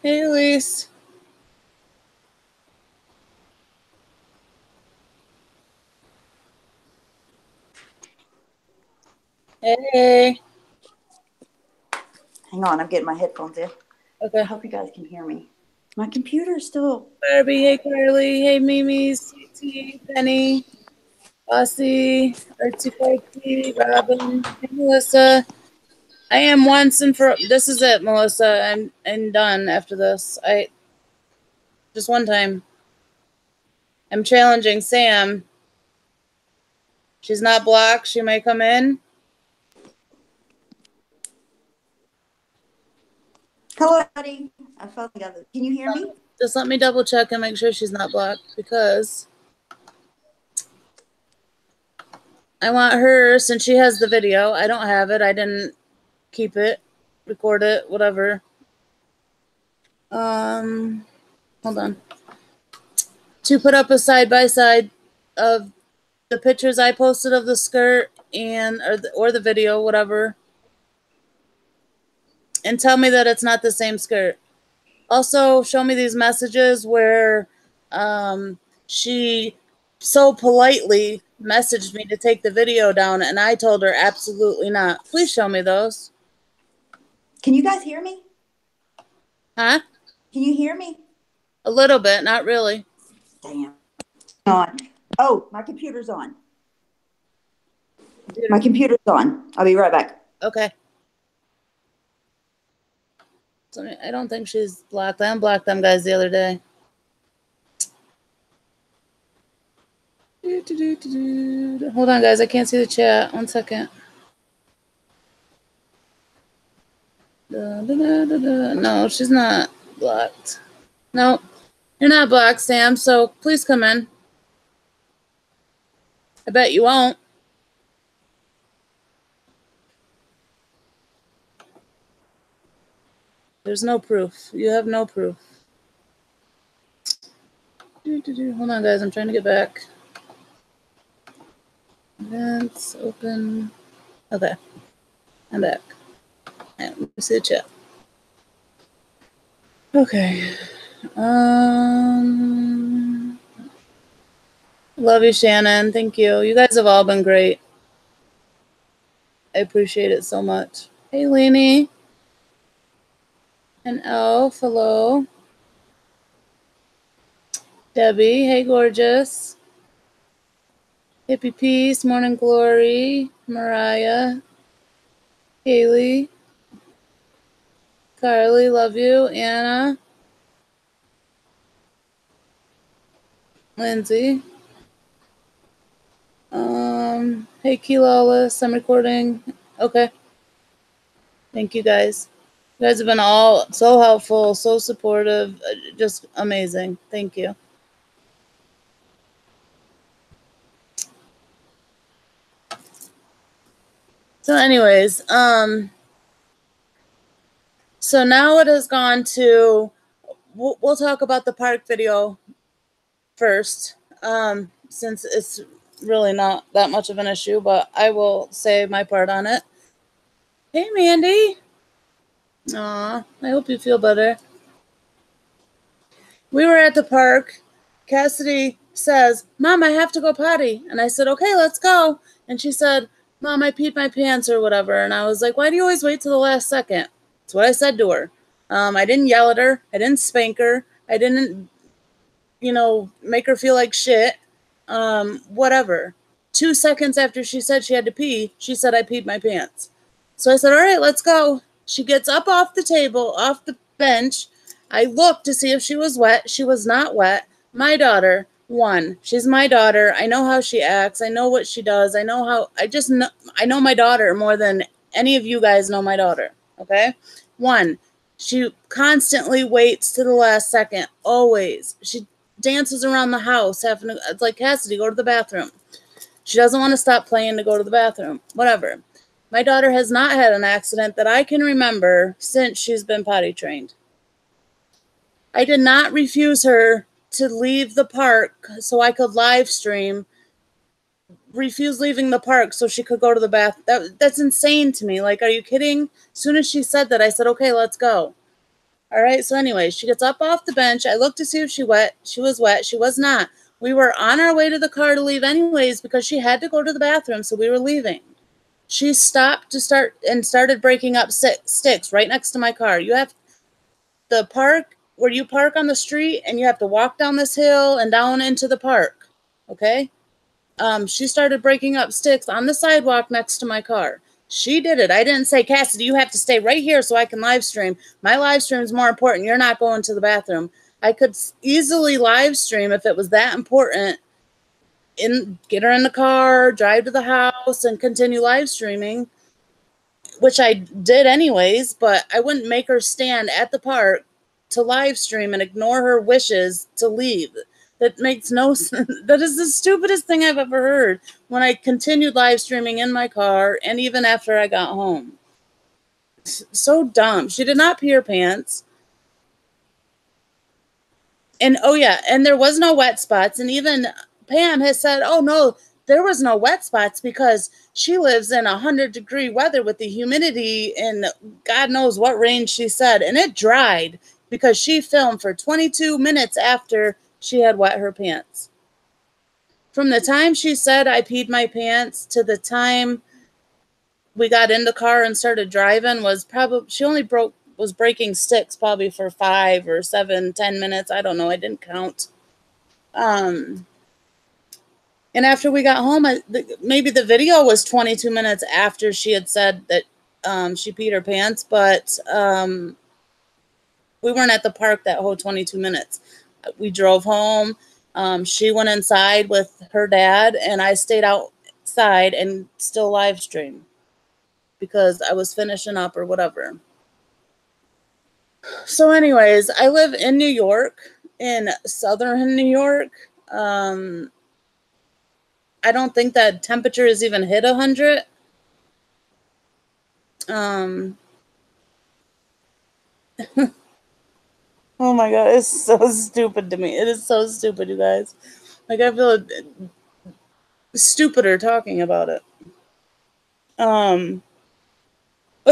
Hey, Elise. Hey. Hang on, I'm getting my headphones in. Okay. I hope you guys can hear me. My computer's still... Barbie, hey, Carly. Hey, Mimi, CT, Penny, Bossy, Artsy Fartsy, Robin, hey, Melissa. I am once and for... This is it, Melissa. I'm done after this. Just one time. I'm challenging Sam. She's not blocked. She may come in. Hello, buddy. I finally got it. Can you hear me? Just let me double check and make sure she's not blocked, because I want her, since she has the video. I don't have it. I didn't keep it, record it, whatever. Hold on. To put up a side-by-side of the pictures I posted of the skirt and or the video, whatever, and tell me that it's not the same skirt. Also, show me these messages where she so politely messaged me to take the video down, and I told her absolutely not. Please show me those. Can you guys hear me? Huh? Can you hear me? A little bit, not really. Damn. On. Oh, my computer's on. My computer's on. I'll be right back. Okay. So I don't think she's blocked. I unblocked them guys the other day. Hold on, guys. I can't see the chat. 1 second. No, she's not blocked. No, you're not blocked, Sam, so please come in. I bet you won't. There's no proof. You have no proof. Hold on, guys. I'm trying to get back. Events, open. Okay. I'm back. Let me see the chat. Okay. Love you, Shannon. Thank you. You guys have all been great. I appreciate it so much. Hey, Lainey. And Elf, hello. Debbie, hey, gorgeous. Hippie Peace, Morning Glory. Mariah. Haley. Carly, love you. Anna. Lindsay. Hey, Keylawless, I'm recording. Okay. Thank you, guys. You guys have been all so helpful, so supportive, just amazing. Thank you. So anyways, so now it has gone to, we'll talk about the park video first, since it's really not that much of an issue, but I will say my part on it. Hey, Mandy. Aw, I hope you feel better. We were at the park. Cassidy says, Mom, I have to go potty. And I said, okay, let's go. And she said, Mom, I peed my pants or whatever. And I was like, why do you always wait till the last second? That's what I said to her. I didn't yell at her. I didn't spank her. I didn't, make her feel like shit. Whatever. 2 seconds after she said she had to pee, she said I peed my pants. So I said, all right, let's go. She gets up off the table, off the bench. I looked to see if she was wet. She was not wet. My daughter, one, she's my daughter. I know how she acts. I know what she does. I know my daughter more than any of you guys know my daughter. Okay? One, she constantly waits to the last second. Always. She dances around the house. It's like, Cassidy, go to the bathroom. She doesn't want to stop playing to go to the bathroom. Whatever. My daughter has not had an accident that I can remember since she's been potty trained. I did not refuse her to leave the park so I could live stream. Refuse leaving the park so she could go to the bath. That's insane to me. Like, are you kidding? As soon as she said that, I said, okay, let's go. All right. So anyway, she gets up off the bench. I looked to see if she was wet. She was not. We were on our way to the car to leave anyways because she had to go to the bathroom. So we were leaving. She stopped to started breaking up sticks right next to my car. You have the park where you park on the street and you have to walk down this hill and down into the park. Okay. She started breaking up sticks on the sidewalk next to my car. She did it. I didn't say, Cassidy, you have to stay right here so I can live stream. My live stream is more important. You're not going to the bathroom. I could easily live stream if it was that important. Get her in the car, drive to the house, and continue live streaming, which I did anyways, but I wouldn't make her stand at the park to live stream and ignore her wishes to leave. That makes no sense. That is the stupidest thing I've ever heard when I continued live streaming in my car and even after I got home. So dumb. She did not pee her pants. And oh yeah, and there was no wet spots. And even Pam has said, oh no, there was no wet spots because she lives in 100-degree weather with the humidity and God knows what range she said. And it dried because she filmed for 22 minutes after she had wet her pants. From the time she said I peed my pants to the time we got in the car and started driving was probably, she only was breaking sticks probably for 5 or 7, 10 minutes. I don't know. I didn't count. And after we got home, maybe the video was 22 minutes after she had said that she peed her pants, but we weren't at the park that whole 22 minutes. We drove home. She went inside with her dad, and I stayed outside and still live stream because I was finishing up or whatever. So anyways, I live in New York, in southern New York. I don't think that temperature has even hit 100. Oh my God, it's so stupid to me. It is so stupid, you guys. Like, I feel stupider talking about it. But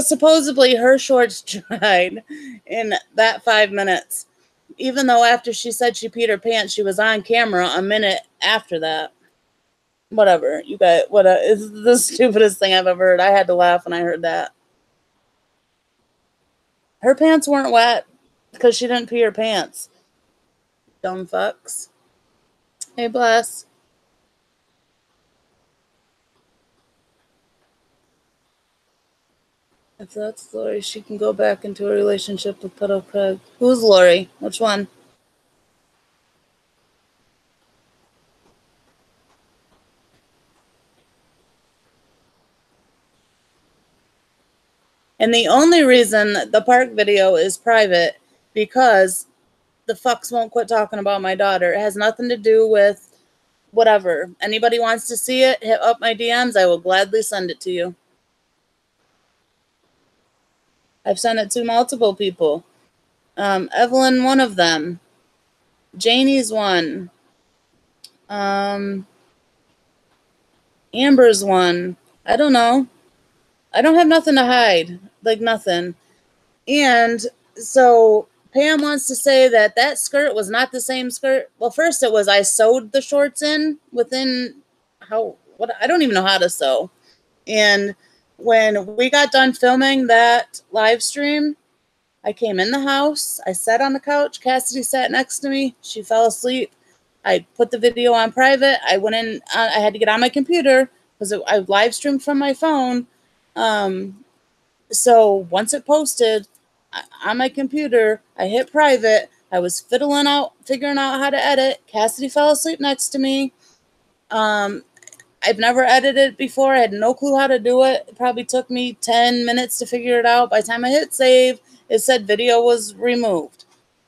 supposedly her shorts dried in that 5 minutes. Even though after she said she peed her pants, she was on camera a minute after that. Whatever, you guys, it's the stupidest thing I've ever heard. I had to laugh when I heard that. Her pants weren't wet because she didn't pee her pants. Dumb fucks. Hey, bless. If that's Lori, she can go back into a relationship with Pedo Craig. Who's Lori? Which one? And the only reason the park video is private because the fucks won't quit talking about my daughter. It has nothing to do with whatever. Anybody wants to see it, hit up my DMs. I will gladly send it to you. I've sent it to multiple people. Evelyn, one of them. Janie's one. Amber's one. I don't know. I don't have nothing to hide. Like, nothing. And so Pam wants to say that that skirt was not the same skirt. Well, first it was I sewed the shorts in within I don't even know how to sew. And when we got done filming that live stream, I came in the house. I sat on the couch. Cassidy sat next to me. She fell asleep. I put the video on private. I went in. I had to get on my computer because I live streamed from my phone. So once it posted on my computer, I hit private. I was figuring out how to edit. Cassidy fell asleep next to me. I've never edited before. I had no clue how to do it. It probably took me 10 minutes to figure it out. By the time I hit save, it said video was removed.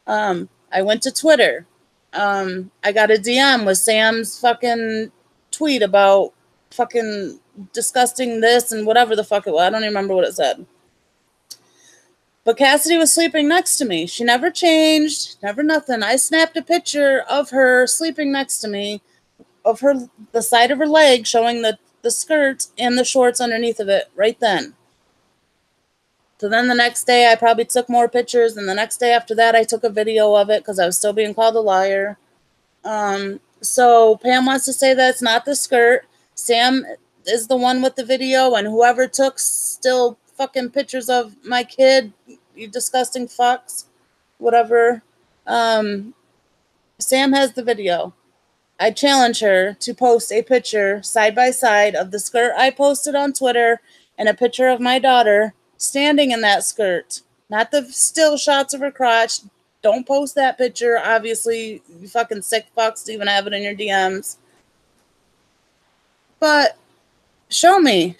I went to Twitter. I got a DM with Sam's fucking tweet about fucking disgusting this and whatever the fuck it was. I don't even remember what it said. But Cassidy was sleeping next to me. She never changed, never nothing. I snapped a picture of her sleeping next to me, of the side of her leg showing the skirt and the shorts underneath of it right then. So then the next day I probably took more pictures, and the next day after that I took a video of it because I was still being called a liar. So Pam wants to say that it's not the skirt. Sam is the one with the video, and whoever took still fucking pictures of my kid, you disgusting fucks, whatever. Sam has the video. I challenge her to post a picture side by side of the skirt I posted on Twitter and a picture of my daughter standing in that skirt. Not the still shots of her crotch. Don't post that picture. Obviously, you fucking sick fucks to even have it in your DMs. But show me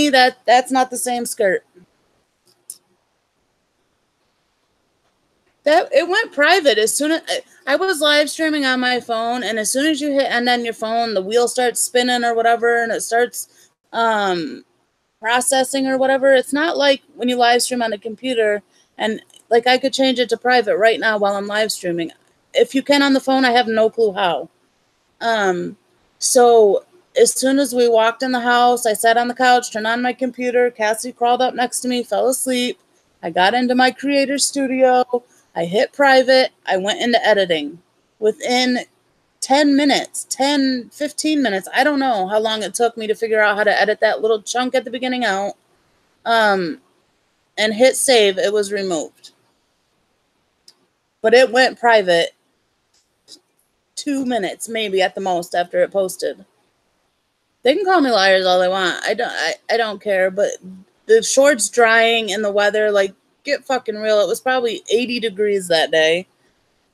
that that's not the same skirt. That it went private as soon as I was live streaming on my phone, and as soon as you hit end on your phone, the wheel starts spinning or whatever, and it starts processing or whatever. It's not like when you live stream on a computer, and like I could change it to private right now while I'm live streaming. If you can on the phone, I have no clue how. So as soon as we walked in the house, I sat on the couch, turned on my computer. Cassie crawled up next to me, fell asleep. I got into my creator studio. I hit private. I went into editing. Within 10 minutes, 10, 15 minutes, I don't know how long it took me to figure out how to edit that little chunk at the beginning out, and hit save. It was removed. But it went private 2 minutes, maybe at the most, after it posted. They can call me liars all they want. I don't care, but the shorts drying in the weather, like, get fucking real. It was probably 80 degrees that day.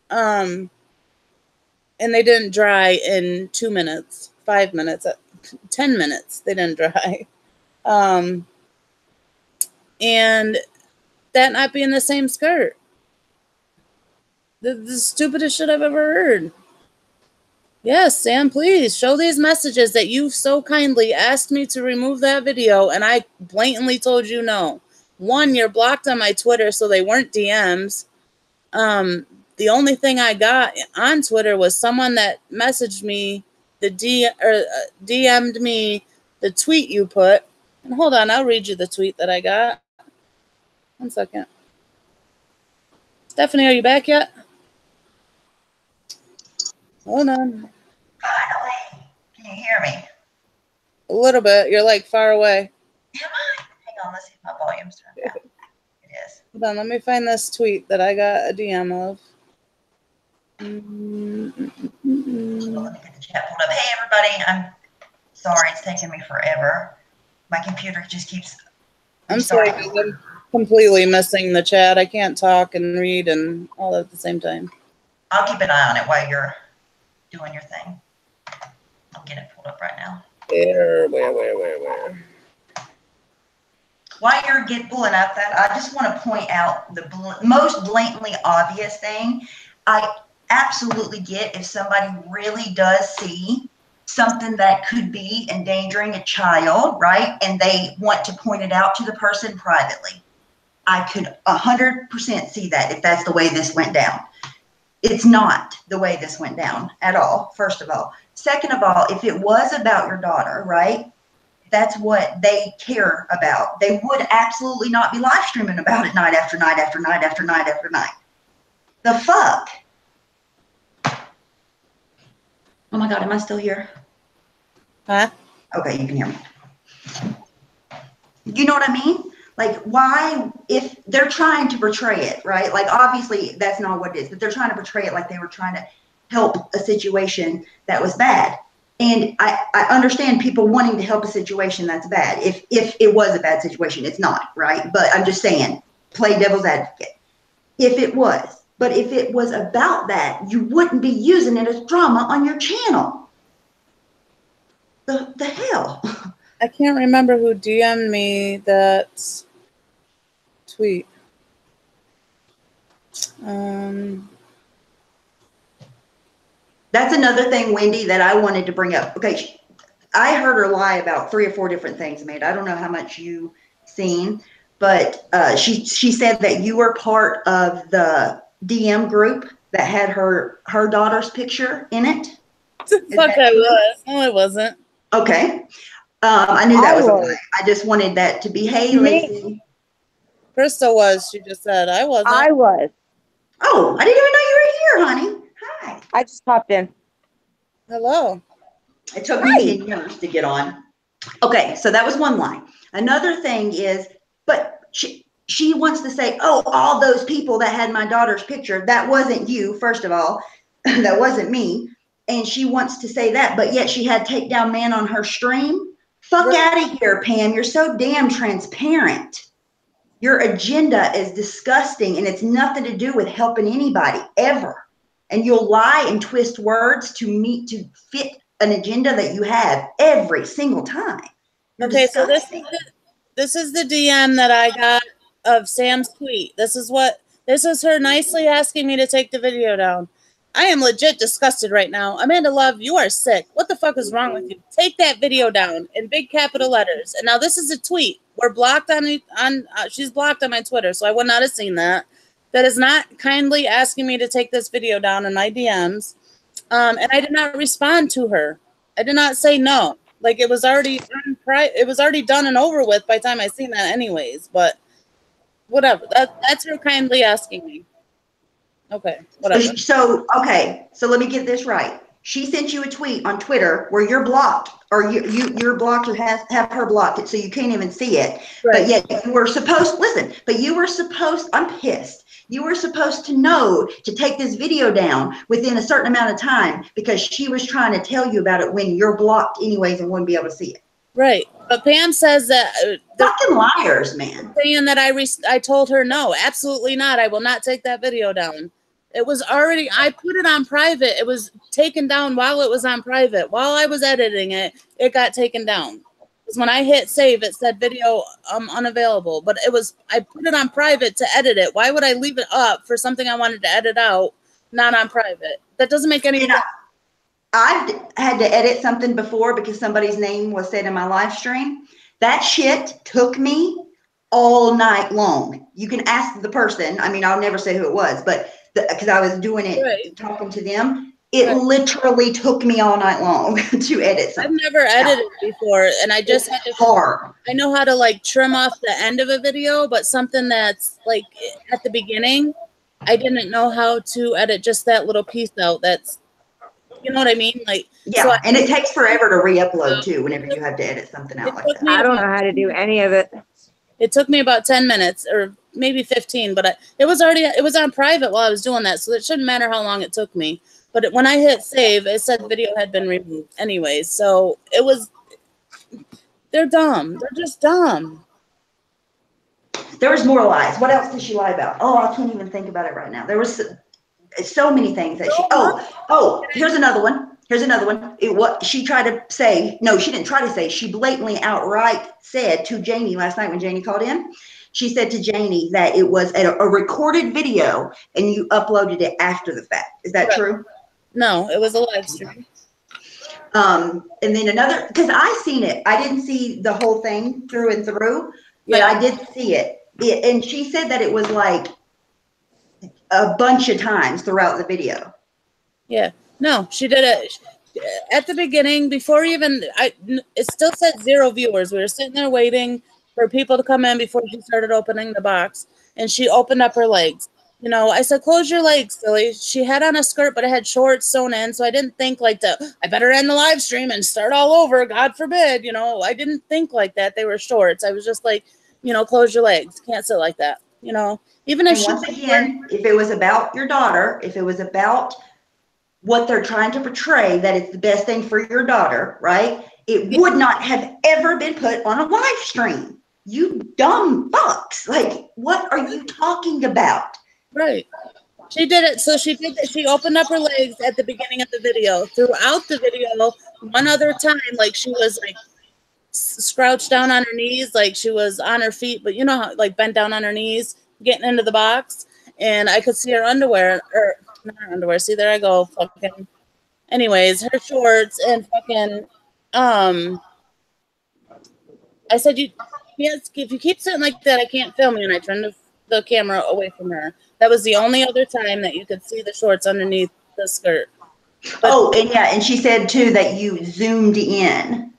And they didn't dry in 2 minutes, 5 minutes, 10 minutes. They didn't dry. And that not being the same skirt. The stupidest shit I've ever heard. Yes, Sam, please show these messages that you so kindly asked me to remove that video, and I blatantly told you no. One, you're blocked on my Twitter, so they weren't DMs. The only thing I got on Twitter was someone that messaged me, DM'd me the tweet you put. And hold on, I'll read you the tweet that I got. 1 second. Stephanie, are you back yet? Hold on. Finally. Can you hear me? A little bit. You're like far away. Am I? Hang on, let's see if my volume's turned down. It is. Hold on, let me find this tweet that I got a DM of. Let me get the chat pulled up. Hey, everybody. I'm sorry it's taking me forever. My computer just keeps... I'm sorry, I'm completely missing the chat. I can't talk and read and all at the same time. I'll keep an eye on it while you're doing your thing. I'll get it pulled up right now. Where? While you're pulling up that, I just want to point out the most blatantly obvious thing. I absolutely get if somebody really does see something that could be endangering a child, right? And they want to point it out to the person privately. I could 100% see that if that's the way this went down. It's not the way this went down at all, first of all. Second of all, if it was about your daughter, right, that's what they care about. They would absolutely not be live streaming about it night after night after night after night after night. The fuck? Oh my God, am I still here? Huh? Okay, you can hear me. You know what I mean? Like, why, if they're trying to portray it, right? Like, obviously, that's not what it is, but they're trying to portray it like they were trying to help a situation that was bad. And I understand people wanting to help a situation that's bad. If it was a bad situation, it's not, right? But I'm just saying, play devil's advocate. If it was, but if it was about that, you wouldn't be using it as drama on your channel. The hell? I can't remember who DM'd me that tweet. That's another thing, Wendy, that I wanted to bring up. Okay, I heard her lie about 3 or 4 different things, Amanda. I don't know how much you seen, but she said that you were part of the DM group that had her daughter's picture in it. Fuck, I was. No, it wasn't. Okay. I knew that was a lie. I just wanted that to be, hey, Lacey. Krista was. She just said I wasn't. I was. Oh, I didn't even know you were here, honey. Hi. I just popped in. Hello. It took me 10 years to get on. Okay, so that was one line. Another thing is, but she wants to say, oh, all those people that had my daughter's picture, that wasn't you, first of all. That wasn't me. And she wants to say that, but yet she had Takedown Man on her stream. Fuck out of here, Pam. You're so damn transparent. Your agenda is disgusting, and it's nothing to do with helping anybody ever. And you'll lie and twist words to fit an agenda that you have every single time. You're okay, disgusting. so this is the DM that I got of Sam's tweet. This is her nicely asking me to take the video down. I am legit disgusted right now. Amanda Love, you are sick. What the fuck is wrong with you? Take that video down in big capital letters. And now this is a tweet. We're blocked she's blocked on my Twitter, so I would not have seen that. That is not kindly asking me to take this video down in my DMs. And I did not respond to her. I did not say no. Like it was already done and over with by the time I seen that anyways, but whatever. That's her kindly asking me. Okay, whatever. So let me get this right. She sent you a tweet on Twitter where you're blocked, or you're blocked, or have her blocked, so you can't even see it. Right. But yet you were supposed, I'm pissed. You were supposed to know to take this video down within a certain amount of time, because she was trying to tell you about it when you're blocked anyways and wouldn't be able to see it. Right. But Pam says that fucking liars, man. Saying that I told her no, absolutely not. I will not take that video down. It was already, I put it on private. It was taken down while it was on private. While I was editing it, it got taken down. Because when I hit save, it said video unavailable. But I put it on private to edit it. Why would I leave it up for something I wanted to edit out, not on private? That doesn't make any sense. I've had to edit something before because somebody's name was said in my live stream. That shit took me all night long. You can ask the person. I mean, I'll never say who it was, but because I was doing it, talking to them, it literally took me all night long to edit something. I've never edited before, and I just had to. Hard. I know how to like trim off the end of a video, but something that's like at the beginning, I didn't know how to edit just that little piece out. That's, you know what I mean? Like, yeah, so and it takes forever to re-upload too whenever you have to edit something out like that. I don't know how to do any of it. It took me about 10 minutes or maybe 15, but it was on private while I was doing that, so it shouldn't matter how long it took me. But when I hit save, it said the video had been removed anyways. So they're dumb. They're just dumb. There was more lies. What else did she lie about? Oh, I can't even think about it right now. There was so many things that here's another one. She tried to say, no, she didn't try to say, she blatantly outright said to Janie last night when Janie called in, she said to Janie that it was a recorded video and you uploaded it after the fact. Is that true? No, it was a live stream. And then another, because I seen it. I didn't see the whole thing through and through, but I did see it. And she said that it was like a bunch of times throughout the video. Yeah. No, she did it at the beginning before even it still said 0 viewers. We were sitting there waiting for people to come in before she started opening the box, and she opened up her legs. You know, I said, close your legs, silly. She had on a skirt, but it had shorts sewn in, so I didn't think like I better end the live stream and start all over, God forbid. You know, I didn't think like that. They were shorts. I was just like, you know, close your legs. Can't sit like that. You know, even if once again, if it was about your daughter, if it was about what they're trying to portray, that it's the best thing for your daughter, right? It would not have ever been put on a live stream. You dumb fucks. Like, what are you talking about? Right. She did it. So she did that. She opened up her legs at the beginning of the video. Throughout the video, one other time, like she was like scrouched down on her knees, like she was on her feet, but you know how like bent down on her knees, getting into the box, and I could see her underwear, or not her underwear. See, there I go. Fucking. Anyways, her shorts and fucking. I said, if you keep sitting like that, I can't film you, and I turned the camera away from her. That was the only other time that you could see the shorts underneath the skirt. But, and she said too that you zoomed in.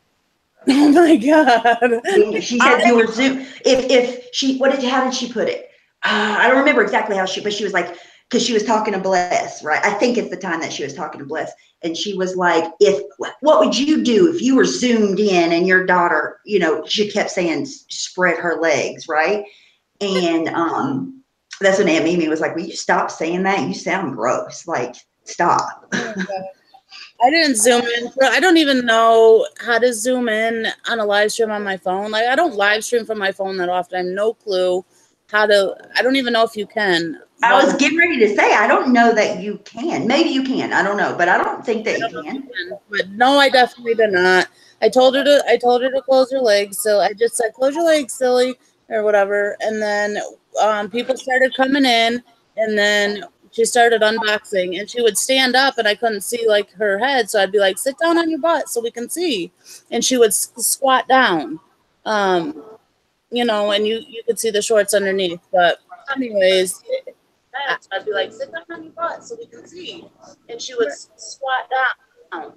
Oh my God. She said you were Zoom. If she, how did she put it? I don't remember exactly how but she was like, because she was talking to Bless, right? I think it's the time that she was talking to Bless. And she was like, what would you do if you were zoomed in and your daughter, you know, she kept saying, spread her legs, right? And that's when Aunt Mimi was like, will you stop saying that? You sound gross. Like, stop. I didn't zoom in. I don't even know how to zoom in on a live stream on my phone. Like, I don't live stream from my phone that often. I have no clue how to. I don't even know if you can. I was getting ready to say, I don't know that you can. Maybe you can. I don't know, but I don't think that you can. But no, I definitely did not. I told her to close her legs. So I just said, close your legs, silly, or whatever. And then people started coming in, and then she started unboxing, and she would stand up, and I couldn't see like her head. So I'd be like, sit down on your butt so we can see. And she would squat down, you know, and you could see the shorts underneath. But anyways, I'd be like, sit down on your butt so we can see. And she would squat down.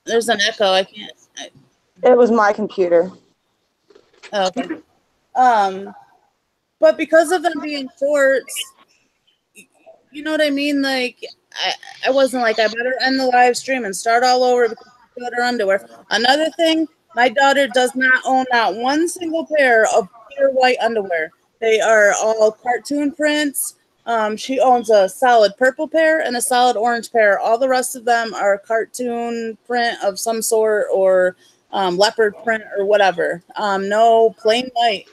There's an echo. I can't. It was my computer. Oh, okay. But because of them being shorts, you know what I mean? Like, I wasn't like, I better end the live stream and start all over because she got her underwear. Another thing, my daughter does not own not one single pair of pure white underwear. They are all cartoon prints. She owns a solid purple pair and a solid orange pair. All the rest of them are cartoon print of some sort or leopard print or whatever. No plain white.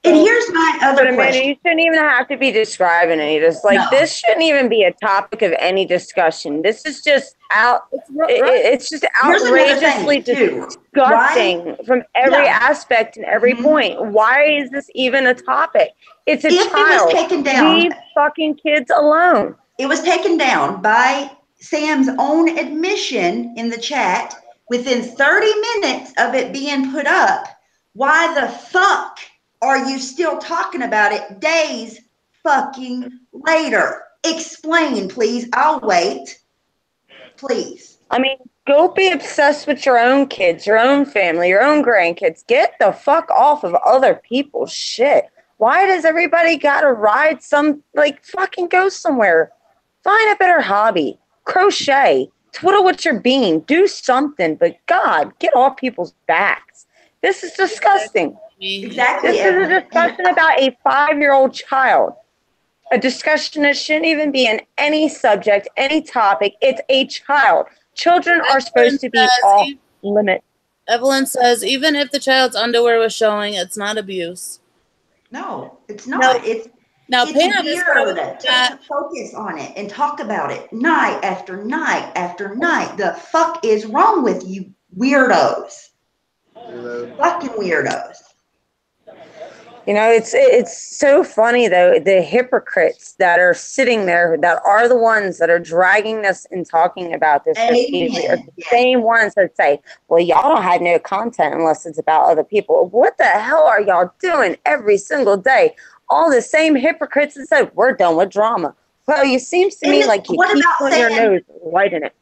And here's my other question. You shouldn't even have to be describing any of this. Like, no. This shouldn't even be a topic of any discussion. This is just it's just outrageously disgusting from every aspect and every point. Why is this even a topic? It's a child. It was taken down, leave fucking kids alone. It was taken down by Sam's own admission in the chat within 30 minutes of it being put up. Why the fuck are you still talking about it days fucking later? Explain, please. I'll wait. Please. I mean, go be obsessed with your own kids, your own family, your own grandkids. Get the fuck off of other people's shit. Why does everybody gotta ride fucking go somewhere? Find a better hobby. Crochet. Twiddle with your bean. Do something. But God, get off people's backs. This is disgusting. Exactly. This is a discussion about a 5-year-old child. A discussion that shouldn't even be in any subject, any topic. It's a child. Children are supposed to be off limits. Evelyn says, even if the child's underwear was showing, it's not abuse. No, it's not. It's Pam is to focus on it and talk about it night after night after night. The fuck is wrong with you weirdos? Fucking weirdos. You know, it's so funny, though, the hypocrites that are sitting there that are the ones that are dragging us and talking about this repeatedly are the same ones that say, well, y'all don't have no content unless it's about other people. What the hell are y'all doing every single day? All the same hypocrites that said, we're done with drama. Well, it seems to me like you keep putting your nose right in it.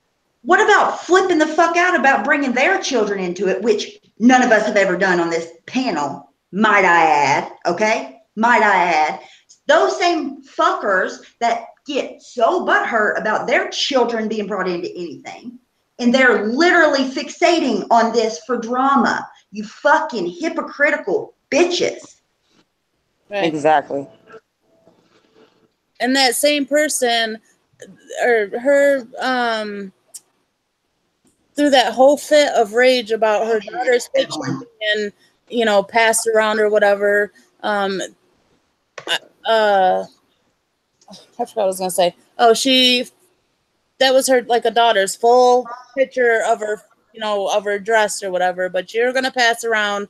What about flipping the fuck out about bringing their children into it, which none of us have ever done on this panel? Might I add, okay? Might I add, those same fuckers that get so butthurt about their children being brought into anything, and they're literally fixating on this for drama. You fucking hypocritical bitches. Right. Exactly. And that same person, or her, through that whole fit of rage about her daughter's picture being, you know, passed around or whatever. I forgot what I was gonna say. Oh, that was her, like, a daughter's full picture of her, you know, of her dress or whatever. But you're gonna pass around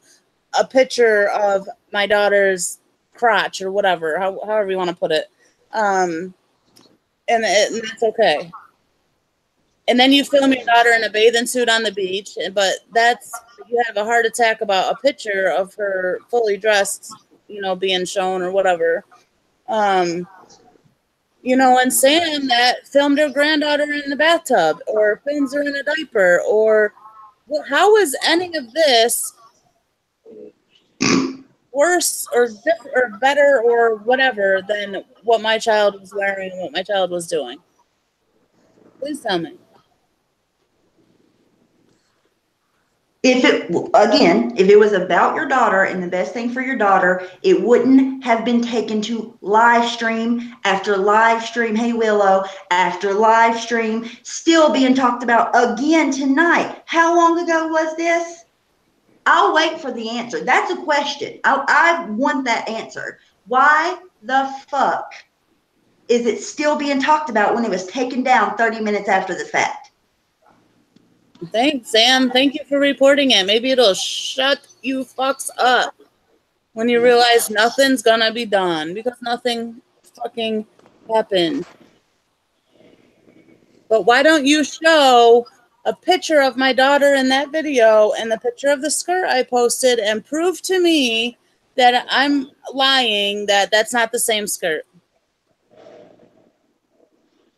a picture of my daughter's crotch or whatever, however you want to put it, and that's okay. And then you film your daughter in a bathing suit on the beach, but you have a heart attack about a picture of her fully dressed, you know, being shown or whatever. You know, and Sam that filmed her granddaughter in the bathtub or films her in a diaper, or how is any of this worse or different or better or whatever than what my child was wearing and what my child was doing? Please tell me. If it was about your daughter and the best thing for your daughter, it wouldn't have been taken to live stream after live stream. Hey, Willow, after live stream, still being talked about again tonight. How long ago was this? I'll wait for the answer. That's a question. I want that answer. Why the fuck is it still being talked about when it was taken down 30 minutes after the fact? Thanks, Sam. Thank you for reporting it. Maybe it'll shut you fucks up when you realize nothing's gonna be done because nothing fucking happened. But why don't you show a picture of my daughter in that video and the picture of the skirt I posted and prove to me that I'm lying, that that's not the same skirt?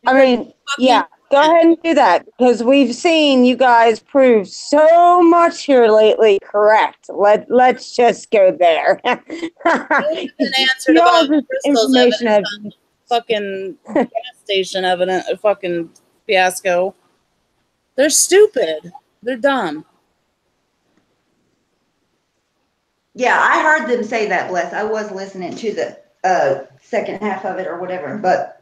I mean, yeah, go ahead and do that because we've seen you guys prove so much here lately. Correct. Let's just go there. An answer about Crystal's evidence on fucking gas station evidence, fucking fiasco. They're stupid. They're dumb. Yeah, I heard them say that, Bless. I was listening to the second half of it or whatever, but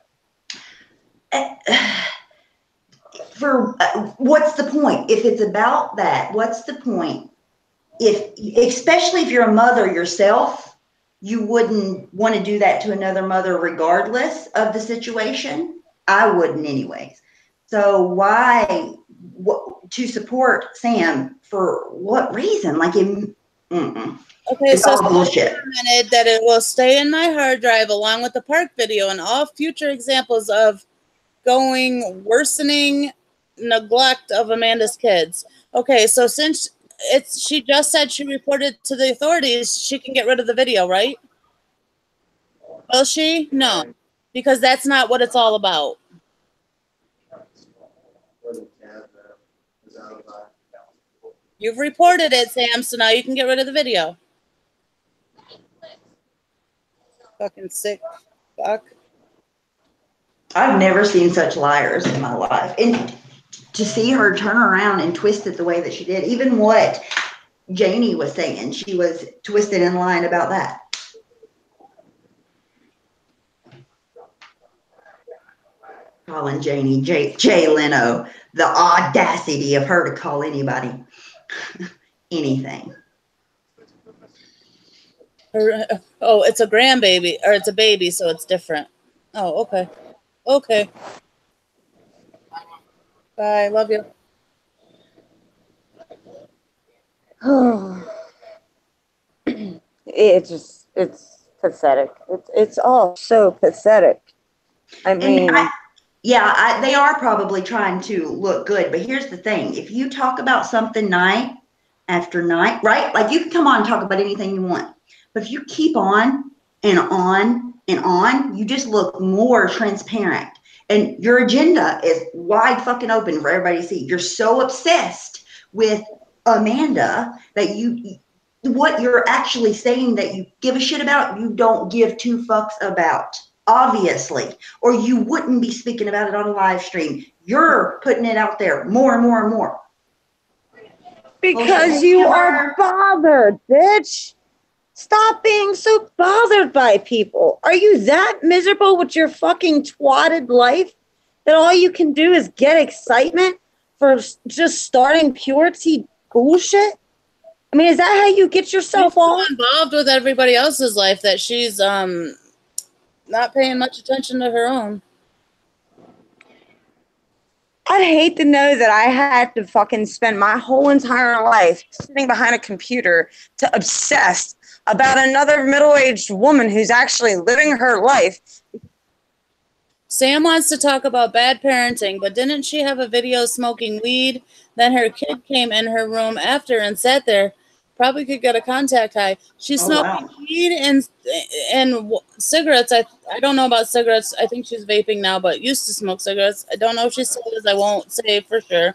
for what's the point? If it's about that, what's the point? Especially if you're a mother yourself, you wouldn't want to do that to another mother regardless of the situation. I wouldn't anyways. So why to support Sam for what reason? Like okay, it's so all bullshit. That it will stay in my hard drive along with the park video and all future examples of worsening neglect of Amanda's kids. Okay, so since she just said she reported to the authorities, she can get rid of the video, right? Will she? No, because that's not what it's all about. You've reported it, Sam, so now you can get rid of the video. Fucking sick fuck. I've never seen such liars in my life. And to see her turn around and twist it the way that she did, even what Janie was saying, she was twisted and lying about that. Calling Janie Jay Leno, the audacity of her to call anybody anything. Oh, it's a grandbaby, or it's a baby, so it's different. Oh, okay. Okay. Bye. Love you. It's pathetic. It's all so pathetic. I mean, they are probably trying to look good, but here's the thing. If you talk about something night after night, right? Like you can come on and talk about anything you want. But if you keep on and on and on, you just look more transparent. And your agenda is wide fucking open for everybody to see. You're so obsessed with Amanda that what you're actually saying that you give a shit about, you don't give two fucks about, obviously. Or you wouldn't be speaking about it on a live stream. You're putting it out there more and more and more. Because you are bothered, bitch. Stop being so bothered by people. Are you that miserable with your fucking twatted life that all you can do is get excitement for just starting purity bullshit? I mean, is that how you get yourself so involved with everybody else's life that she's not paying much attention to her own? I'd hate to know that I had to fucking spend my whole entire life sitting behind a computer to obsess about another middle-aged woman who's actually living her life. Sam wants to talk about bad parenting, but didn't she have a video smoking weed? Then her kid came in her room after and sat there. Probably could get a contact high. She's smoking weed and cigarettes. I don't know about cigarettes. I think she's vaping now, but used to smoke cigarettes. I don't know if she still is. I won't say for sure.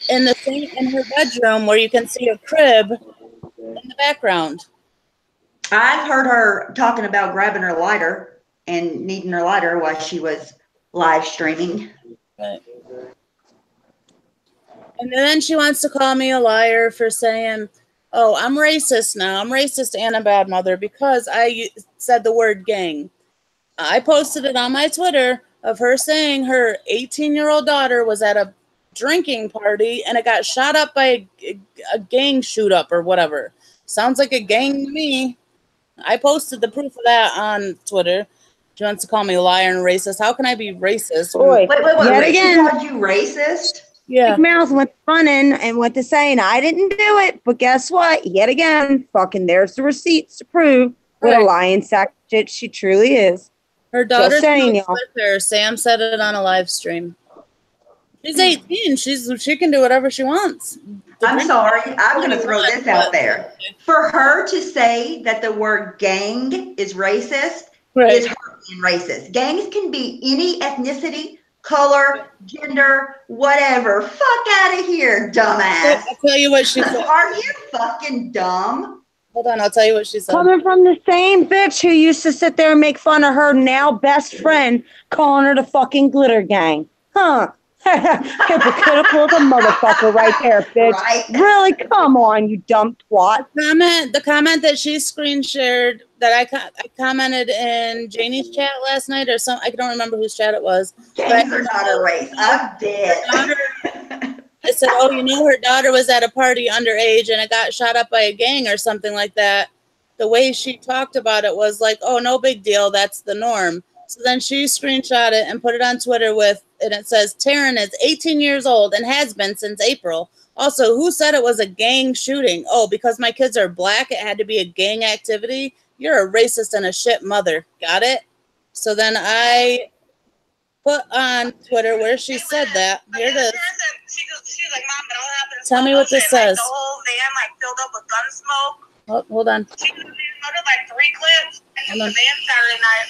In her bedroom where you can see a crib in the background. I've heard her talking about grabbing her lighter and needing her lighter while she was live streaming. Right. And then she wants to call me a liar for saying, oh, I'm racist now. I'm racist and a bad mother because I said the word gang. I posted it on my Twitter of her saying her 18-year-old daughter was at a drinking party and it got shot up by a gang shoot up or whatever. Sounds like a gang to me. I posted the proof of that on Twitter. She wants to call me a liar and racist. How can I be racist? Boy, yet again, she called you racist? Yeah. Big Mouth went running and went to saying, I didn't do it. But guess what? Yet again, fucking there's the receipts to prove what a lying sack of shit she truly is. Her daughter's saying, with her. Sam said it on a live stream. She's 18. She can do whatever she wants. I'm sorry. I'm going to throw this out there. For her to say that the word gang is racist is her being racist. Gangs can be any ethnicity, color, gender, whatever. Fuck out of here, dumbass. I'll tell you what she said. Are you fucking dumb? Hold on, I'll tell you what she said. Coming from the same bitch who used to sit there and make fun of her now best friend, calling her the fucking glitter gang. Huh. Hypocritical as a motherfucker right there, bitch. Right. Really? Come on, you dumb twat. The comment that she screen shared that I commented in Janie's chat last night or some, I don't remember whose chat it was. Gangs are not a race. I'm dead. I said, oh, you know, her daughter was at a party underage and it got shot up by a gang or something like that. The way she talked about it was like, oh, no big deal. That's the norm. So then she screenshot it and put it on Twitter and it says, Taryn is 18 years old and has been since April. Also, who said it was a gang shooting? Oh, because my kids are black, it had to be a gang activity. You're a racist and a shit mother. Got it? So then I put on Twitter where she said that. Here it is. She's like, Mom, it all happened. Tell me what this says. The whole van filled up with gun smoke. Oh, hold on. She was like 3 clips. And the van Saturday night.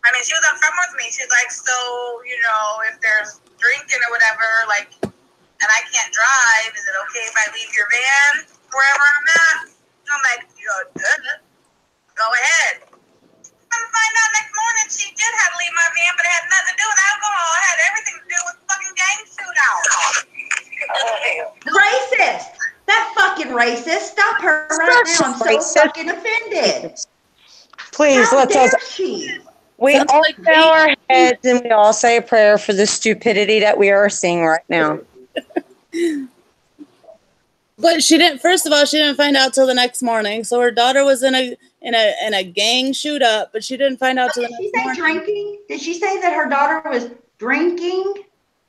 I mean, she was upfront with me. She's like, so, you know, if there's drinking or whatever, and I can't drive, is it okay if I leave your van wherever I'm at? I'm like, go ahead. Come find out next morning she did have to leave my van, but it had nothing to do with alcohol. It had everything to do with fucking gang shootout. Racist. That fucking racist. Stop her right now. I'm so fucking offended. Please, let's all. We all bow our heads and we all say a prayer for the stupidity that we are seeing right now. But she didn't. First of all, she didn't find out till the next morning. So her daughter was in a gang shoot up, but she didn't find out till the next morning. Did she say drinking? Did she say that her daughter was drinking?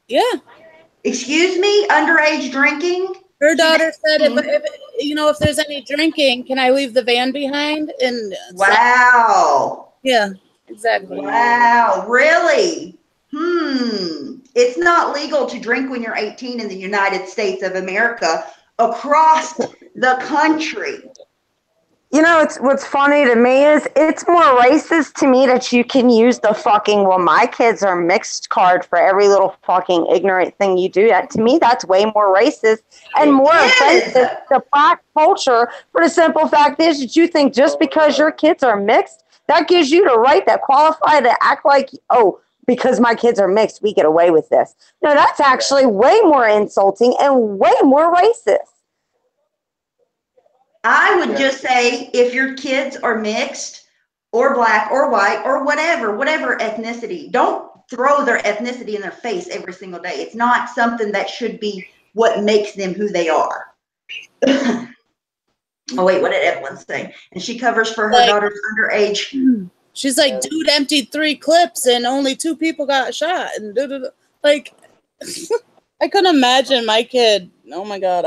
Yeah. Excuse me, underage drinking. Her daughter said, if there's any drinking, can I leave the van behind? And wow. Yeah. Exactly. Wow, really? It's not legal to drink when you're 18 in the United States of America across the country. You know, what's funny to me is it's more racist to me that you can use the fucking, well, my kids are mixed card for every little fucking ignorant thing you do. That to me, that's way more racist and more offensive to black culture for the simple fact is that you think just because your kids are mixed, that gives you the right that qualify to act like, oh, because my kids are mixed, we get away with this. No, that's actually way more insulting and way more racist. I would just say if your kids are mixed or black or white or whatever ethnicity, don't throw their ethnicity in their face every single day. It's not something that should be what makes them who they are. Oh, wait, what did Evelyn say? And she covers for her daughter's underage. She's like, dude emptied 3 clips and only 2 people got shot. And like, I couldn't imagine my kid. Oh, my God.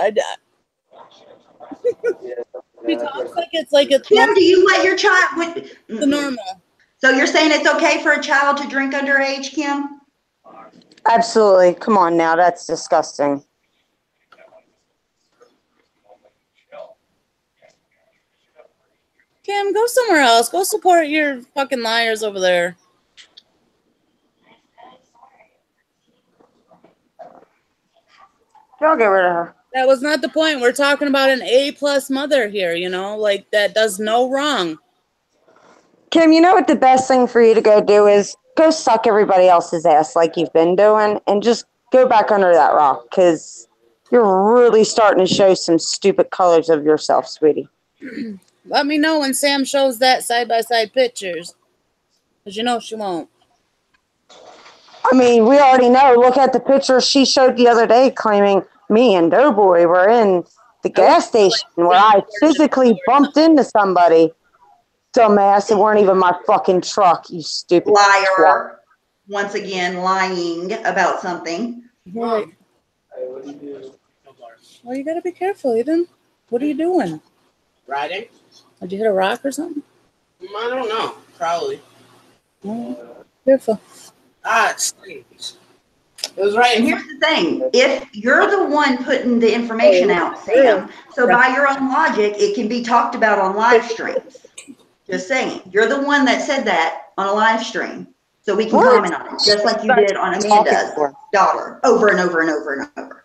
She talks like it's Kim, do you let your child the normal? So you're saying it's okay for a child to drink underage, Kim? Absolutely. Come on now. That's disgusting. Kim, go somewhere else. Go support your fucking liars over there. Y'all get rid of her. That was not the point. We're talking about an A+ mother here, you know, like that does no wrong. Kim, you know what the best thing for you to go do is go suck everybody else's ass like you've been doing and just go back under that rock because you're really starting to show some stupid colors of yourself, sweetie. Let me know when Sam shows that side-by-side pictures, because you know she won't. I mean, we already know. Look at the picture she showed the other day claiming me and Doughboy were in the gas station where I physically bumped into somebody. Dumbass, it weren't even my fucking truck, you stupid liar. twat. Once again, lying about something. Right. Well, you gotta be careful, Eden. What are you doing? Riding? Did you hit a rock or something? I don't know. Probably. Careful. It stings. It was right. And here's the thing. If you're the one putting the information out, Sam, so by your own logic, it can be talked about on live streams. Just saying. You're the one that said that on a live stream. So we can comment on it, just like you did on Amanda's daughter, over and over and over and over.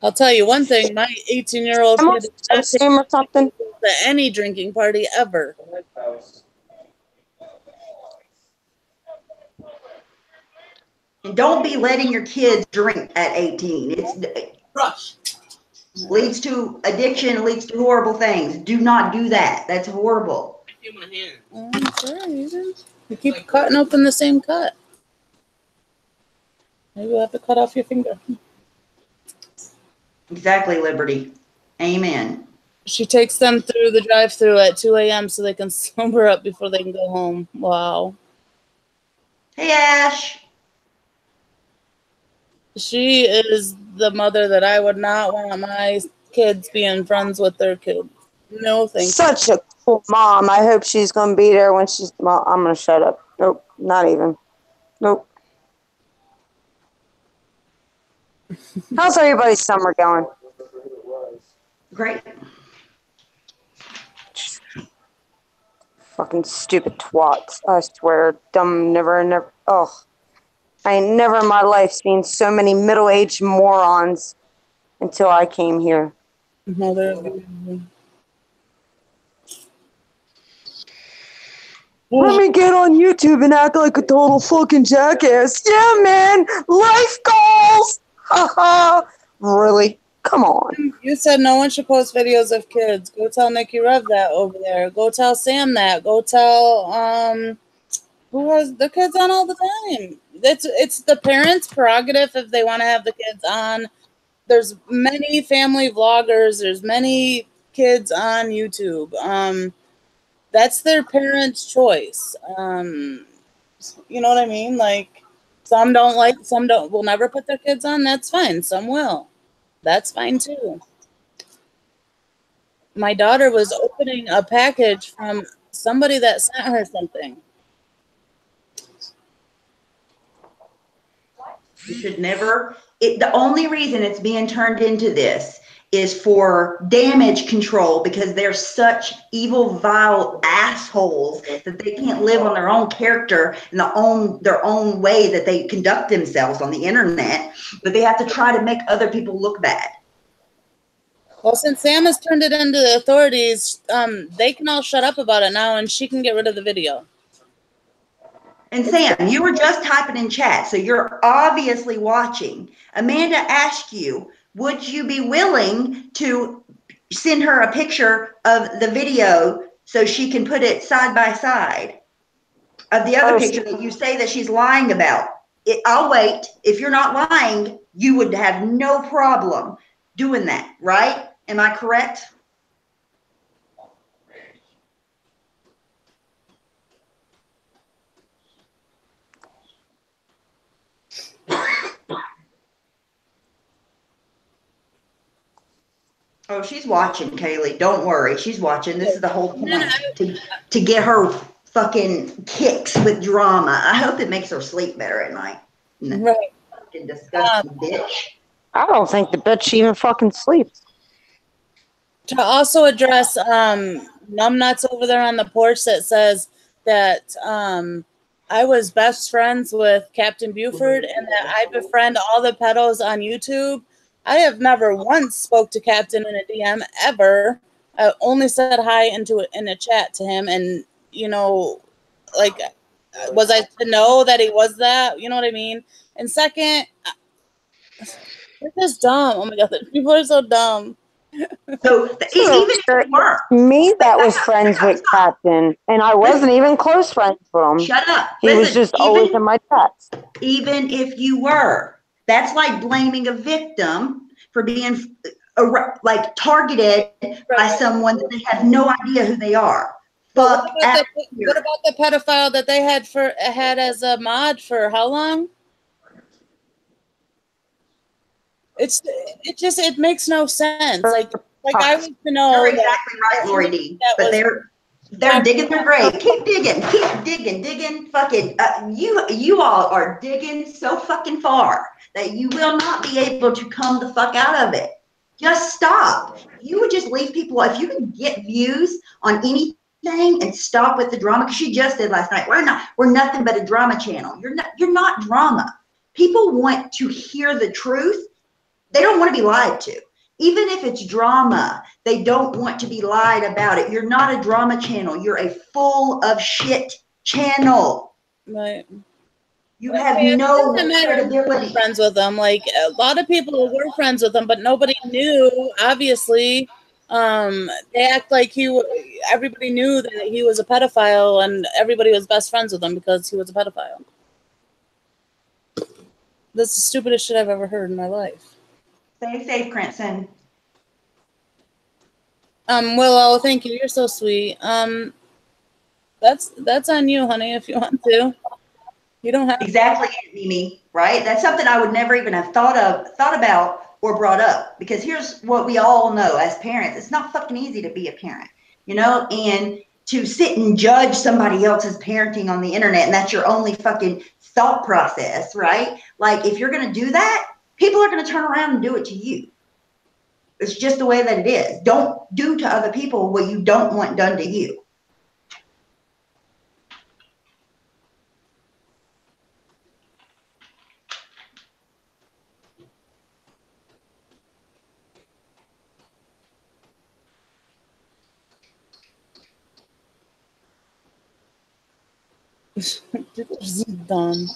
I'll tell you one thing, my 18-year-old kid is or something to any drinking party ever. And don't be letting your kids drink at 18. It leads to addiction, leads to horrible things. Do not do that. That's horrible. I'm sorry, you keep cutting open the same cut. Maybe you'll have to cut off your finger. Exactly, Liberty. Amen. She takes them through the drive-thru at 2 a.m. so they can sober up before they can go home. Wow. Hey, Ash. She is the mother that I would not want my kids being friends with their kids. No, thank you. Such a cool mom. I hope she's going to be there when she's... Well, I'm going to shut up. Nope, not even. Nope. How's everybody's summer going? Great. Fucking stupid twats. I swear. Dumb, never. Ugh. I ain't never in my life seen so many middle-aged morons until I came here. Let me get on YouTube and act like a total fucking jackass. Yeah, man. Life goals. Haha. Really? Come on. You said no one should post videos of kids. Go tell Nikki Rev that over there. Go tell Sam that. Go tell who has the kids on all the time. It's the parents' prerogative if they want to have the kids on. There's many family vloggers. There's many kids on YouTube. That's their parents' choice. You know what I mean? Like, some don't like, some will never put their kids on. That's fine. Some will. That's fine too. My daughter was opening a package from somebody that sent her something. You should never. The only reason it's being turned into this is for damage control, because they're such evil, vile assholes that they can't live on their own character and their own way that they conduct themselves on the internet, but they have to try to make other people look bad. Well, since Sam has turned it into the authorities, they can all shut up about it now, and she can get rid of the video. And Sam, you were just typing in chat, so you're obviously watching. Amanda asked you, would you be willing to send her a picture of the video so she can put it side by side of the other picture that you say that she's lying about? I'll wait. If you're not lying, you would have no problem doing that, right? Am I correct? Oh, she's watching, Kaylee. Don't worry. She's watching. This is the whole point, to get her fucking kicks with drama. I hope it makes her sleep better at night. Right. Fucking disgusting bitch. I don't think the bitch even fucking sleeps. To also address numbnuts over there on the porch that says that I was best friends with Captain Buford and that I befriend all the pedos on YouTube. I have never once spoke to Captain in a DM ever. I only said hi in a chat to him, and you know, like, was I to know that he was that? You know what I mean? And second, they're just dumb. Oh my god, people are so dumb. So even if you were me that was friends with Captain, and I wasn't even close friends with him. Shut up. He was just always in my chats. Even if you were, that's like blaming a victim for being like targeted by someone that they have no idea who they are. What about the pedophile that they had as a mod for how long? It makes no sense. Like I want to know. You're exactly right, Lori D. But they're digging their grave. Keep digging. Fucking you all are digging so fucking far that you will not be able to come the fuck out of it. Just stop. You would just leave people. If you can get views on anything and stop with the drama, because she just did last night. We're nothing but a drama channel. You're not drama. People want to hear the truth. They don't want to be lied to. Even if it's drama, they don't want to be lied about it. You're not a drama channel. You're a full of shit channel. Right. You have no credibility. Friends with them. Like a lot of people were friends with him, but nobody knew. Obviously, they act like everybody knew that he was a pedophile, and everybody was best friends with him because he was a pedophile. That's the stupidest shit I've ever heard in my life. Stay safe, Cranston. Willow, thank you. You're so sweet. That's on you, honey, if you want to. You don't have exactly, Mimi, right? That's something I would never even have thought about or brought up, because here's what we all know as parents. It's not fucking easy to be a parent, you know, and to sit and judge somebody else's parenting on the internet, and that's your only fucking thought process, right? Like, if you're going to do that, people are going to turn around and do it to you. It's just the way that it is. Don't do to other people what you don't want done to you. dumb.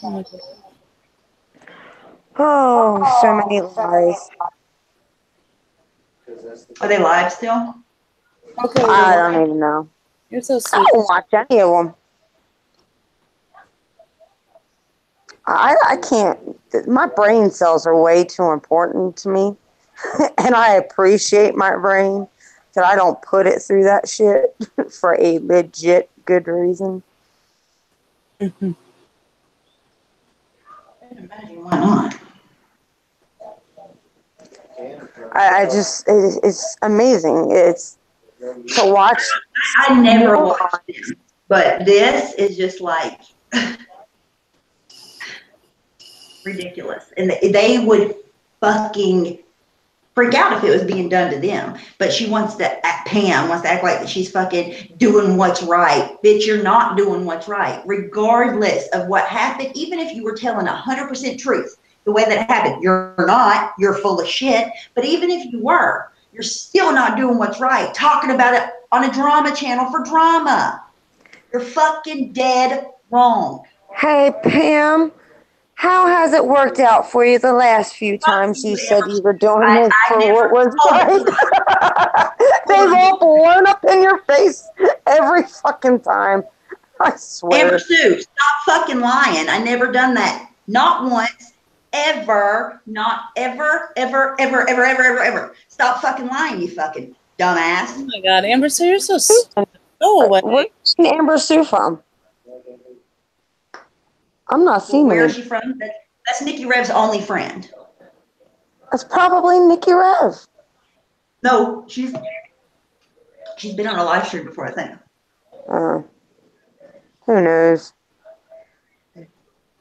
Oh, so many lies. Are they live still? Okay, I don't even know. You're so sweet. I don't watch any of them. I can't. My brain cells are way too important to me. And I appreciate my brain that I don't put it through that shit for a legit good reason. Mm-hmm. Imagine why not. I just, it's amazing. It's to watch. I never watched this, but this is just like ridiculous. And they would fucking freak out if it was being done to them. But Pam wants to act like she's fucking doing what's right. Bitch, you're not doing what's right. Regardless of what happened, even if you were telling 100% truth, the way that it happened, you're full of shit. But even if you were, you're still not doing what's right. Talking about it on a drama channel for drama. You're fucking dead wrong. Hey, Pam. How has it worked out for you the last few times you said you were doing this for what was right? They've all blown up in your face every fucking time. I swear. Amber Sue, stop fucking lying. I never done that. Not once. Ever. Not ever. Stop fucking lying, you fucking dumbass. Oh my god, Amber Sue, you're so stupid. Go away. Where's Amber Sue from? I'm not seeing Where is she from? That's Nikki Rev's only friend. That's probably Nikki Rev. No, she's been on a live stream before, I think. Who knows?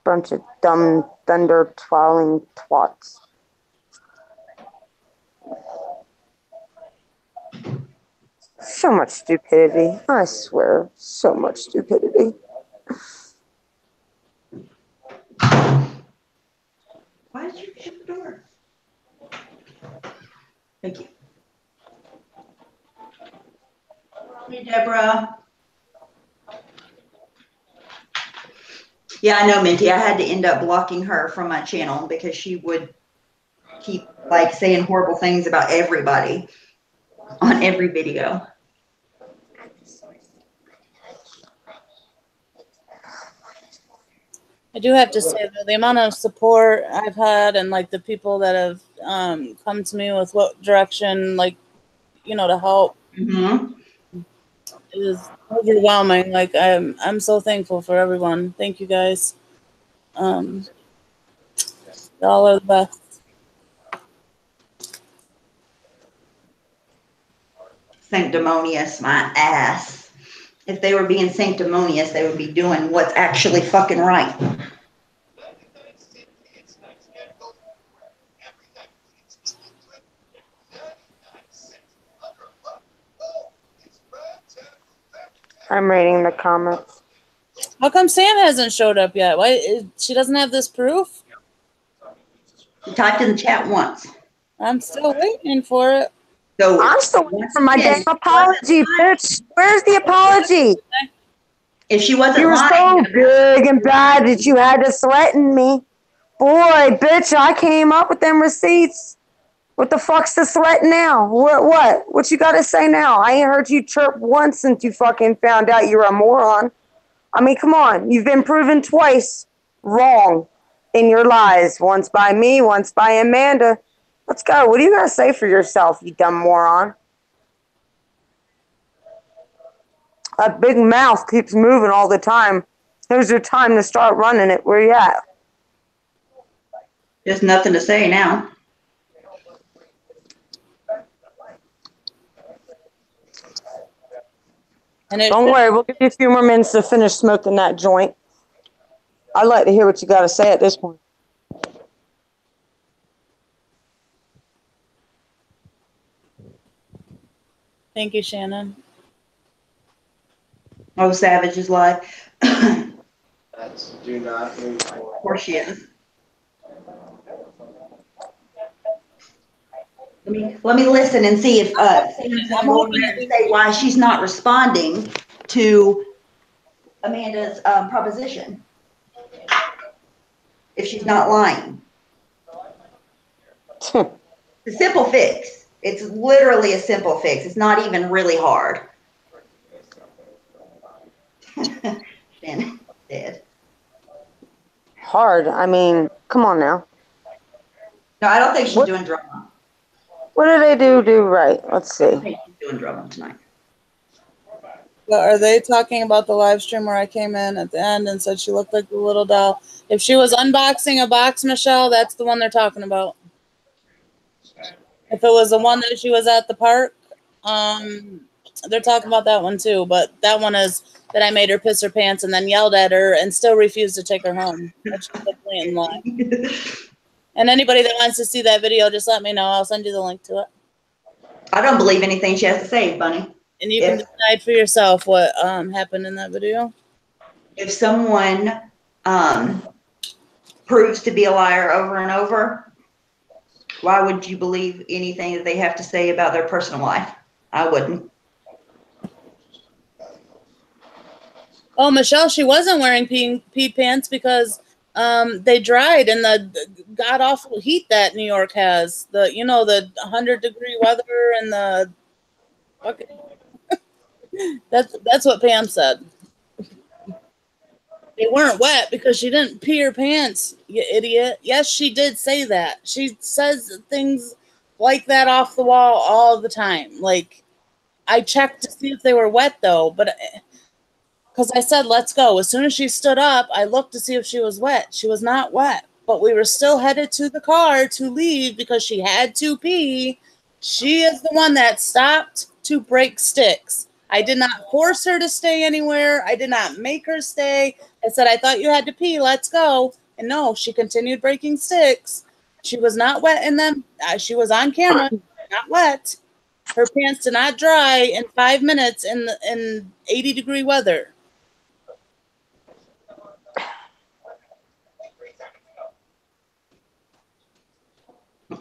Bunch of dumb thunder twirling twats. So much stupidity. I swear, so much stupidity. Why did you shut the door? Thank you. Hey, Deborah. Yeah, I know, Minty. I had to end up blocking her from my channel because she would keep like saying horrible things about everybody on every video. I do have to say though, the amount of support I've had and like the people that have come to me with what direction, like, you know, to help is overwhelming. Like I'm so thankful for everyone. Thank you guys. Y'all are the best. Sanctimonious, my ass. If they were being sanctimonious, they would be doing what's actually fucking right. I'm reading the comments. How come Sam hasn't showed up yet? Why she doesn't have this proof? You typed in the chat once. I'm still waiting for it. So I'm still waiting for my damn apology, bitch. Where's the apology? If she wasn't You were lying, so big and bad that you had to threaten me. Boy, bitch, I came up with them receipts. What the fuck's the threat now? What you gotta say now? I ain't heard you chirp once since you fucking found out you're a moron. I mean, come on. You've been proven twice wrong in your lies. Once by me, once by Amanda. Let's go. What do you gotta say for yourself, you dumb moron? That big mouth keeps moving all the time. Here's your time to start running it. Where you at? there's nothing to say now. And Don't worry, we'll give you a few more minutes to finish smoking that joint. I'd like to hear what you got to say at this point. Thank you, Shannon. Oh, Savage is live. That's do not move forward. Of course she is. Let me listen and see if Sam's gonna go over there and say why she's not responding to Amanda's proposition. If she's not lying. It's a simple fix. It's literally a simple fix. It's not even really hard. Shannon dead. Hard. I mean, come on now. No, I don't think she's doing drama. What do they do right? Let's I see. think she's doing drama tonight. But are they talking about the live stream where I came in at the end and said she looked like the little doll? If she was unboxing a box, Michelle, that's the one they're talking about. If it was the one that she was at the park, they're talking about that one too. But that one is that I made her piss her pants and then yelled at her and still refused to take her home. That's just a blatant lie. And anybody that wants to see that video, just let me know. I'll send you the link to it. I don't believe anything she has to say, Bunny. And you can decide for yourself what happened in that video. If someone proves to be a liar over and over, why would you believe anything that they have to say about their personal life? I wouldn't. Oh, Michelle, she wasn't wearing pee pants because they dried in the god awful heat that New York has. The 100-degree weather and the fucking that's what Pam said. They weren't wet because she didn't pee her pants, you idiot. Yes, she did say that. She says things like that off the wall all the time. Like, I checked to see if they were wet though, but because I said, let's go. As soon as she stood up, I looked to see if she was wet. She was not wet, but we were still headed to the car to leave because she had to pee. She is the one that stopped to break sticks. I did not force her to stay anywhere. I did not make her stay. I said, I thought you had to pee. Let's go. And no, she continued breaking sticks. She was not wet in them. She was on camera, not wet. Her pants did not dry in 5 minutes in 80-degree weather.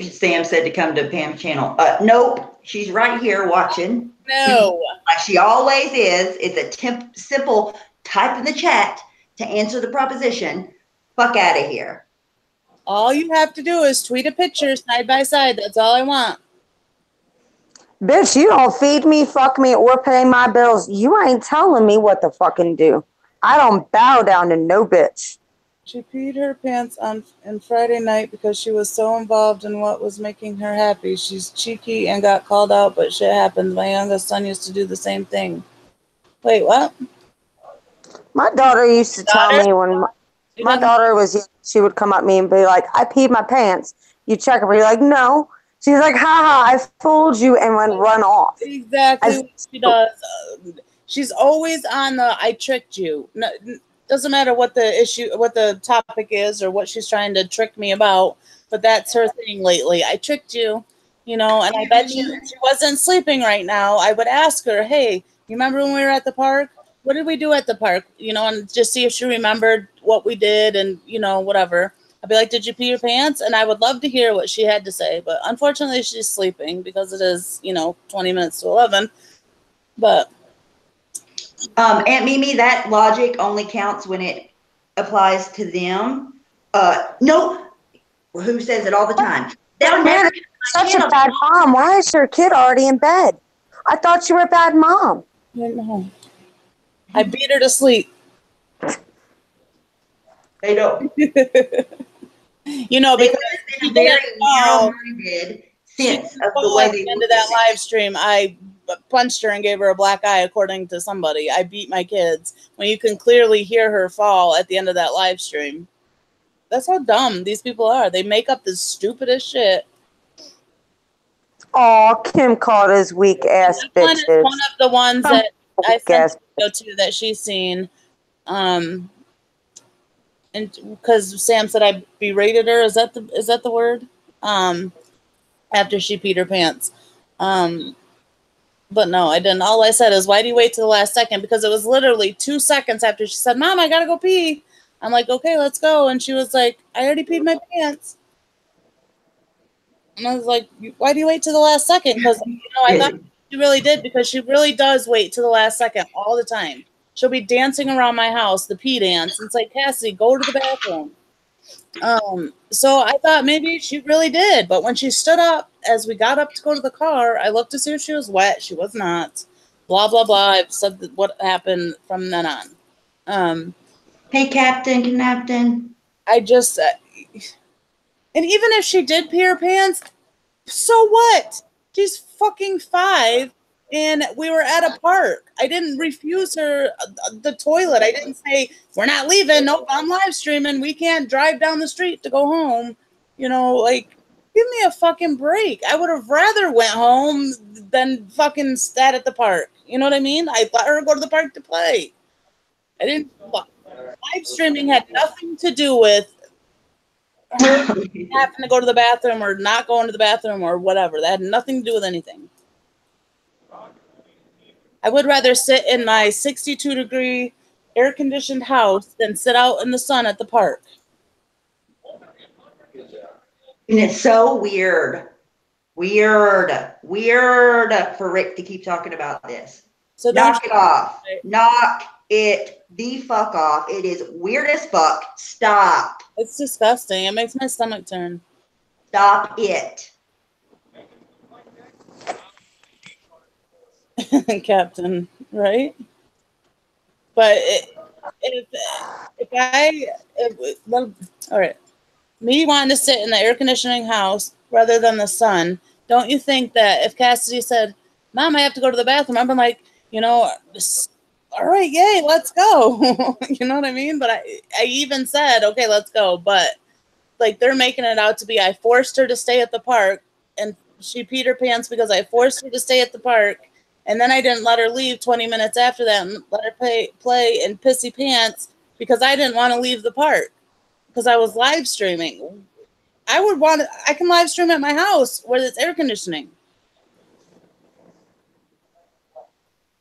Sam said to come to Pam's channel. Nope, she's right here watching. No. Like she always is. It's a simple type in the chat to answer the proposition. Fuck out of here. All you have to do is tweet a picture side by side. That's all I want. Bitch, you don't feed me, fuck me, or pay my bills. You ain't telling me what to fucking do. I don't bow down to no bitch. She peed her pants on Friday night because she was so involved in what was making her happy. She's cheeky and got called out, but shit happens. My youngest son used to do the same thing. Wait, what? My daughter used to tell me when my daughter was young, she would come up to me and be like, I peed my pants. You check her, you're like, no. She's like, haha, I fooled you, and went run off. Exactly what she does. She's always on the I tricked you. No, doesn't matter what the issue, what the topic is, or what she's trying to trick me about, but that's her thing lately. I tricked you, you know, and I bet you if she wasn't sleeping right now, I would ask her, hey, you remember when we were at the park? What did we do at the park? You know, and just see if she remembered what we did and, you know, whatever. I'd be like, did you pee your pants? And I would love to hear what she had to say. But unfortunately, she's sleeping because it is, you know, 20 minutes to 11. But Aunt Mimi, that logic only counts when it applies to them. No, who says it all the time? They'll never such a bad mom. Why is your kid already in bed? I thought you were a bad mom. I beat her to sleep. They don't. You know, because she very narrow-minded sense of the way they end of that live stream, I punched her and gave her a black eye, according to somebody. I beat my kids when you can clearly hear her fall at the end of that live stream. That's how dumb these people are. They make up the stupidest shit. Oh, Kim called us weak ass bitches. One of the ones that I sent to that she's seen. And because Sam said I berated her, is that the word? After she peed her pants. But no, I didn't. All I said is, why do you wait till the last second? Because it was literally 2 seconds after she said, Mom, I gotta go pee. I'm like, okay, let's go. And she was like, I already peed my pants. And I was like, why do you wait till the last second? Because, you know, I thought she really did, because she really does wait till the last second all the time. She'll be dancing around my house, the pee dance. It's like, Cassie, go to the bathroom. So I thought maybe she really did. But when she stood up, as we got up to go to the car, I looked to see if she was wet. She was not. Blah, blah, blah. I've said what happened from then on. Hey, Captain. I just... and even if she did pee her pants, so what? She's fucking 5. And we were at a park. I didn't refuse her the toilet. I didn't say, we're not leaving. Nope, I'm live streaming. We can't drive down the street to go home. You know, like, give me a fucking break. I would have rather went home than fucking sat at the park. You know what I mean? I let her go to the park to play. I didn't. Live streaming had nothing to do with her having to go to the bathroom or not going to the bathroom or whatever. That had nothing to do with anything. I would rather sit in my 62-degree air-conditioned house than sit out in the sun at the park. And it's so weird for Rick to keep talking about this. So knock it off. Knock it the fuck off. It is weird as fuck. Stop. It's disgusting. It makes my stomach turn. Stop it. Captain, right? But all right, me wanting to sit in the air conditioning house rather than the sun, don't you think that if Cassidy said, Mom, I have to go to the bathroom, I'd be like, you know, all right, yay, let's go. You know what I mean? But I even said, okay, let's go. But like, they're making it out to be I forced her to stay at the park, and she peed her pants because I forced her to stay at the park. And then I didn't let her leave 20 minutes after that and let her play in pissy pants because I didn't want to leave the park because I was live streaming. I can live stream at my house where there's air conditioning.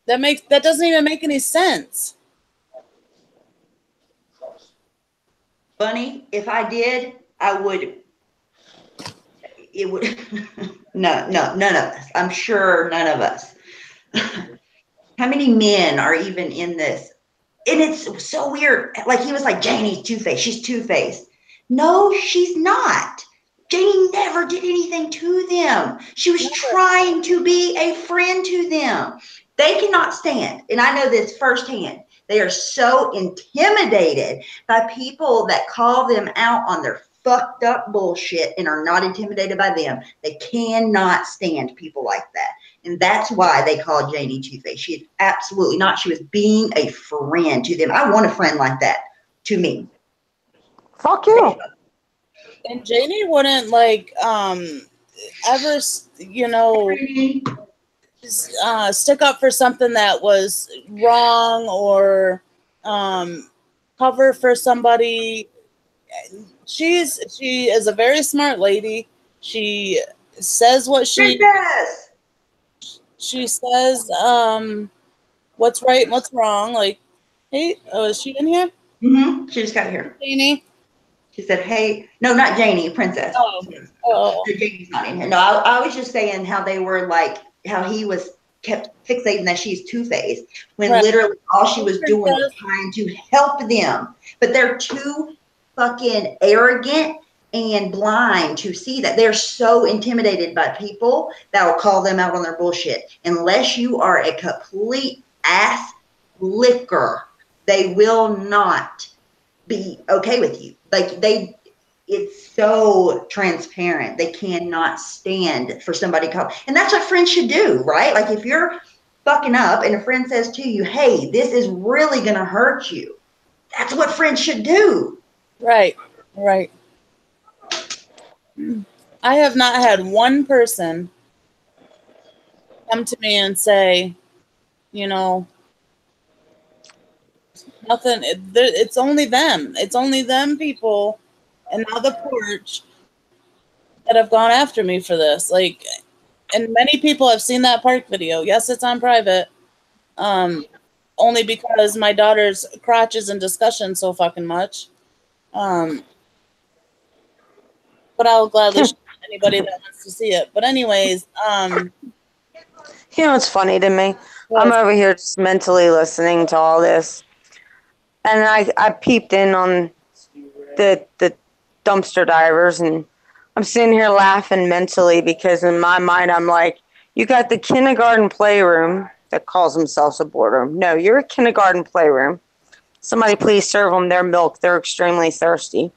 That doesn't even make any sense. Funny, if I did, I would. it would, no, none of us. I'm sure none of us. How many men are even in this? And it's so weird. Like he was like, Janie's two-faced. She's two-faced. No, she's not. Janie never did anything to them. She was trying to be a friend to them. They cannot stand, and I know this firsthand. They are so intimidated by people that call them out on their fucked up bullshit and are not intimidated by them. They cannot stand people like that. And that's why they call Janie two-faced. She is absolutely not. She was being a friend to them. I want a friend like that to me. Fuck you. And Janie wouldn't like ever, you know, stick up for something that was wrong or cover for somebody. She is a very smart lady. She says what she says what's right and what's wrong. Like, hey, is she in here? Mm-hmm. She just got here. Janie. She said, hey, no, not Janie, Princess. Oh. Janie's not in here. No, I was just saying how they were like, how he kept fixating that she's two-faced when literally all she was doing was trying to help them. But they're too fucking arrogant and blind to see that. They're so intimidated by people that will call them out on their bullshit. Unless you are a complete ass licker, they will not be okay with you. Like it's so transparent. They cannot stand for somebody to call. And that's what friends should do, right? Like if you're fucking up and a friend says to you, hey, this is really going to hurt you. That's what friends should do. Right. I have not had one person come to me and say, you know, nothing. It's only them. It's only them people, and now the porch that have gone after me for this. Like, and many people have seen that park video. Yes, it's on private. Only because my daughter's crotch is in discussion so fucking much. But I'll gladly show anybody that wants to see it. But anyways, you know, it's funny to me. I'm over here just mentally listening to all this. And I peeped in on the dumpster divers, and I'm sitting here laughing mentally because in my mind I'm like, you got the kindergarten playroom that calls themselves a boardroom. No, you're a kindergarten playroom. Somebody please serve them their milk. They're extremely thirsty.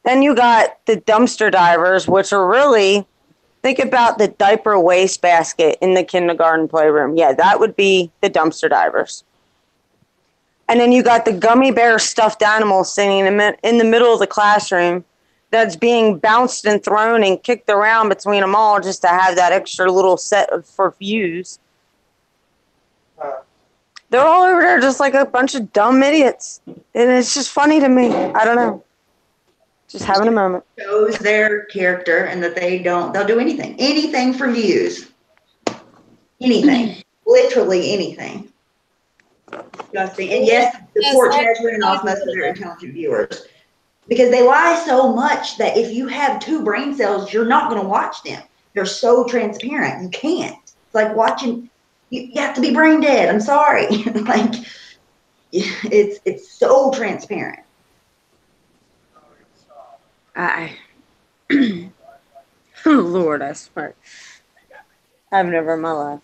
Then you got the dumpster divers, which are really, think about the diaper waste basket in the kindergarten playroom. Yeah, that would be the dumpster divers. And then you got the gummy bear stuffed animal sitting in the middle of the classroom that's being bounced and thrown and kicked around between them all just to have that extra little set for views. They're all over there just like a bunch of dumb idiots. And it's just funny to me. I don't know. Just having a moment. Shows their character and that they'll do anything for views. Anything. Literally anything. And yes, the porch has written off most of their intelligent viewers because they lie so much that if you have 2 brain cells, you're not going to watch them. They're so transparent. You can't. It's like watching, you have to be brain dead. I'm sorry. Like it's so transparent. Oh, Lord, I swear. I've never in my life.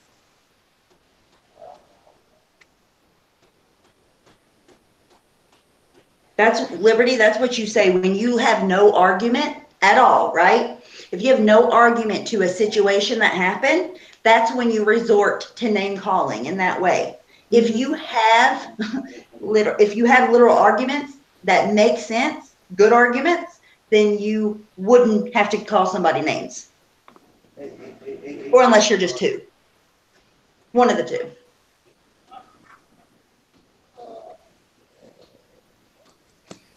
That's Liberty. That's what you say when you have no argument at all, right? If you have no argument to a situation that happened, that's when you resort to name calling in that way. If you have literal arguments that make sense, good arguments, then you wouldn't have to call somebody names. Or unless you're just 2. One of the 2.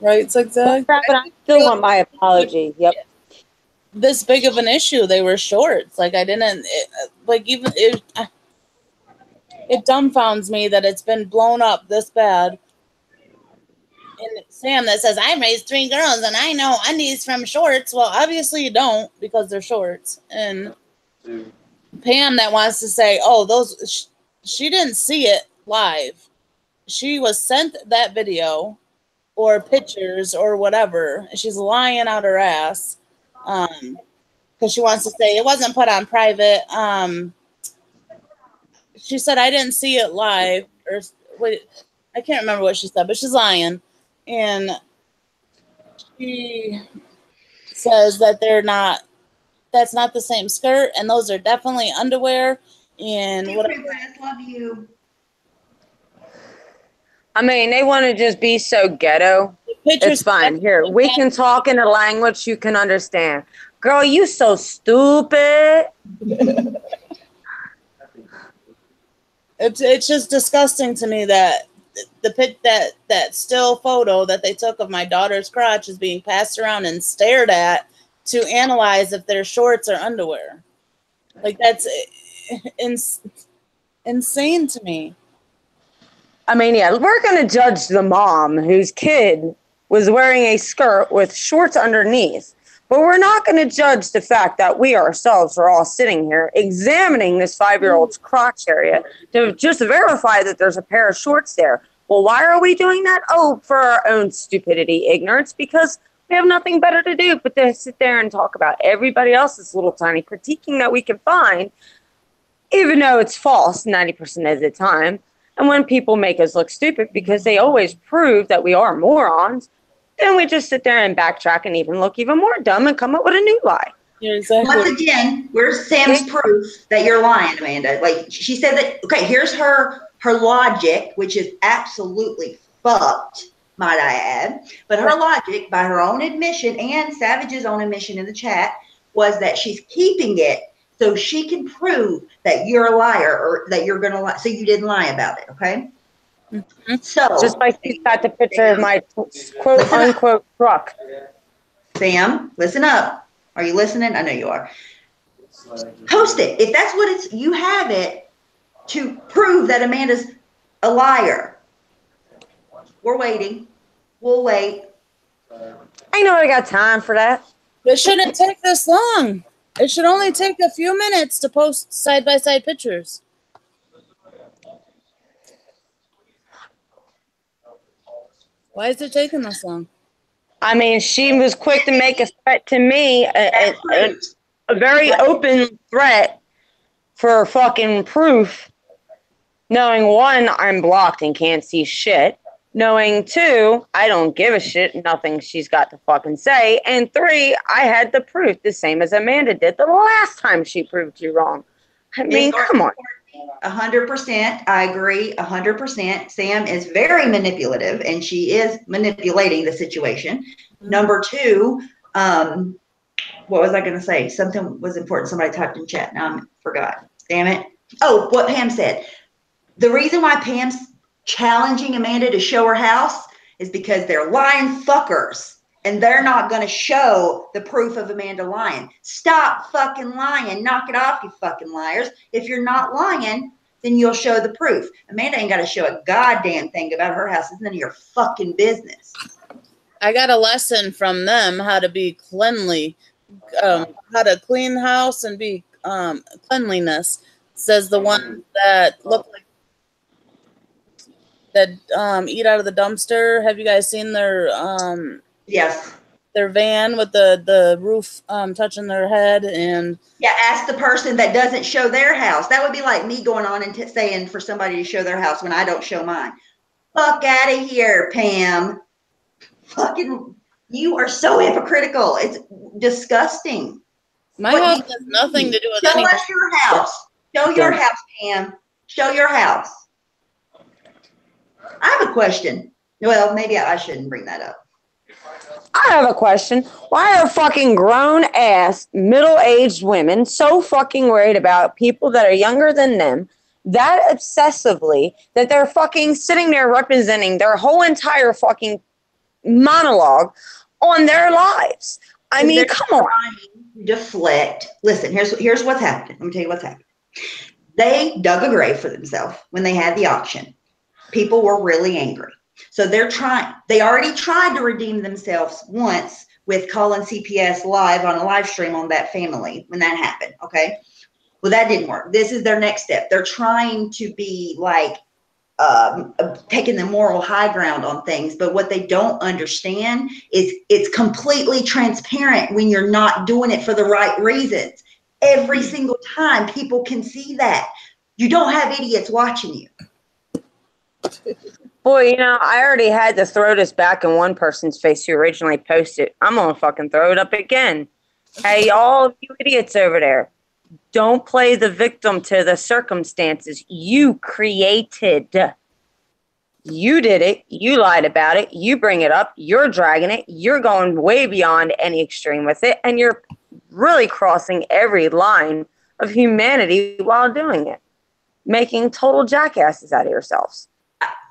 Right, Zigzag? But I still want my apology. Yep. This big of an issue, they were shorts. Like it dumbfounds me that it's been blown up this bad in Sam that says, I raised 3 girls and I know undies from shorts. Well, obviously you don't because they're shorts. And Pam that wants to say, oh, she didn't see it live. She was sent that video or pictures or whatever. She's lying out her ass because she wants to say it wasn't put on private. She said, I didn't see it live. Or wait, I can't remember what she said, but she's lying. And she says that that's not the same skirt, and those are definitely underwear. And what? Love you. I mean, they want to just be so ghetto. It's fine. Here, we can talk in a language you can understand. Girl, you so stupid. It's just disgusting to me that that still photo that they took of my daughter's crotch is being passed around and stared at to analyze if they're shorts or underwear. Like, that's insane to me. I mean, yeah, we're going to judge the mom whose kid was wearing a skirt with shorts underneath. But we're not going to judge the fact that we ourselves are all sitting here examining this 5-year-old's crotch area to just verify that there's a pair of shorts there. Well, why are we doing that? Oh, for our own stupidity, ignorance, because we have nothing better to do but to sit there and talk about everybody else's little tiny critiquing that we can find, even though it's false 90% of the time. And when people make us look stupid because they always prove that we are morons, then we just sit there and backtrack and even look even more dumb and come up with a new lie. Yeah, exactly. Once again, where's Sam's proof that you're lying, Amanda? Like, she said that, okay, here's her logic, which is absolutely fucked, might I add. But her logic, by her own admission and Savage's own admission in the chat, was that she's keeping it so she can prove that you're a liar or that you're going to lie. So you didn't lie about it, okay? Mm-hmm. So just like she's got the picture of my quote unquote truck. Sam, listen up. Are you listening? I know you are. Post it. If that's what it's, you have it to prove that Amanda's a liar. We're waiting. We'll wait. I know I got time for that. It shouldn't take this long. It should only take a few minutes to post side-by-side pictures. Why is it taking this long? I mean, she was quick to make a threat to me, a very open threat for fucking proof, knowing 1, I'm blocked and can't see shit, knowing 2, I don't give a shit, nothing she's got to fucking say, and 3, I had the proof, the same as Amanda did the last time she proved you wrong. I mean, come on. 100%. I agree. 100%. Sam is very manipulative, and she is manipulating the situation. Mm-hmm. Number 2, what was I going to say? Something was important. Somebody typed in chat. Now I forgot. Damn it. Oh, what Pam said. The reason why Pam's challenging Amanda to show her house is because they're lying fuckers. And they're not going to show the proof of Amanda lying. Stop fucking lying. Knock it off, you fucking liars. If you're not lying, then you'll show the proof. Amanda ain't got to show a goddamn thing about her house. It's none of your fucking business. I got a lesson from them how to be cleanly, how to clean house and be cleanliness. Says the ones that look like that eat out of the dumpster. Have you guys seen their yes, their van with the roof touching their head? And yeah, ask the person that doesn't show their house. That would be like me going on and saying for somebody to show their house when I don't show mine. Fuck out of here, Pam. Fucking, you are so hypocritical. It's disgusting. My house has nothing to do with anything. Show us your house. Show your house, Pam. Show your house. I have a question. Well, maybe I shouldn't bring that up. I have a question. Why are fucking grown-ass, middle-aged women so fucking worried about people that are younger than them that obsessively that they're fucking sitting there representing their whole entire fucking monologue on their lives? I mean, come on. Deflect. Listen, here's what's happening. Let me tell you what's happening. They dug a grave for themselves when they had the auction. People were really angry. So they already tried to redeem themselves once with calling CPS live on a live stream on that family when that happened. Okay. Well, that didn't work. This is their next step. They're trying to be like, taking the moral high ground on things, but what they don't understand is it's completely transparent when you're not doing it for the right reasons. Every single time, people can see that. You don't have idiots watching you. Boy, you know, I already had to throw this back in one person's face who originally posted. I'm gonna fucking throw it up again. Hey, all of you idiots over there, don't play the victim to the circumstances you created. You did it. You lied about it. You bring it up. You're dragging it. You're going way beyond any extreme with it. And you're really crossing every line of humanity while doing it, making total jackasses out of yourselves.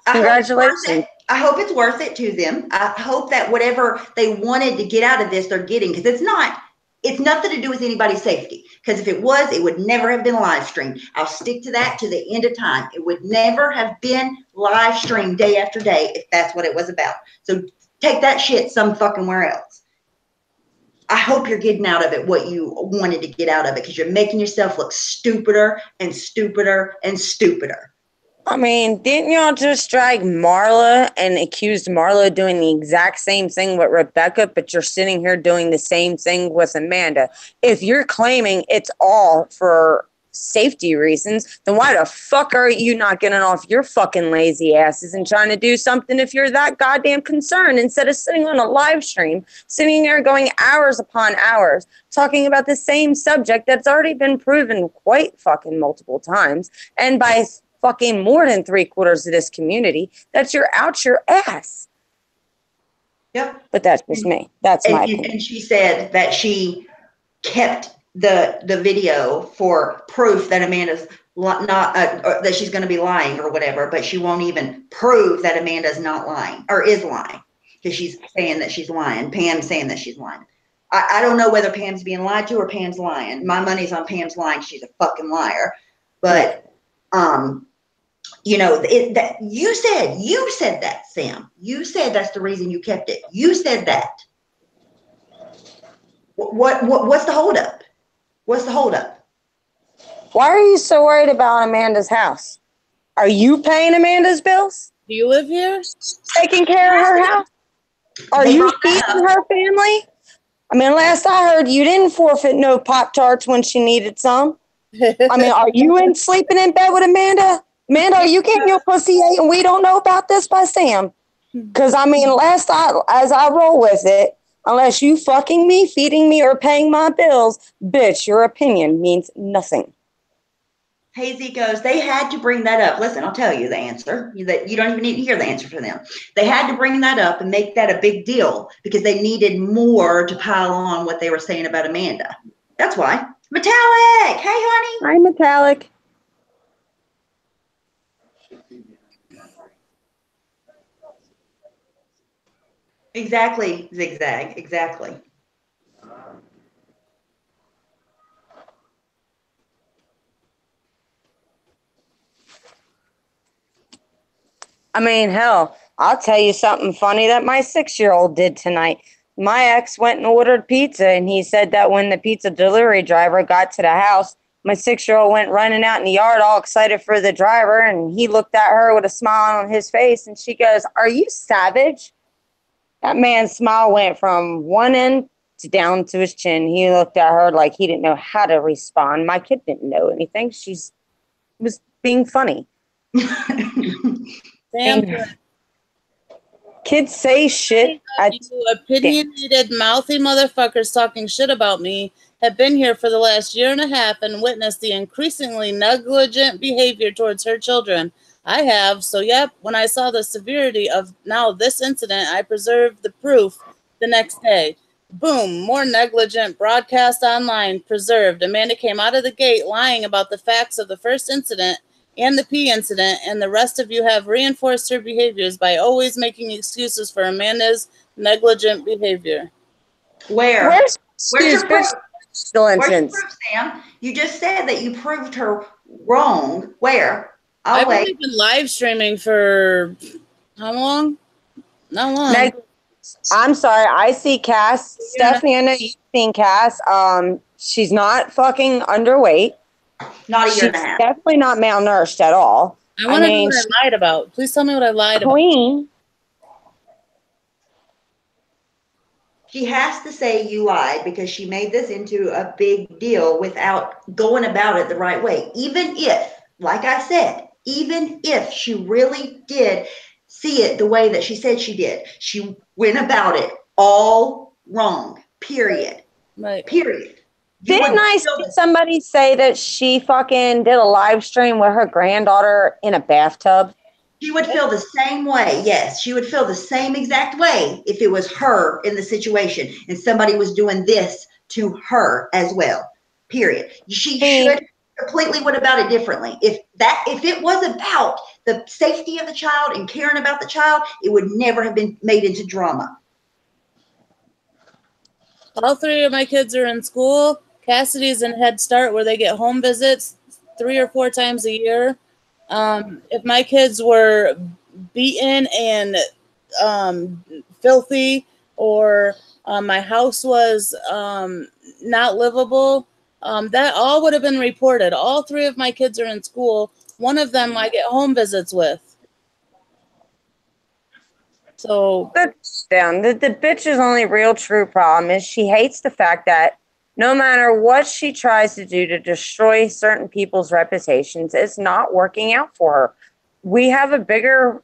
Congratulations. I hope it's worth it to them. I hope that whatever they wanted to get out of this, they're getting, because it's nothing to do with anybody's safety. Because if it was, it would never have been live streamed. I'll stick to that to the end of time. It would never have been live streamed day after day if that's what it was about. So take that shit some fucking where else. I hope you're getting out of it what you wanted to get out of it, because you're making yourself look stupider and stupider and stupider. I mean, didn't y'all just drag Marla and accused Marla of doing the exact same thing with Rebecca, but you're sitting here doing the same thing with Amanda? If you're claiming it's all for safety reasons, then why the fuck are you not getting off your fucking lazy asses and trying to do something if you're that goddamn concerned, instead of sitting on a live stream, sitting there going hours upon hours, talking about the same subject that's already been proven quite fucking multiple times, and by fucking more than 3/4 of this community, that you're out your ass. Yep. But that's just me. That's my opinion. And she said that she kept the video for proof that Amanda's not that she's going to be lying or whatever, but she won't even prove that Amanda's not lying or is lying, because she's saying that she's lying. Pam's saying that she's lying. I don't know whether Pam's being lied to or Pam's lying. My money's on Pam's lying. She's a fucking liar. But you know, that you said that, Sam. You said that's the reason you kept it. You said that. What's the holdup? What's the holdup? Why are you so worried about Amanda's house? Are you paying Amanda's bills? Do you live here? Taking care of her house? Are you feeding her family? I mean, last I heard, you didn't forfeit no Pop-Tarts when she needed some. I mean, are you sleeping in bed with Amanda? Amanda, are you getting your pussy ate and we don't know about this by Sam? Because, I mean, as I roll with it, unless you fucking me, feeding me, or paying my bills, bitch, your opinion means nothing. Hazy goes, they had to bring that up. Listen, I'll tell you the answer. That you don't even need to hear the answer from them. They had to bring that up and make that a big deal because they needed more to pile on what they were saying about Amanda. That's why. Metallic! Hey, honey! Hi, Metallic. Exactly, Zigzag. Exactly. I mean, hell, I'll tell you something funny that my 6-year-old did tonight. My ex went and ordered pizza, and he said that when the pizza delivery driver got to the house, my 6-year-old went running out in the yard all excited for the driver, and he looked at her with a smile on his face, and she goes, "Are you savage?" That man's smile went from one end to down to his chin. He looked at her like he didn't know how to respond. My kid didn't know anything. She was being funny. Sam, kids say shit. You opinionated, mouthy motherfuckers talking shit about me have been here for the last 1.5 years and witnessed the increasingly negligent behavior towards her children. I have. So, yep, when I saw the severity of now this incident, I preserved the proof the next day. Boom, more negligent broadcast online, preserved. Amanda came out of the gate lying about the facts of the first incident and the P incident, and the rest of you have reinforced her behaviors by always making excuses for Amanda's negligent behavior. Where's your proof? Where's your proof, Sam? You just said that you proved her wrong. Where? I've only been live streaming for how long? Not long. I'm sorry. I see Cass. Stephanie, I know you've seen Cass. She's not fucking underweight. Not a year and a She's half. definitely not malnourished at all. I want to know what I lied about. Please tell me what I lied about. Clean. She has to say you lied because she made this into a big deal without going about it the right way. Even if, like I said, even if she really did see it the way that she said she did, she went about it all wrong. Period. Right. Period. Didn't I see somebody say that she fucking did a live stream with her granddaughter in a bathtub? She would feel the same way. Yes, she would feel the same exact way if it was her in the situation and somebody was doing this to her as well. Period. She should completely went about it differently. If it was about the safety of the child and caring about the child, it would never have been made into drama. All three of my kids are in school. Cassidy's in Head Start where they get home visits 3 or 4 times a year. If my kids were beaten and filthy, or my house was not livable, that all would have been reported. All 3 of my kids are in school. One of them I get home visits with. So down. The bitch's only real true problem is she hates the fact that no matter what she tries to do to destroy certain people's reputations, it's not working out for her. We have a bigger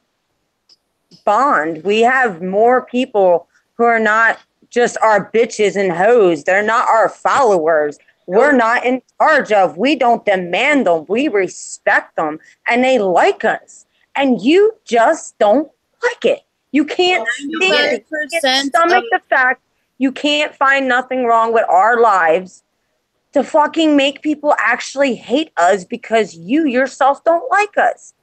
bond. We have more people who are not just our bitches and hoes. They're not our followers. We're not in charge of. We don't demand them. We respect them. And they like us. And you just don't like it. You can't stand it. You can't stomach the fact you can't find nothing wrong with our lives to fucking make people actually hate us because you yourself don't like us.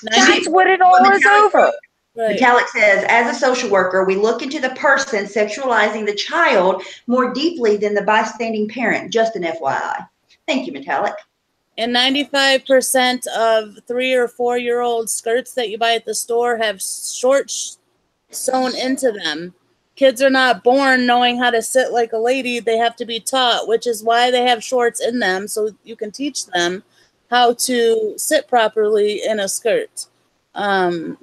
That's what it all is over. Metallic says, as a social worker, we look into the person sexualizing the child more deeply than the bystanding parent. Just an FYI. Thank you, Metallic. And 95% of 3 or 4-year-old skirts that you buy at the store have shorts sewn into them. Kids are not born knowing how to sit like a lady. They have to be taught, which is why they have shorts in them, so you can teach them how to sit properly in a skirt. Okay,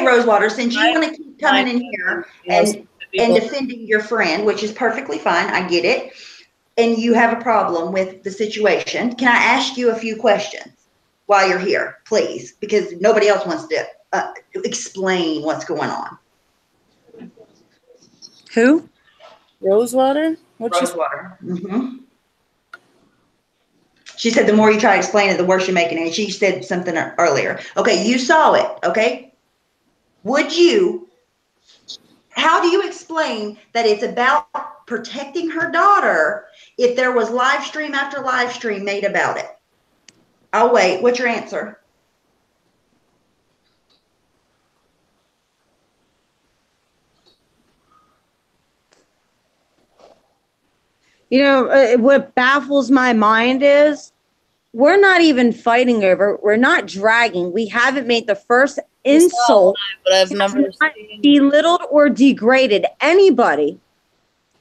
Rosewater, since you want to keep coming in here and defending your friend, which is perfectly fine, I get it, and you have a problem with the situation, can I ask you a few questions while you're here, please? Because nobody else wants to explain what's going on. Who? Rosewater? Rosewater. Mm-hmm. She said the more you try to explain it, the worse you're making it. And she said something earlier. Okay, you saw it, okay? How do you explain that it's about protecting her daughter if there was live stream after live stream made about it? I'll wait. What's your answer? You know, what baffles my mind is we're not even fighting over. We're not dragging. We haven't made the first insult. But I've never belittled or degraded anybody.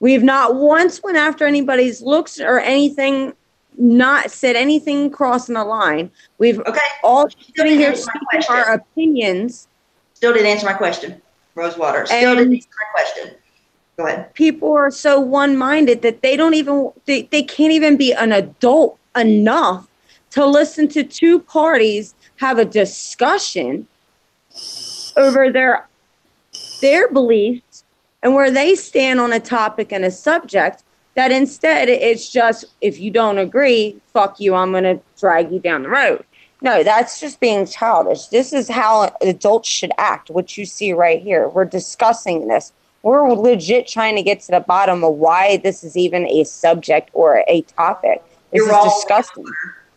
We've not once went after anybody's looks or anything, not said anything crossing the line. We've all sitting here speaking our opinions. Still didn't answer my question, Rosewater. Still didn't answer my question. Go ahead. People are so one-minded that they can't even be an adult enough to listen to 2 parties have a discussion over their beliefs and where they stand on a topic and a subject, that instead it's just, if you don't agree, fuck you, I'm going to drag you down the road. No, that's just being childish. This is how adults should act, what you see right here. We're discussing this. We're legit trying to get to the bottom of why this is even a subject or a topic. This is disgusting.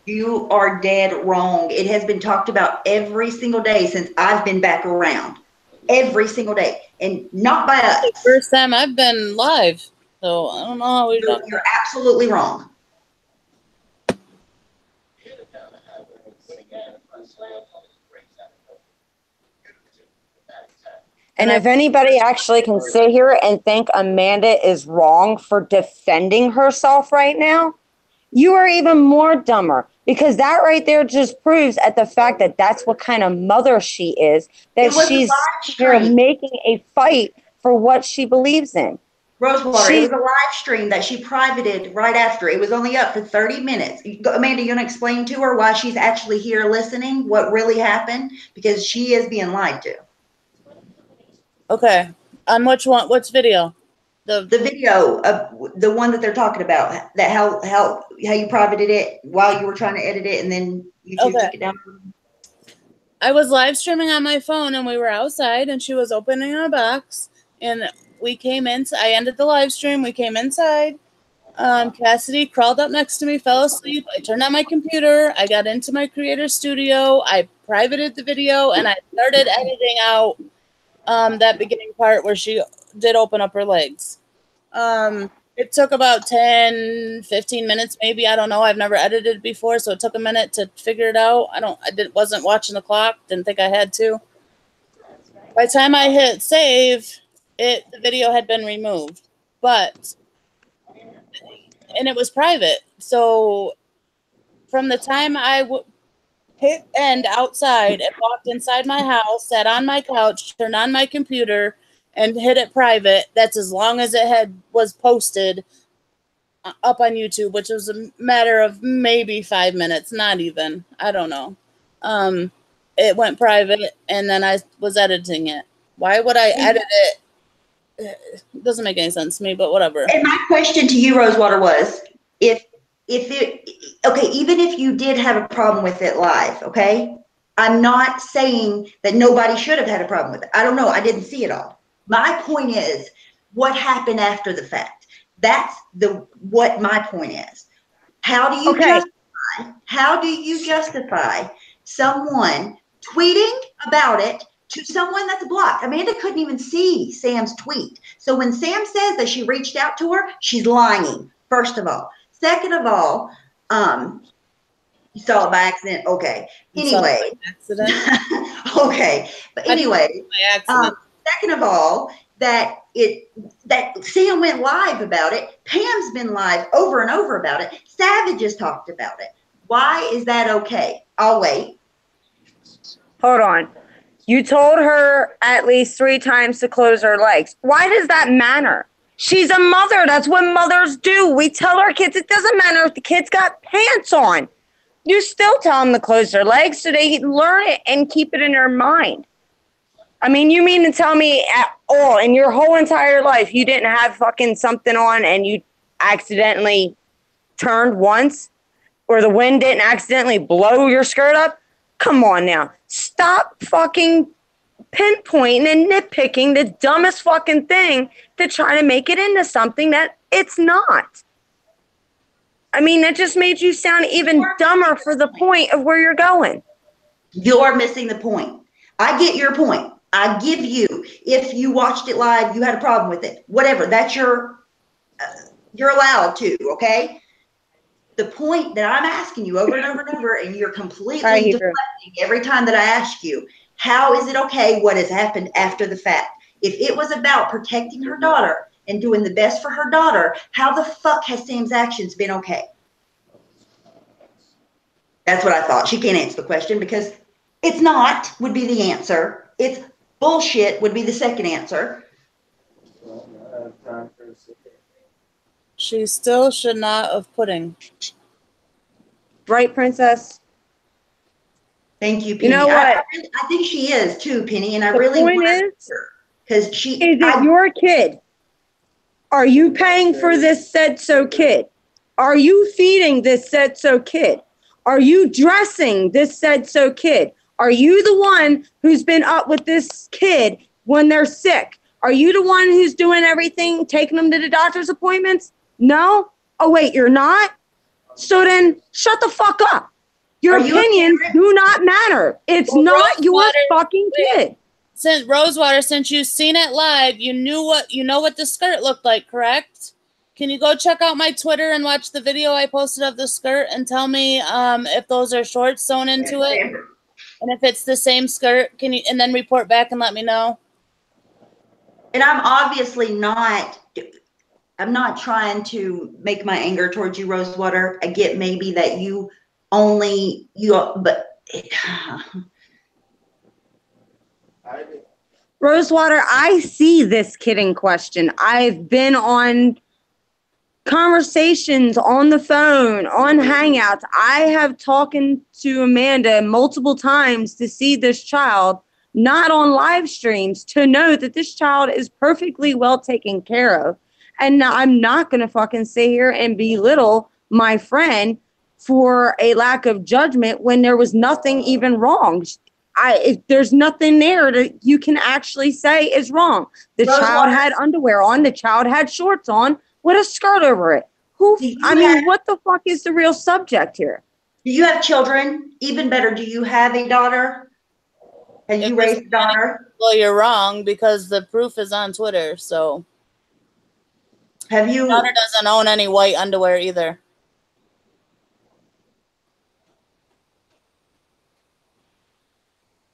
You are dead wrong. It has been talked about every single day since I've been back around. Every single day. And not by us. The first time I've been live. So I don't know how we done. You're absolutely wrong. And if anybody actually can sit here and think Amanda is wrong for defending herself right now, you are even more dumber, because that right there just proves at the fact that that's what kind of mother she is, that she's here making a fight for what she believes in. Rosewater, it was a live stream that she privated right after. It was only up for 30 minutes. Amanda, you want to explain to her why she's actually here listening, what really happened? Because she is being lied to. Okay. On which one? Which video? The video of the one that they're talking about, that how you privated it while you were trying to edit it, and then YouTube took it down. I was live streaming on my phone, and we were outside, and she was opening a box, and we came in. I ended the live stream. We came inside. Cassidy crawled up next to me, fell asleep. I turned on my computer. I got into my creator studio. I privated the video, and I started editing out that beginning part where she did open up her legs. It took about 10, 15 minutes, maybe. I don't know. I've never edited before, so it took a minute to figure it out. Wasn't watching the clock. Didn't think I had to. By the time I hit save, the video had been removed, and it was private. So from the time I hit end outside and walked inside my house, sat on my couch, turned on my computer, and hit it private, that's as long as it was posted up on YouTube, which was a matter of maybe 5 minutes, not even. I don't know. It went private, and then I was editing it. Why would I edit it? It doesn't make any sense to me, but whatever. And my question to you, Rosewater, was even if you did have a problem with it live, okay? I'm not saying that nobody should have had a problem with it. I don't know. I didn't see it all. My point is, what happened after the fact? That's what my point is. How do you justify someone tweeting about it to someone that's blocked? Amanda couldn't even see Sam's tweet. So when Sam says that she reached out to her, she's lying, first of all. Second of all, you saw it by accident. Okay. Anyway. Accident. Okay. But anyway, second of all, that Sam went live about it. Pam's been live over and over about it. Savage has talked about it. Why is that okay? I'll wait. Hold on. You told her at least 3 times to close her legs. Why does that matter? She's a mother. That's what mothers do. We tell our kids, it doesn't matter if the kid's got pants on. You still tell them to close their legs so they learn it and keep it in their mind. I mean, you mean to tell me at all in your whole entire life you didn't have fucking something on and you accidentally turned once? Or the wind didn't accidentally blow your skirt up? Come on now. Stop fucking pinpointing and nitpicking the dumbest fucking thing to try to make it into something that it's not. I mean, that just made you sound even dumber for the point of where you're going. You're missing the point. I get your point. I give you, if you watched it live, you had a problem with it, whatever, that's you're allowed to, okay? The point that I'm asking you over and over and over, and you're completely deflecting every time that I ask you, how is it okay what has happened after the fact? If it was about protecting her daughter and doing the best for her daughter, how the fuck has Sam's actions been okay? That's what I thought. She can't answer the question because it's not would be the answer. It's bullshit would be the second answer. She still should not have pudding. Right, Princess? Thank you, Penny. You know what? I think she is too, Penny, and I really want her because she is it your kid? Are you paying for this said so kid? Are you feeding this said so kid? Are you dressing this said so kid? Are you the one who's been up with this kid when they're sick? Are you the one who's doing everything, taking them to the doctor's appointments? No? Oh, wait, you're not? So then shut the fuck up. Your opinions do not matter. It's not your fucking kid. Rosewater, since you've seen it live, you know what the skirt looked like, correct? Can you go check out my Twitter and watch the video I posted of the skirt and tell me if those are shorts sewn into it? And if it's the same skirt, and then report back and let me know? And I'm obviously not, I'm not trying to make my anger towards you, Rosewater. I get maybe that you only, but Rosewater, I see this kid in question. I've been on conversations on the phone, on Hangouts. I have talked to Amanda multiple times to see this child, not on live streams, to know that this child is perfectly well taken care of. And I'm not going to fucking sit here and belittle my friend for a lack of judgment when there was nothing even wrong. If there's nothing there that you can actually say is wrong. The child had underwear on. The child had shorts on with a skirt over it. What the fuck is the real subject here? Do you have children? Even better, do you have a daughter? Have you raised a daughter? Well, you're wrong because the proof is on Twitter. So, have you? My daughter doesn't own any white underwear either.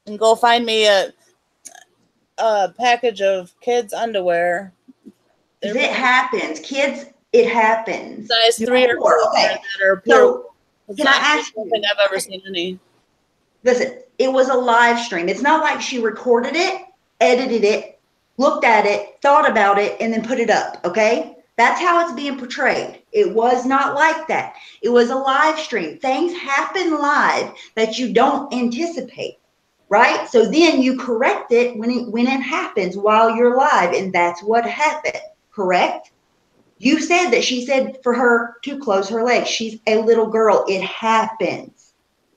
And go find me a package of kids' underwear. It happens, kids. It happens. Size 3 or 4. Okay. So, can I ask you? I don't think I've ever seen any. Listen, it was a live stream. It's not like she recorded it, edited it, looked at it, thought about it, and then put it up. Okay. That's how it's being portrayed. It was not like that. It was a live stream. Things happen live that you don't anticipate, right? So then you correct it when it happens while you're live, and that's what happened, correct? You said that she said for her to close her legs. She's a little girl. It happens.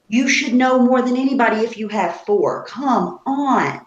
You should know more than anybody if you have 4. Come on.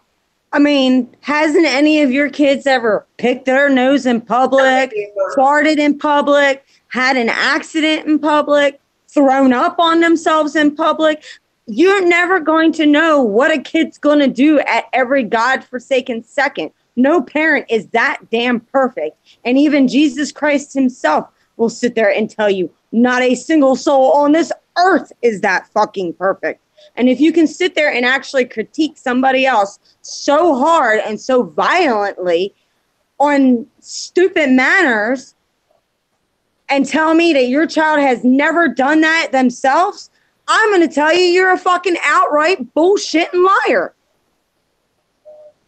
I mean, hasn't any of your kids ever picked their nose in public, farted in public, had an accident in public, thrown up on themselves in public? You're never going to know what a kid's going to do at every godforsaken second. No parent is that damn perfect. And even Jesus Christ himself will sit there and tell you, not a single soul on this earth is that fucking perfect. And if you can sit there and actually critique somebody else so hard and so violently on stupid manners and tell me that your child has never done that themselves, I'm going to tell you you're a fucking outright bullshitting liar.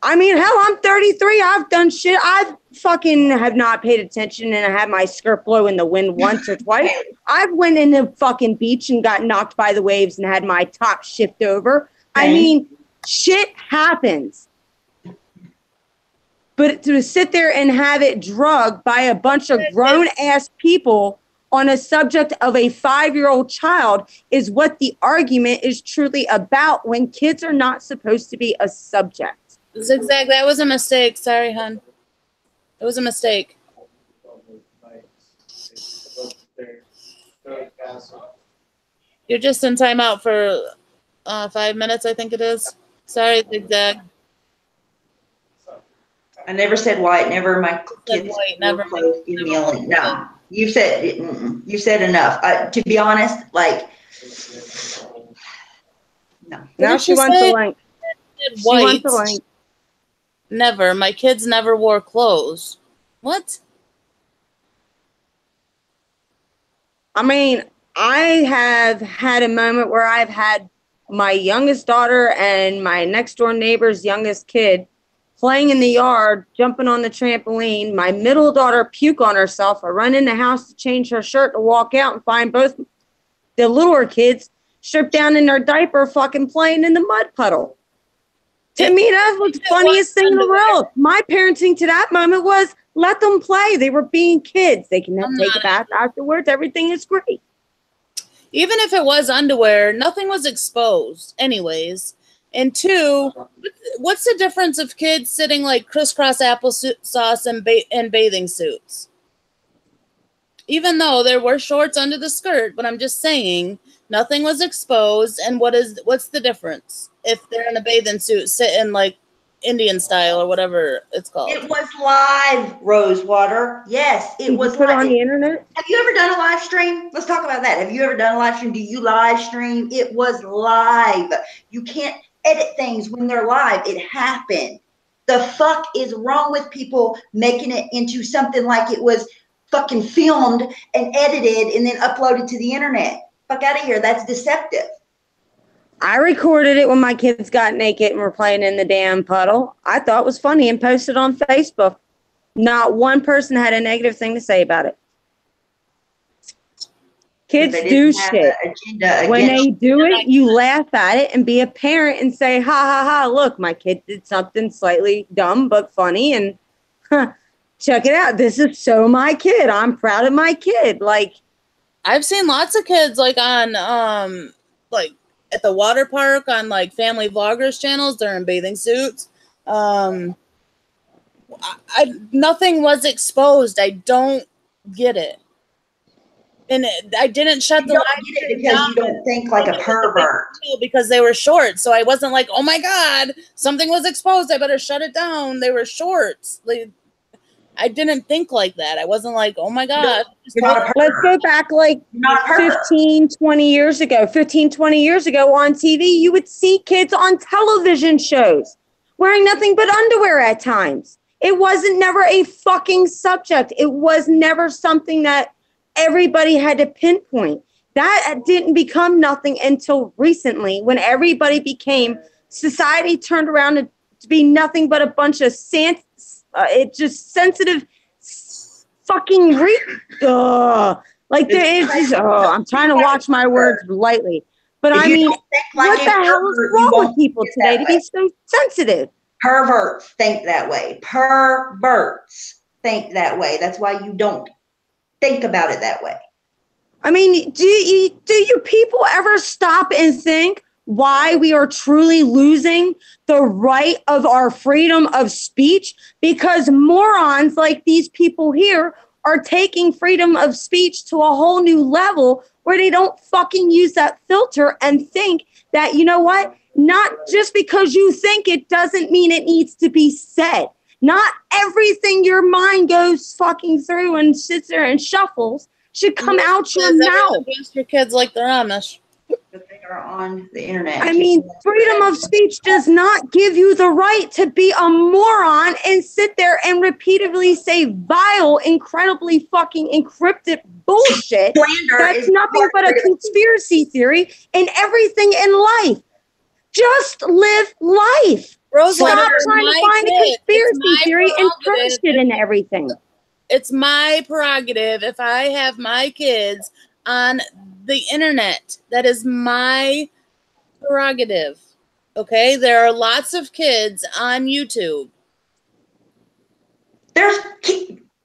I mean, hell, I'm 33. I've done shit. I fucking have not paid attention and I had my skirt blow in the wind once or twice. I've went in the fucking beach and got knocked by the waves and had my top shift over. I mean, shit happens. But to sit there and have it drugged by a bunch of grown-ass people on a subject of a 5-year-old child is what the argument is truly about when kids are not supposed to be a subject. Zigzag, that was a mistake. Sorry, hon. It was a mistake. You're just in timeout for 5 minutes, I think it is. Sorry, Zigzag. I never said white. Never my kids. White, never. No, you said enough. To be honest, like no. Now she wants the link. She wants the link. Never. My kids never wore clothes. What? I mean, I have had a moment where I've had my youngest daughter and my next door neighbor's youngest kid playing in the yard, jumping on the trampoline. My middle daughter puke on herself. I run in the house to change her shirt to walk out and find both the littler kids stripped down in their diaper fucking playing in the mud puddle. To me, that was the funniest thing in the world. My parenting to that moment was, let them play. They were being kids. They can take a bath afterwards. Everything is great. Even if it was underwear, nothing was exposed anyways. And 2, what's the difference of kids sitting like crisscross applesauce and bathing suits? Even though there were shorts under the skirt, but I'm just saying nothing was exposed. And what's the difference if they're in a bathing suit sitting like Indian style or whatever it's called? It was live, Rosewater. Yes, it was put live. on the internet. Have you ever done a live stream? Let's talk about that. Have you ever done a live stream? Do you live stream? It was live. You can't edit things when they're live. It happened. The fuck is wrong with people making it into something like it was fucking filmed and edited and then uploaded to the internet? Fuck out of here. That's deceptive. I recorded it when my kids got naked and were playing in the damn puddle. I thought it was funny and posted on Facebook. Not one person had a negative thing to say about it. Kids do shit. When they do it, you laugh at it and be a parent and say, ha, ha, ha, look, my kid did something slightly dumb but funny, and check it out. This is so my kid. I'm proud of my kid. Like, I've seen lots of kids like on like at the water park on like family vloggers channels. They're in bathing suits. Nothing was exposed. I don't get it. And I didn't shut the live stream because you don't think like a pervert. Because they were shorts. So I wasn't like, oh my God, something was exposed. I better shut it down. They were shorts. I didn't think like that. I wasn't like, oh my God. Let's go back like 15, 20 years ago. 15, 20 years ago on TV, you would see kids on television shows wearing nothing but underwear at times. It wasn't never a fucking subject. It was never something that everybody had to pinpoint. That didn't become nothing until recently, when everybody became, society turned around to be nothing but a bunch of sensitive fucking like there is I'm trying to watch my words lightly, but I mean, what the hell is wrong with people today to be so sensitive? Perverts think that way. Perverts think that way. That's why you don't think about it that way. I mean, do you people ever stop and think why we are truly losing the right of our freedom of speech? Because morons like these people here are taking freedom of speech to a whole new level where they don't fucking use that filter and think that, you know what? Not just because you think it doesn't mean it needs to be said. Not everything your mind goes fucking through and sits there and shuffles should come out your mouth. Your kids like they're Amish. But they are on the internet. I mean, freedom of speech does not give you the right to be a moron and sit there and repeatedly say vile, incredibly fucking encrypted bullshit. That's nothing but a conspiracy theory in everything in life. Just live life. Stop trying to find a conspiracy theory and turn shit into everything. It's my prerogative if I have my kids on the internet. That is my prerogative. Okay? There are lots of kids on YouTube.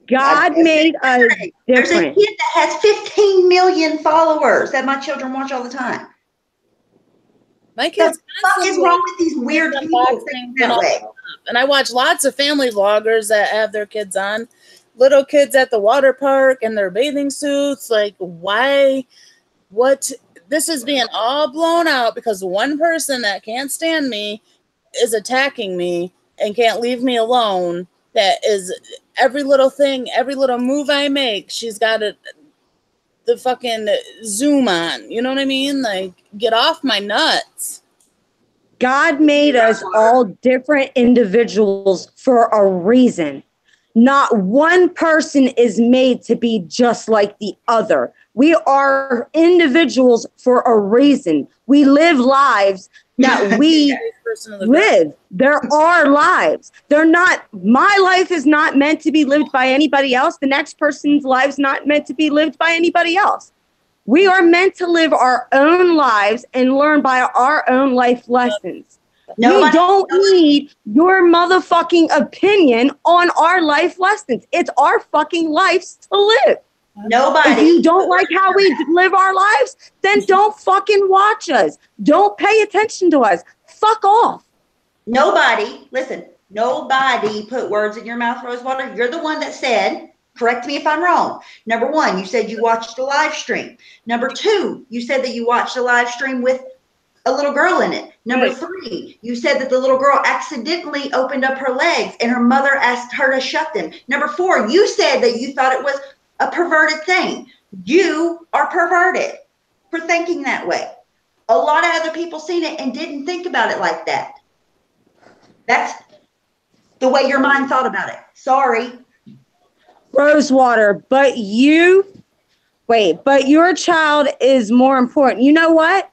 God made us different. There's a kid that has 15 million followers that my children watch all the time. My kids. What the fuck is wrong with these weird people thinking that way? And I watch lots of family vloggers that have their kids on. Little kids at the water park in their bathing suits. Like, why? What? This is being all blown out because one person that can't stand me is attacking me and can't leave me alone. That is every little thing, every little move I make, she's got the fucking zoom on. You know what I mean? Like, get off my nuts. God made us all different individuals for a reason. Not one person is made to be just like the other. We are individuals for a reason. We live lives that we live. There are lives. They're not, my life is not meant to be lived by anybody else. The next person's life is not meant to be lived by anybody else. We are meant to live our own lives and learn by our own life lessons. We don't need your motherfucking opinion on our life lessons. It's our fucking lives to live. Nobody. If you don't like how we live our lives, then don't fucking watch us. Don't pay attention to us. Fuck off. Nobody, listen, nobody put words in your mouth, Rosewater. You're the one that said, correct me if I'm wrong. Number one, you said you watched the live stream. Number two, you said that you watched the live stream with a little girl in it. Number three, you said that the little girl accidentally opened up her legs and her mother asked her to shut them. Number four, you said that you thought it was a perverted thing. You are perverted for thinking that way. A lot of other people seen it and didn't think about it like that. the way your mind thought about it. Sorry. Rosewater, but your child is more important. You know what?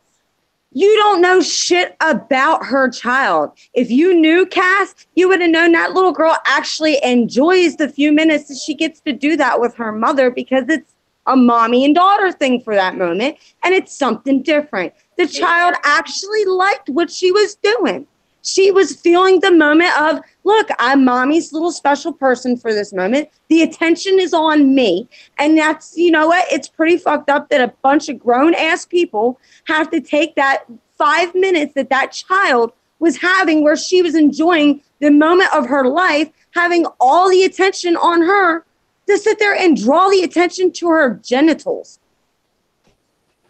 You don't know shit about her child. If you knew Cass, you would have known that little girl actually enjoys the few minutes that she gets to do that with her mother, because it's a mommy and daughter thing for that moment, and it's something different. The child actually liked what she was doing. She was feeling the moment of, look, I'm mommy's little special person for this moment. The attention is on me. And that's, you know what? It's pretty fucked up that a bunch of grown-ass people have to take that 5 minutes that child was having, where she was enjoying the moment of her life, having all the attention on her, to sit there and draw the attention to her genitals.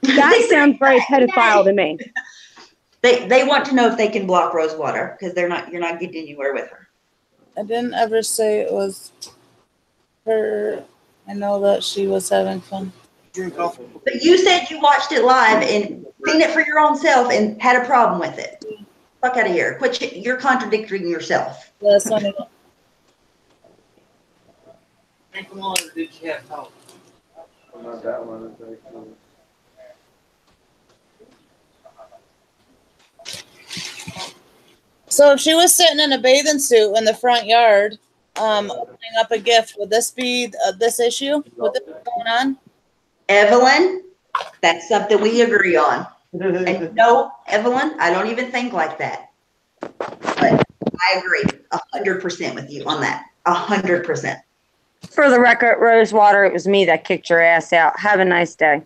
That sounds very pedophile to me. They want to know if they can block Rosewater, because you're not getting anywhere with her. I didn't ever say it was her. I know that she was having fun. But you said you watched it live and seen it for your own self and had a problem with it. Fuck out of here. Quit. You're contradicting yourself. That's funny. How long did you have help? Not that one. So if she was sitting in a bathing suit in the front yard, opening up a gift, would this be this issue? Would this be going on? Evelyn, that's something we agree on. And no, Evelyn, I don't even think like that. But I agree 100% with you on that. 100%. For the record, Rosewater, it was me that kicked your ass out. Have a nice day.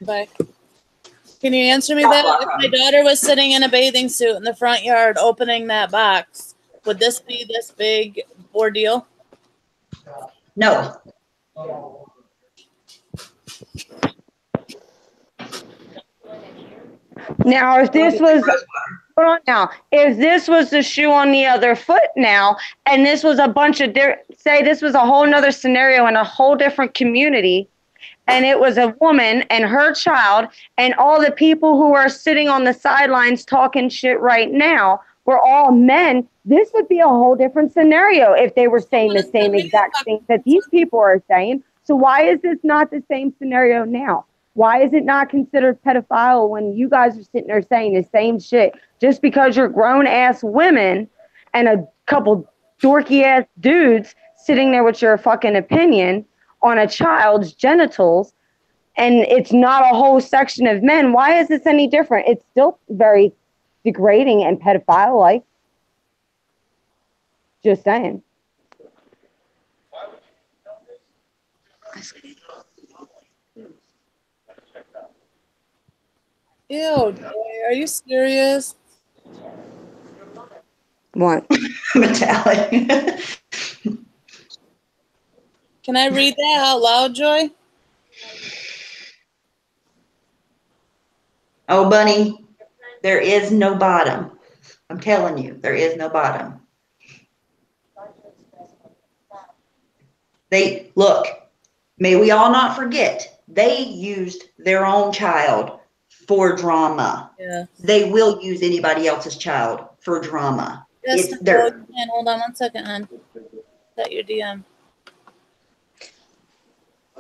Bye. Can you answer me that? If my daughter was sitting in a bathing suit in the front yard opening that box, would this be this big ordeal? No. Now, if this was, hold on now, if this was the shoe on the other foot now, and this was a bunch of, say this was a whole nother scenario in a whole different community, and it was a woman and her child, and all the people who are sitting on the sidelines talking shit right now were all men, this would be a whole different scenario if they were saying the same exact things that these people are saying. So why is this not the same scenario now? Why is it not considered pedophile when you guys are sitting there saying the same shit? Just because you're grown-ass women and a couple dorky-ass dudes sitting there with your fucking opinion on a child's genitals, and it's not a whole section of men, why is this any different? It's still very degrading and pedophile-like. Just saying. Ew, are you serious? What? Metallic. Can I read that out loud, Joy? Oh, Bunny, there is no bottom. I'm telling you, there is no bottom. Look, may we all not forget, they used their own child for drama. Yeah. They will use anybody else's child for drama. Yes, It's their. hold on 1 second, hon. Got your DM.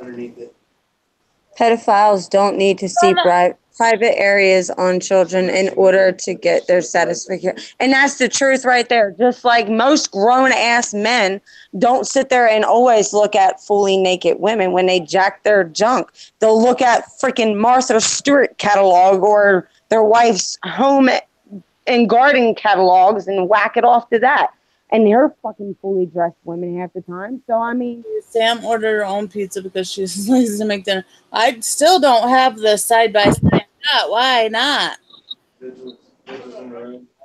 Underneath it. Pedophiles don't need to see private areas on children in order to get their satisfaction. And that's the truth right there. Just like most grown-ass men don't sit there and always look at fully naked women when they jack their junk. They'll look at freaking Martha Stewart catalog or their wife's home and garden catalogs and whack it off to that. And they're fucking fully dressed women half the time. So, I mean. Sam ordered her own pizza because she's lazy to make dinner. I still don't have the side-by-side shot. Why not?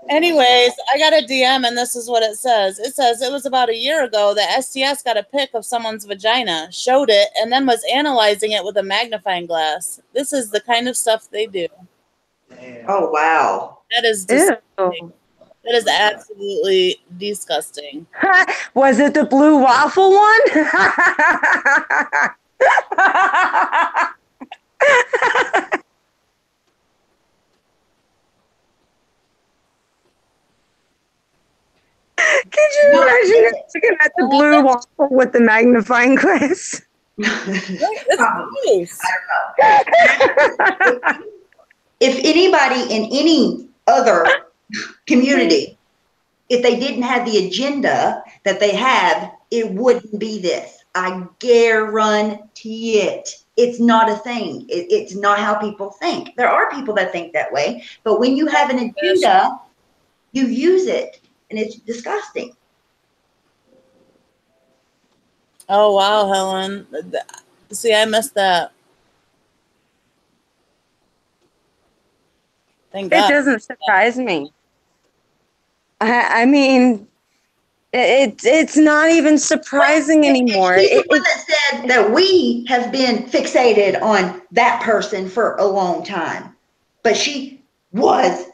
Anyways, I got a DM and this is what it says. It says it was about a year ago that STS got a pic of someone's vagina, showed it, and then was analyzing it with a magnifying glass. This is the kind of stuff they do. Oh, wow. That is disgusting. That is absolutely disgusting. Was it the blue waffle one? Could you looking at the blue waffle with the magnifying glass. Probably. I don't know. If anybody in any other community, if they didn't have the agenda that they have, it wouldn't be this. I guarantee it. It's not a thing. It's not how people think. There are people that think that way, but when you have an agenda, you use it, and it's disgusting. Oh, wow, Helen. See, I missed that. Thank God. It doesn't surprise me. I mean, it's not even surprising anymore. She's the one that said that we have been fixated on that person for a long time, but she was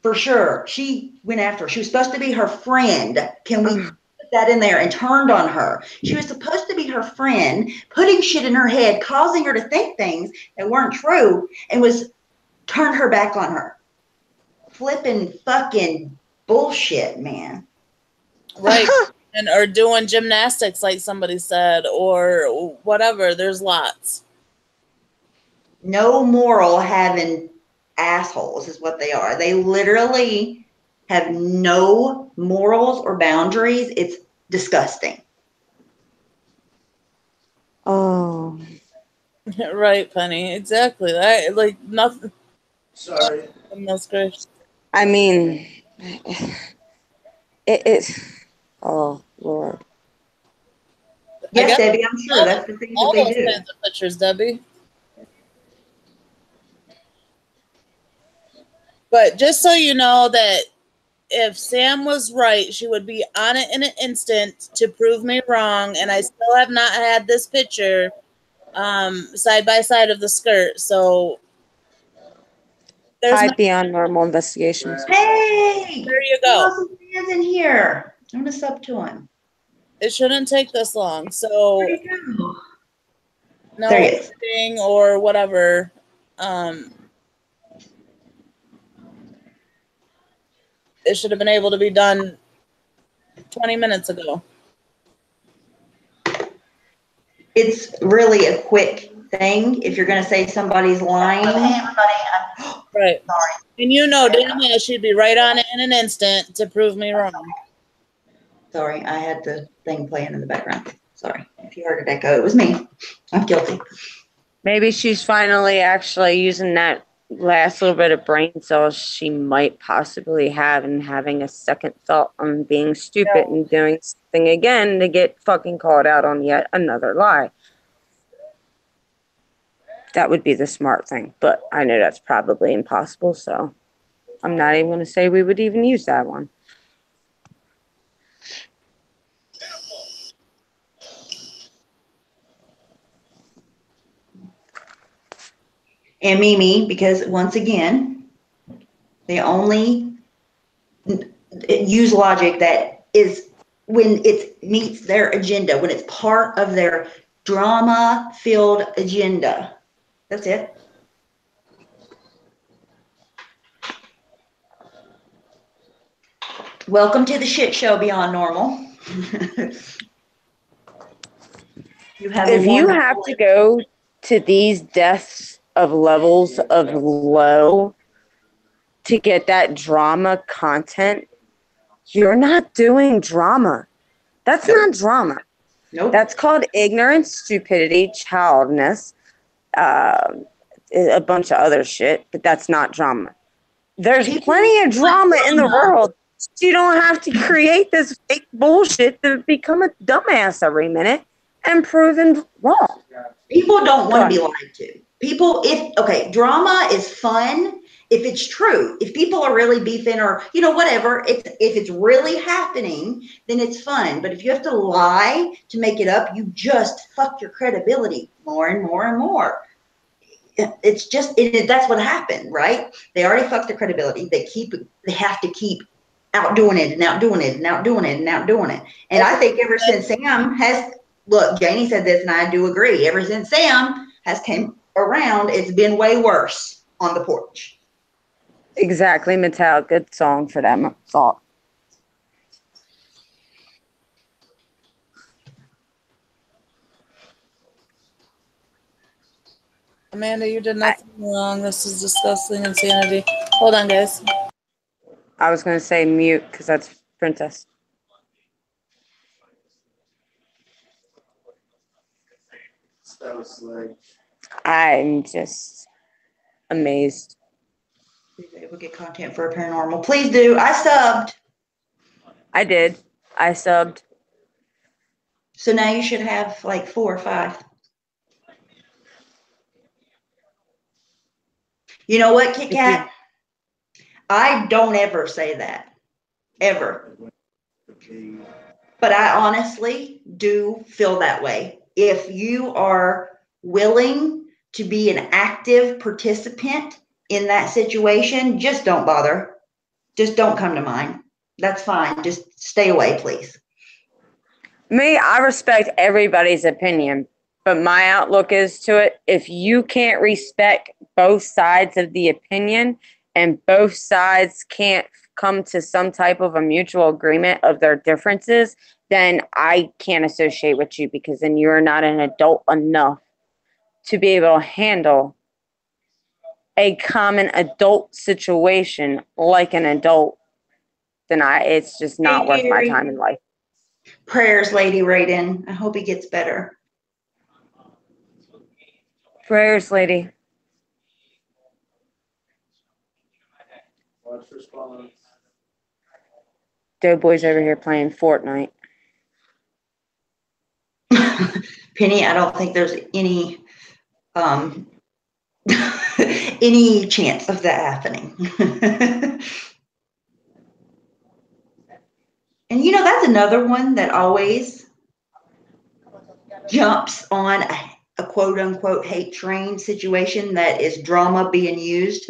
for sure. She went after her. She was supposed to be her friend. Can we put that in there? And turned on her. She was supposed to be her friend, putting shit in her head, causing her to think things that weren't true, and was turned her back on her. Flipping fucking bullshit, man. Right. And or doing gymnastics like somebody said, or whatever. There's lots. No moral having assholes is what they are. They literally have no morals or boundaries. It's disgusting. Oh. Right, Penny. Exactly. That like nothing. Sorry. That's great. I mean, it's. Oh, Lord. Yes, Debbie, I'm sure that's the thing that they do. Kinds of pictures, Debbie. But just so you know that if Sam was right, she would be on it in an instant to prove me wrong, and I still have not had this picture side by side of the skirt. So there's Hide beyond normal investigations. Hey, there you go. some fans in here. I'm gonna sub to him. It shouldn't take this long. So There you go. no There he is. editing or whatever. It should have been able to be done 20 minutes ago. It's really a quick thing if you're gonna say somebody's lying. Hey, everybody. Right. Sorry. And you know, damn well she'd be right on it in an instant to prove me wrong. Sorry, I had the thing playing in the background. Sorry. If you heard it echo, it was me. I'm guilty. Maybe she's finally actually using that last little bit of brain cells she might possibly have and having a second thought on being stupid and doing something again to get fucking called out on yet another lie. That would be the smart thing, but I know that's probably impossible, so I'm not even going to say we would even use that one. And Mimi, because once again, they only use logic that is when it meets their agenda, when it's part of their drama-filled agenda. That's it. Welcome to the shit show beyond normal. If you have to go to these depths of levels of low to get that drama content, you're not doing drama. That's not drama. Nope. That's called ignorance, stupidity, childness, a bunch of other shit, but that's not drama. There's plenty of drama in the world. You don't have to create this fake bullshit to become a dumbass every minute and proven wrong. People don't want to be lied to. Drama is fun if it's true. If people are really beefing or, whatever, if it's really happening, then it's fun. But if you have to lie to make it up, you just fuck your credibility more and more and more. It's just, that's what happened, right? They already fucked their credibility. They have to keep outdoing it and outdoing it and outdoing it and outdoing it. And I think ever since Sam look, Janie said this and I do agree. Ever since Sam has came around, it's been way worse on the porch. Exactly, Mattel. Good song for that thought. Amanda, you did nothing wrong. This is disgusting insanity. Hold on, guys. I was going to say mute because that's Princess. That was like, I'm just amazed. We'll get content for a paranormal. Please do. I subbed. I did. I subbed. So now you should have like 4 or 5. You know what, Kit Kat? I don't ever say that. Ever. But I honestly do feel that way. If you are willing to be an active participant in that situation, just don't bother. Just don't come to mind. That's fine. Just stay away, please. Me, I respect everybody's opinion, but my outlook is to it, if you can't respect both sides of the opinion and both sides can't come to some type of a mutual agreement of their differences, then I can't associate with you, because then you're not an adult enough to be able to handle a common adult situation like an adult. Then it's just not worth my time in life. Prayers, Lady Raiden. I hope he gets better. Prayers, lady. watch response. Doughboy's over here playing Fortnite. Penny, I don't think there's any any chance of that happening. And you know, that's another one that always jumps on a quote unquote hate train situation that is drama being used,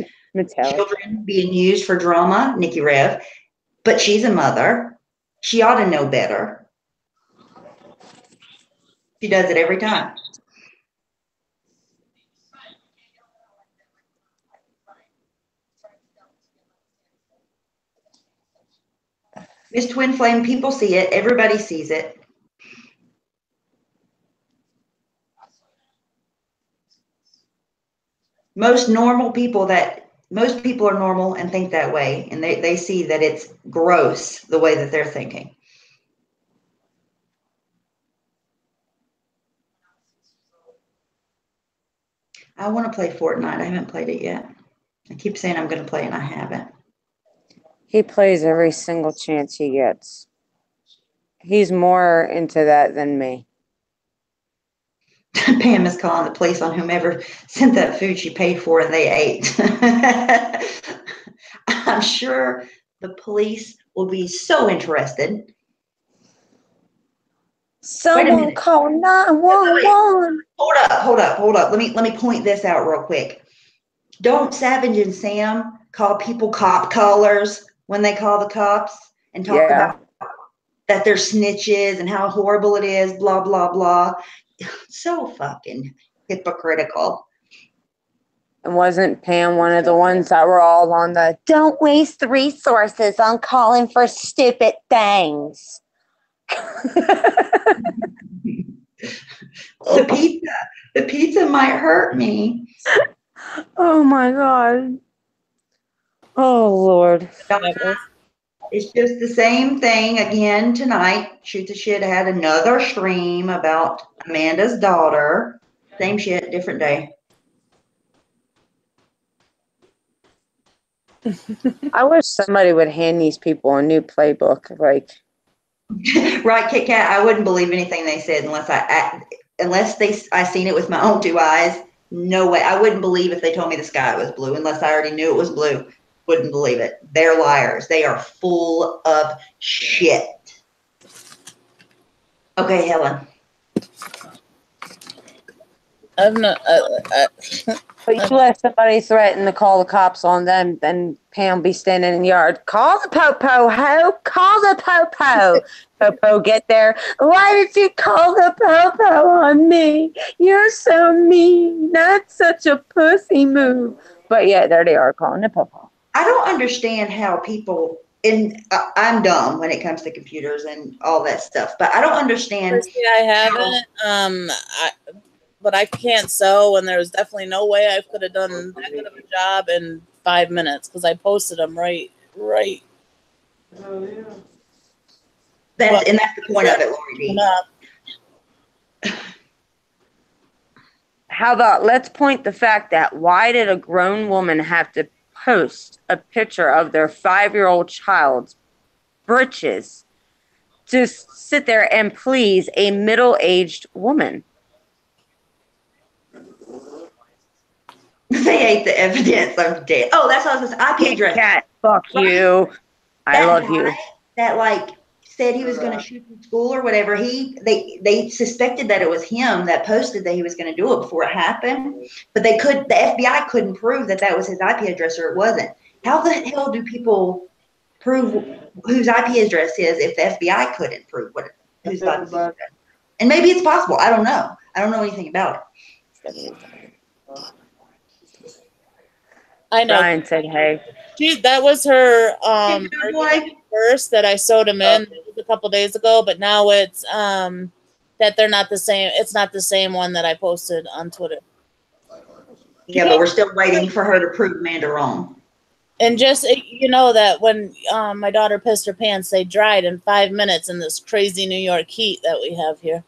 children being used for drama. Nikki Rev, but she's a mother. She ought to know better. She does it every time. Miss Twin Flame, people see it. Everybody sees it. Most people are normal and think that way, and they see that it's gross the way that they're thinking. I want to play Fortnite. I haven't played it yet. I keep saying I'm going to play and I haven't. He plays every single chance he gets. He's more into that than me. Pam is calling the police on whomever sent that food she paid for and they ate. I'm sure the police will be so interested. Someone call 911. Hold up. Let me point this out real quick. Don't Savage and Sam call people cop callers when they call the cops and talk about that they're snitches and how horrible it is, blah, blah, blah. So fucking hypocritical. And wasn't Pam one of the ones that were all on the don't waste the resources on calling for stupid things? The pizza might hurt me. Oh my God. Oh Lord. It's just the same thing again tonight. Shoot the Shit had another stream about Amanda's daughter. Same shit, different day. I wish somebody would hand these people a new playbook. Like, right, Kit Kat. I wouldn't believe anything they said unless I seen it with my own 2 eyes. No way. I wouldn't believe if they told me the sky was blue unless I already knew it was blue. Wouldn't believe it. They're liars. They are full of shit. Okay, Helen. I'm not. but you let somebody threaten to call the cops on them, then Pam be standing in the yard. Call the popo, ho! Call the popo. Popo get there. Why did you call the popo on me? You're so mean. That's such a pussy move. But yeah, there they are calling the popo. I don't understand how people. And I'm dumb when it comes to computers and all that stuff, but I don't understand. I haven't. but I can't sew, and there was definitely no way I could have done that good of a job in 5 minutes because I posted them right. Oh, yeah. That's the point of it, Lori D. How about let's point the fact that why did a grown woman have to post a picture of their 5-year-old child's britches to sit there and please a middle-aged woman? They ate the evidence of death. Oh, that's what I was going to say. IP address. Cat, fuck you. I love you. That like said he was going to shoot the school or whatever. They suspected that it was him that posted that he was going to do it before it happened, but the FBI couldn't prove that was his IP address or it wasn't. How the hell do people prove whose IP address is if the FBI couldn't prove whose IP address? And maybe it's possible. I don't know. I don't know anything about it. I know. Brian said, "Hey." That was her first that I sewed him in a couple days ago, but now it's that they're not the same. It's not the same one that I posted on Twitter. Yeah, but we're still waiting for her to prove Amanda wrong. And just that when my daughter pissed her pants, they dried in 5 minutes in this crazy New York heat that we have here.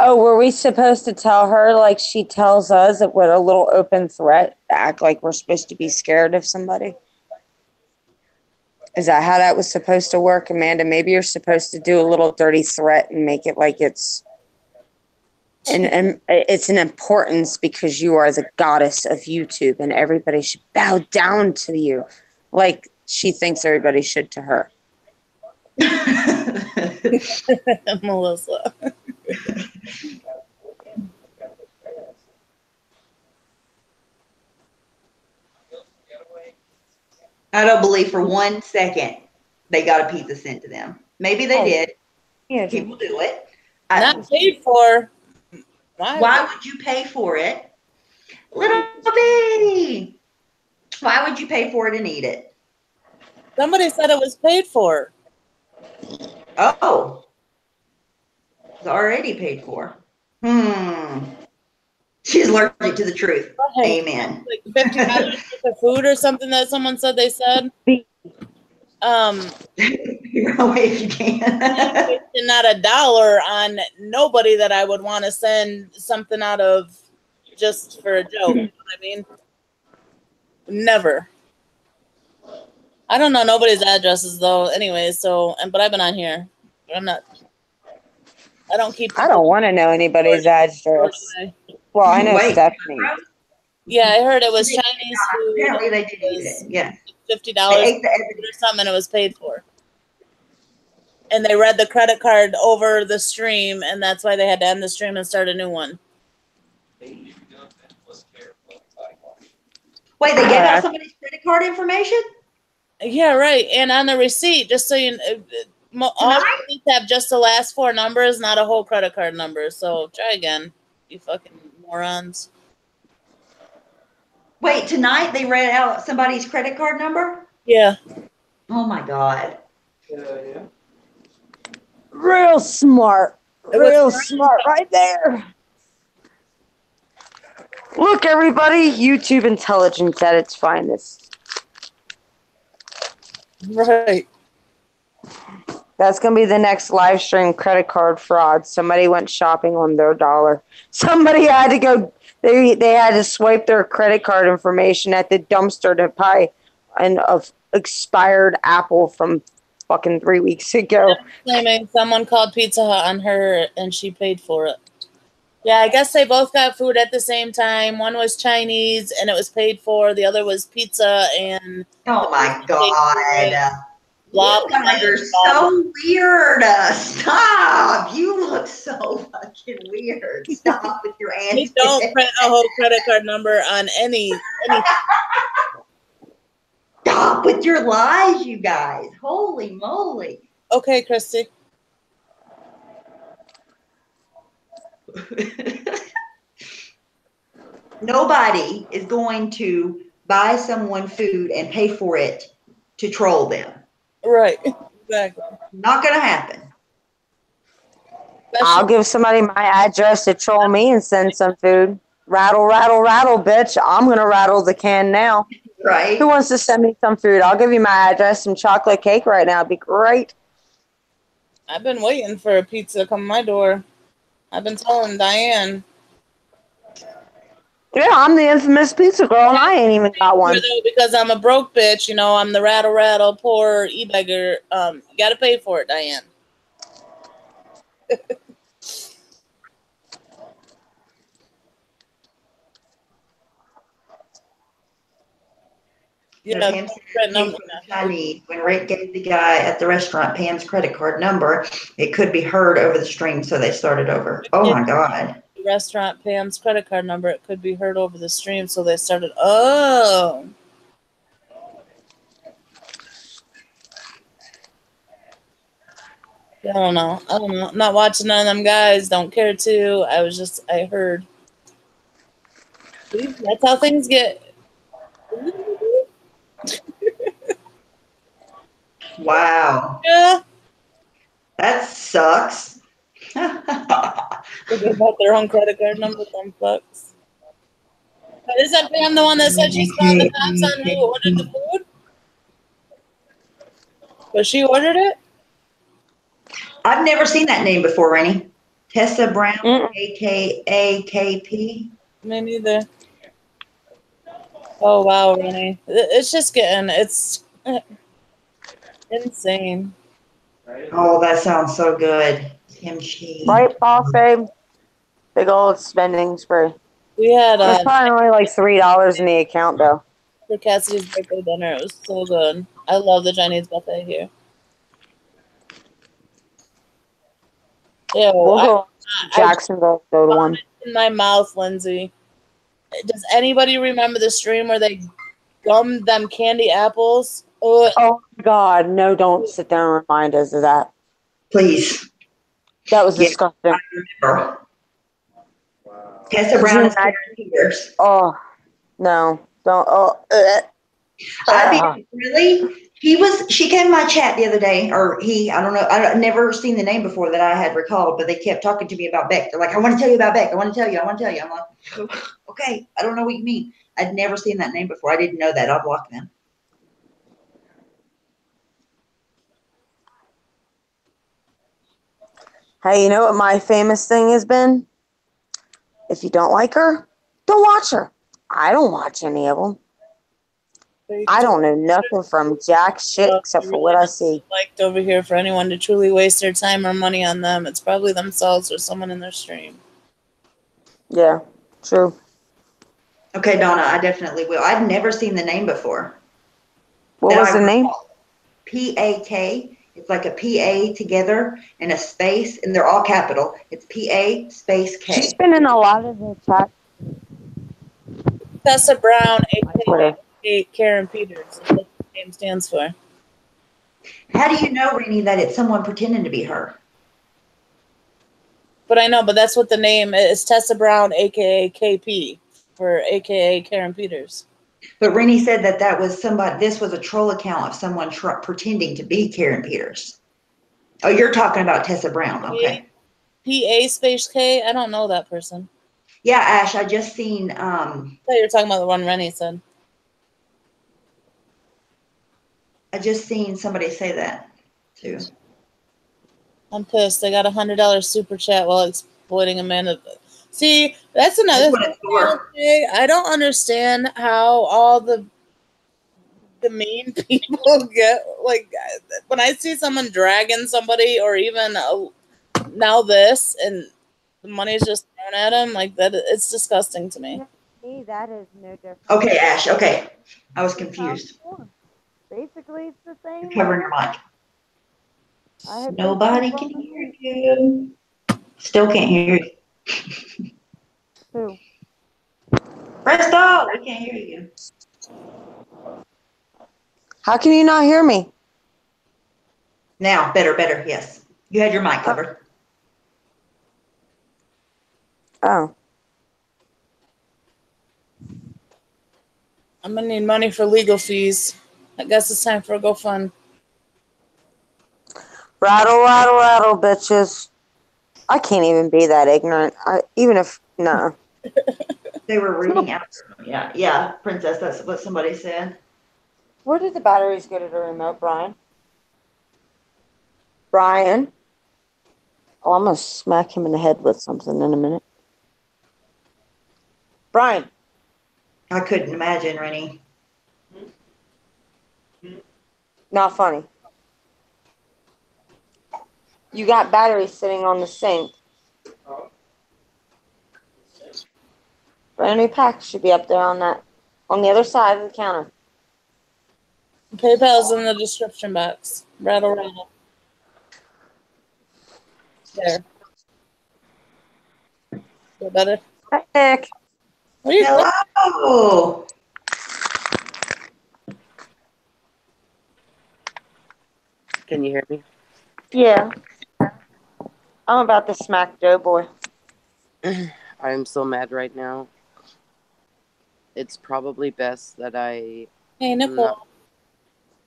Oh, were we supposed to tell her like she tells us with a little open threat to act like we're supposed to be scared of somebody? Is that how that was supposed to work, Amanda? Maybe you're supposed to do a little dirty threat and make it like it's and it's an importance because you are the goddess of YouTube and everybody should bow down to you like she thinks everybody should to her. Melissa. I don't believe for 1 second they got a pizza sent to them. Maybe they did. Yeah, people do it. Not paid for. Why would you pay for it? Little bitty. Why would you pay for it and eat it? Somebody said it was paid for. Oh. It's already paid for. She's allergic to the truth. Right. Amen. Like $50 worth of food or something that someone said they said. You're away if you can. Not $1 on nobody that I would want to send something out of just for a joke. You know what I mean? Never. I don't know nobody's addresses though. Anyway, but I've been on here. I'm not. I don't keep. I don't want to know anybody's address. Well, I know Stephanie. Yeah, I heard it was Chinese food. Apparently, they did eat it. Yeah, $50 or something. It was paid for, and they read the credit card over the stream, and that's why they had to end the stream and start a new one. Wait, they gave out somebody's credit card information? Yeah, right. And on the receipt, just so you know, all receipts have just the last 4 numbers, not a whole credit card number. So try again, you fucking morons. Wait, tonight they read out somebody's credit card number? Yeah. Oh my God. Yeah. Real smart. Real smart right there. Look, everybody, YouTube intelligence at its finest. Right. That's going to be the next live stream credit card fraud. Somebody went shopping on their dollar. Somebody had to go, they had to swipe their credit card information at the dumpster to buy an expired apple from fucking 3 weeks ago. Someone called Pizza Hut on her and she paid for it. Yeah, I guess they both got food at the same time. One was Chinese and it was paid for. The other was pizza and... Oh my God. Blah, you guys are so weird. Stop. You look so fucking weird. Stop with your antics. Don't print a whole credit card number on any... Stop with your lies, you guys. Holy moly. Okay, Christy. Nobody is going to buy someone food and pay for it to troll them. Right. Exactly. Not going to happen. I'll give somebody my address to troll me and send some food. Rattle, rattle, rattle, bitch. I'm going to rattle the can now. Right. Who wants to send me some food? I'll give you my address, some chocolate cake right now. It'd be great. I've been waiting for a pizza to come to my door. I've been telling Diane. Yeah, I'm the infamous pizza girl, and I ain't even got one. Because I'm a broke bitch, you know, I'm the rattle, rattle, poor e-beggar. You got to pay for it, Diane. Yeah, Pam said came from the Chinese. When Rick gave the guy at the restaurant Pam's credit card number, it could be heard over the stream, so they started over. Oh my God. Restaurant Pam's credit card number, it could be heard over the stream, so they started. Oh. I don't know. I'm not watching none of them guys. Don't care to. I heard. That's how things get. Wow. Yeah. That sucks. Forget about their own credit card number, dumb fucks. Is that Pam the one that said she's calling the cops on who ordered the food? But she ordered it? I've never seen that name before, Rainey. Tessa Brown, AKA KP. Me neither. Oh, wow, Renee. It's just it's insane. Oh, that sounds so good. Kimchi. Right, boss babe? Big old spending spree. We had It's probably only like $3 in the account, though. For Cassidy's birthday dinner. It was so good. I love the Chinese buffet here. Ew, We'll go Jacksonville, go to one. In my mouth, Lindsay. Does anybody remember the stream where they gummed them candy apples? Ugh. Oh my God! No, don't sit there and remind us of that. Please. That was disgusting. I remember. Wow. Tessa Brown is years. Oh no! Don't. Oh. I mean, really? She came in my chat the other day, or I don't know. I've never seen the name before that I had recalled, but they kept talking to me about Beck. They're like, I want to tell you about Beck. I want to tell you. I'm like, okay, I don't know what you mean. I'd never seen that name before. I didn't know that. I'll block them. Hey, you know what my famous thing has been? If you don't like her, don't watch her. I don't watch any of them. I don't know nothing from jack shit except for what I see. Liked over here for anyone to truly waste their time or money on them. It's probably themselves or someone in their stream. Yeah, true. Okay, Donna, I definitely will. I've never seen the name before. What was the name? PAK. It's like a PA together and a space, and they're all capital. It's PA space K. She's been in a lot of the chat. Tessa Brown, aka Karen Peters. That's what the name stands for. How do you know, Renee, that it's someone pretending to be her? But I know, but that's what the name is. Tessa Brown, aka KP, for aka Karen Peters. But Renee said that was somebody. This was a troll account of someone pretending to be Karen Peters. Oh, you're talking about Tessa Brown, okay? PA space K. I don't know that person. Yeah, Ash, I just seen. I thought you were talking about the one Rennie said. I just seen somebody say that too. I'm pissed. I got $100 super chat while exploiting Amanda. See, that's another thing. I don't understand how all the mean people get, like, when I see someone dragging somebody or even now this and the money's just thrown at them, like that, it's disgusting to me. Me, that is no different. Okay, Ash, okay. I was confused. Basically, it's the same. You're covering your mic. Nobody can hear you. Still can't hear you. Who? Presto, we can't hear you. How can you not hear me? Now, better, yes. You had your mic covered. Oh. I'm gonna need money for legal fees. I guess it's time for a GoFund. Rattle, rattle, rattle, bitches. I can't even be that ignorant. Even if, no. They were reading out. Yeah, Princess, that's what somebody said. Where did the batteries go to the remote, Brian? Brian? Oh, I'm going to smack him in the head with something in a minute. Brian. I couldn't imagine, Rennie. Not funny. You got batteries sitting on the sink. Brand new pack should be up there on the other side of the counter. PayPal's in the description box. Rattle, rattle. There. Feel better? Hi, Nick. What are you doing? Hello. Can you hear me? Yeah. I'm about to smack Doughboy. I'm so mad right now. It's probably best that I... Hey, Nicole.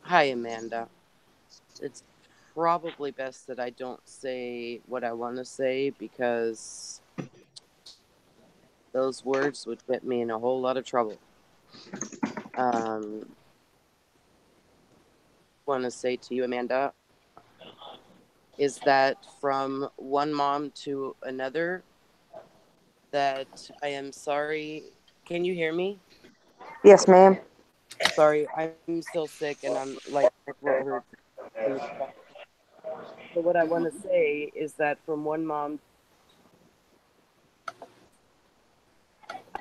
Hi, Amanda. It's probably best that I don't say what I want to say because those words would get me in a whole lot of trouble. Want to say to you, Amanda, is that from one mom to another, that I am sorry. Can you hear me? Yes, ma'am. Sorry, I'm still sick and I'm like, my throat hurts. So what I want to say is that from one mom,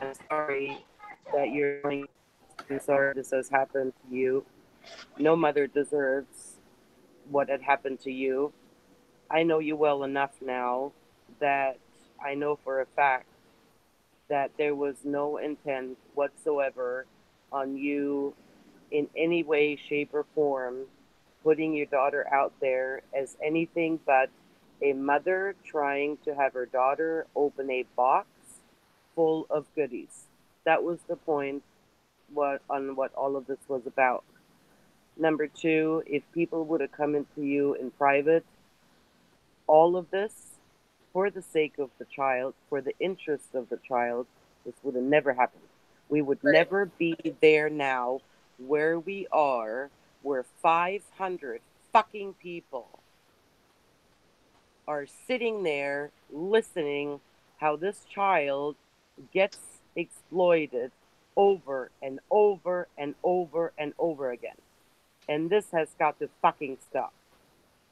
I'm sorry that I'm sorry this has happened to you. No mother deserves what had happened to you. I know you well enough now that I know for a fact that there was no intent whatsoever on you in any way, shape, or form putting your daughter out there as anything but a mother trying to have her daughter open a box full of goodies. That was the point on what all of this was about. Number two, if people would have come into you in private, all of this, for the sake of the child, for the interest of the child, this would have never happened. We would never be there now where we are, where 500 fucking people are sitting there listening how this child gets exploited over and over and over and over again. And this has got to fucking stop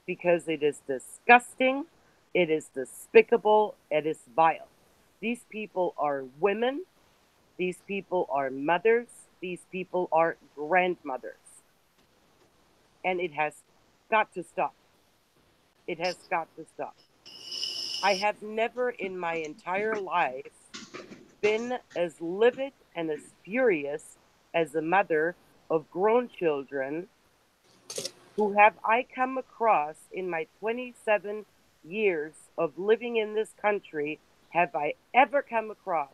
because it is disgusting, it is despicable, it is vile. These people are women, these people are mothers, these people are grandmothers. And it has got to stop. It has got to stop. I have never in my entire life been as livid and as furious as a mother of grown children who have I come across in my 27 years of living in this country. Have I ever come across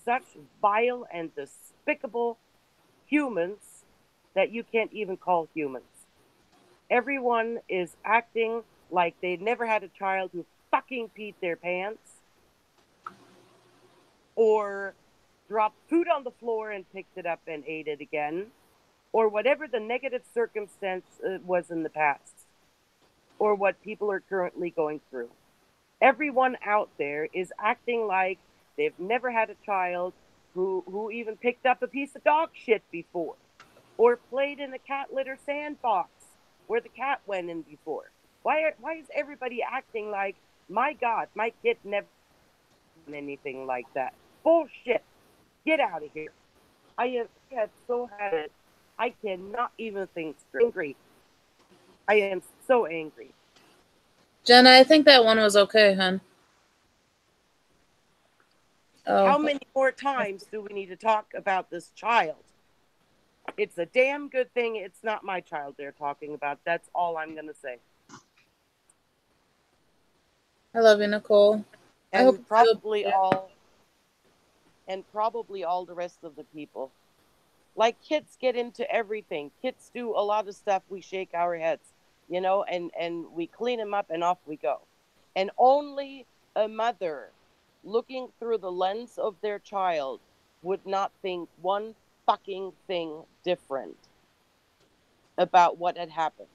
such vile and despicable humans that you can't even call humans? Everyone is acting like they never had a child who fucking peed their pants or dropped food on the floor and picked it up and ate it again, or whatever the negative circumstance was in the past, or what people are currently going through. Everyone out there is acting like they've never had a child who even picked up a piece of dog shit before, or played in a cat litter sandbox where the cat went in before. Why is everybody acting like, my God, my kid never done anything like that? Bullshit. Get out of here. I have so had it. I cannot even think straight. Angry. I am so angry. Jenna, I think that one was okay, hon. Oh. How many more times do we need to talk about this child? It's a damn good thing it's not my child they're talking about. That's all I'm going to say. I love you, Nicole. And probably all the rest of the people. Like, kids get into everything. Kids do a lot of stuff. We shake our heads, and we clean them up and off we go. And only a mother looking through the lens of their child would not think one fucking thing different about what had happened.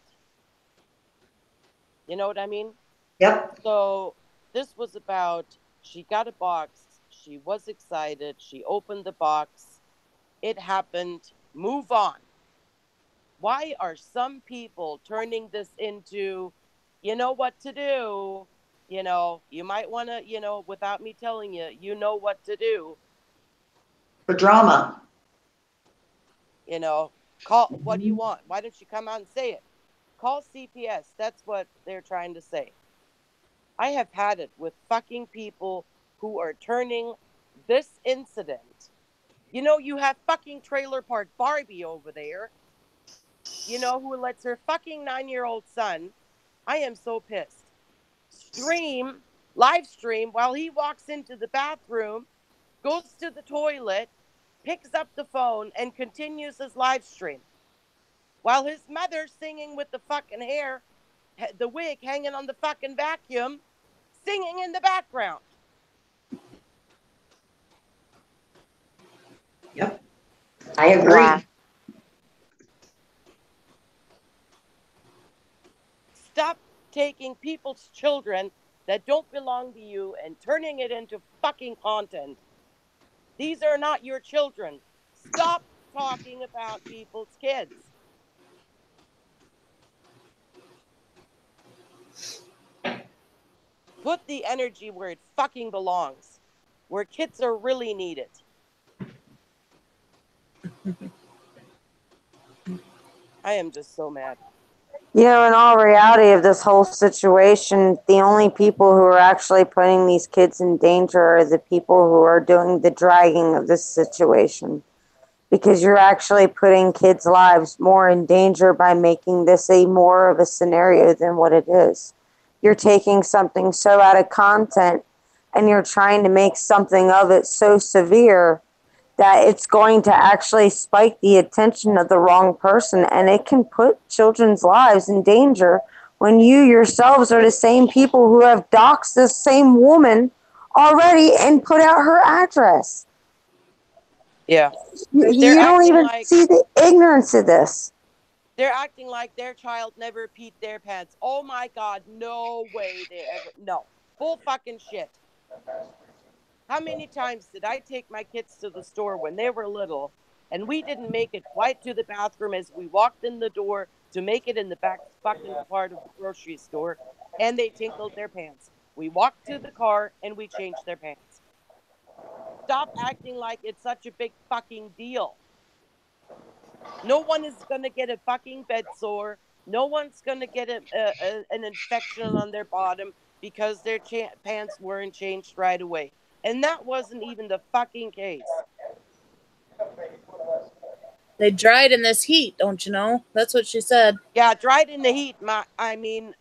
You know what I mean? Yep. So this was about, she got a box, she was excited, she opened the box, it happened, move on. Why are some people turning this into, you know what to do? You know, you might want to, you know, without me telling you, you know what to do. For drama. You know, call, what do you want? Why don't you come out and say it? Call CPS. That's what they're trying to say. I have had it with fucking people who are turning this incident. You know, you have fucking Trailer Park Barbie over there, you know, who lets her fucking 9-year-old son, I am so pissed, live stream while he walks into the bathroom, goes to the toilet, picks up the phone, and continues his live stream. While his mother's singing with the fucking hair, the wig hanging on the fucking vacuum, singing in the background. Yep. I agree. Wow. Stop taking people's children that don't belong to you and turning it into fucking content. These are not your children. Stop talking about people's kids. Put the energy where it fucking belongs, where kids are really needed. I am just so mad. You know, in all reality of this whole situation, the only people who are actually putting these kids in danger are the people who are doing the dragging of this situation. Because you're actually putting kids' lives more in danger by making this a more of a scenario than what it is. You're taking something so out of content and you're trying to make something of it so severe that it's going to actually spike the attention of the wrong person, and it can put children's lives in danger when you yourselves are the same people who have doxed this same woman already and put out her address. Yeah. You don't even see the ignorance of this. They're acting like their child never peed their pants. Oh my God, no way they ever, no. Bull fucking shit. How many times did I take my kids to the store when they were little and we didn't make it quite to the bathroom as we walked in the door to make it in the back fucking part of the grocery store, and they tinkled their pants. We walked to the car and we changed their pants. Stop acting like it's such a big fucking deal. No one is going to get a fucking bed sore. No one's going to get an infection on their bottom because their pants weren't changed right away. And that wasn't even the fucking case. They dried in this heat, don't you know? That's what she said. Yeah, dried in the heat. I mean.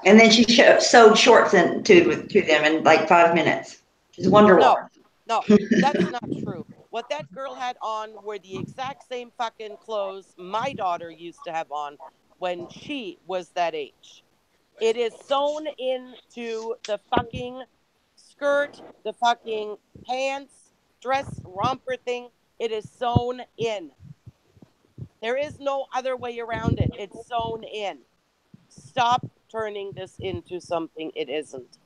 And then she sewed shorts to them in like 5 minutes. She's Wonder Woman. No, that's not true. What that girl had on were the exact same fucking clothes my daughter used to have on when she was that age. It is sewn into the fucking skirt, the fucking pants, dress, romper thing. It is sewn in. There is no other way around it. It's sewn in. Stop turning this into something it isn't.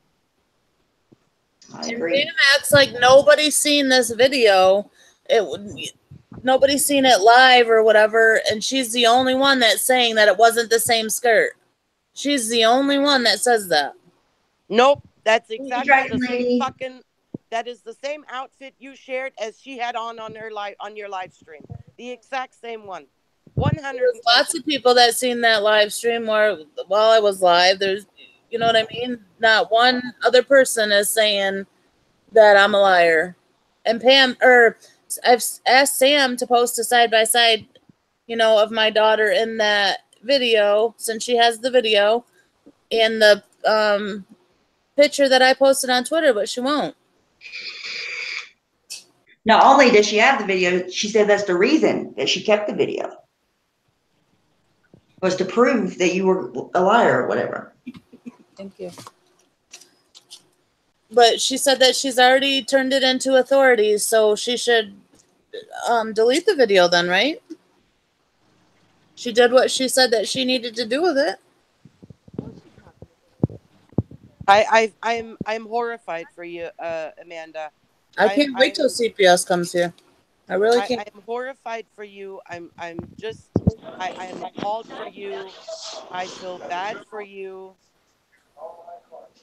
I agree. And acts like nobody's seen this video. Nobody's seen it live or whatever, and she's the only one that's saying that it wasn't the same skirt. She's the only one that says that. Nope, that's exactly the same fucking. That is the same outfit you shared as she had on your live stream. The exact same one. 100%. There's lots of people that seen that live stream while I was live. There's, you know what I mean? Not one other person is saying that I'm a liar. And I've asked Sam to post a side-by-side, of my daughter in that video, since she has the video, and the picture that I posted on Twitter, but she won't. Not only does she have the video, she said that's the reason that she kept the video. Was to prove that you were a liar or whatever. Thank you. But she said that she's already turned it into authorities, so she should delete the video then, right? She did what she said that she needed to do with it. I'm horrified for you, Amanda. I can't wait till CPS comes here. I really can't. I'm horrified for you. I'm appalled for you. I feel bad for you.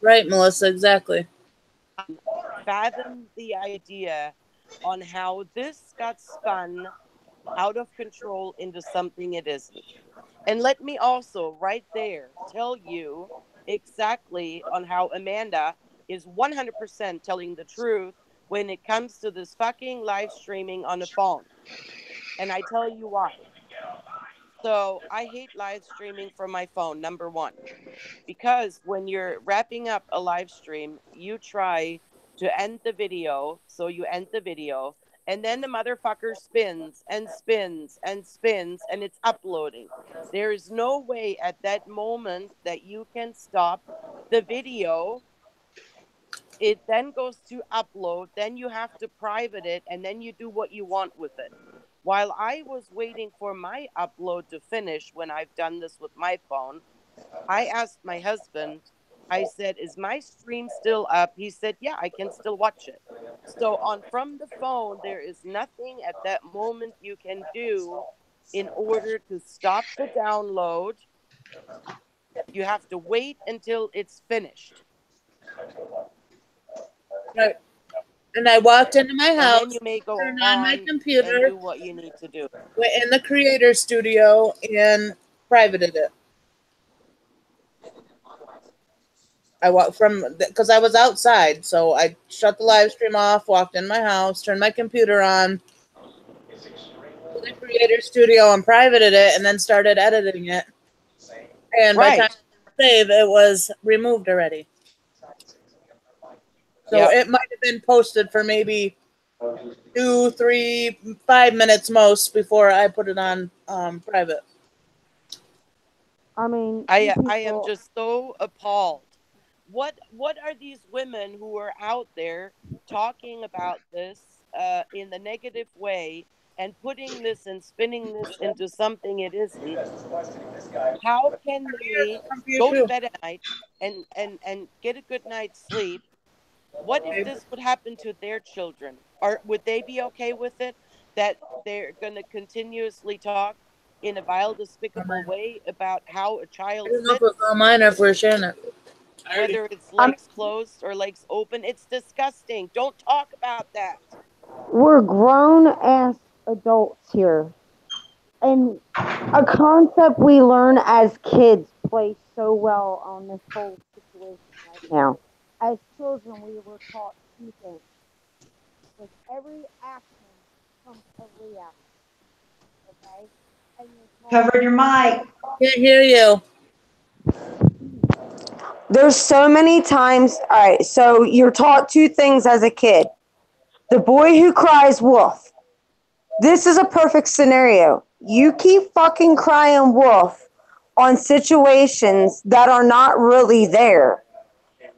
Right, Melissa, exactly. Fathom the idea on how this got spun out of control into something it isn't. And let me also right there tell you exactly on how Amanda is 100% telling the truth when it comes to this fucking live streaming on the phone. And I tell you why. So I hate live streaming from my phone, number one, because when you're wrapping up a live stream, you try to end the video. So you end the video, and then the motherfucker spins and spins and spins, and it's uploading. There is no way at that moment that you can stop the video. It then goes to upload, then you have to private it, and then you do what you want with it. While I was waiting for my upload to finish when I've done this with my phone, I asked my husband, I said, is my stream still up? He said, yeah, I can still watch it. So from the phone, there is nothing at that moment you can do in order to stop the download. You have to wait until it's finished. Right. And I walked into my house, and then you may go turned on my computer, and do what you need to do. Went in the creator studio and privated it. I walked because I was outside, so I shut the live stream off, walked in my house, turned my computer on, to the creator studio and privated it, and then started editing it. And by the time I save, it was removed already. So it might have been posted for maybe 2, 3, 5 minutes most before I put it on private. I mean, I am just so appalled. What are these women who are out there talking about this in the negative way and putting this and spinning this into something it isn't? How can they go to bed at night and get a good night's sleep? What if this would happen to their children? Or would they be okay with it? That they're going to continuously talk in a vile, despicable way about how a child sits? I don't know if it's all mine or if we're sharing it. Whether it's legs closed or legs open, it's disgusting. Don't talk about that. We're grown-ass adults here. And a concept we learn as kids plays so well on this whole situation right now. As children, we were taught two things. With every action comes a reaction. Okay? And Covered your mic. Can't hear you. There's so many times. All right, so you're taught two things as a kid. The boy who cries wolf. This is a perfect scenario. You keep fucking crying wolf on situations that are not really there.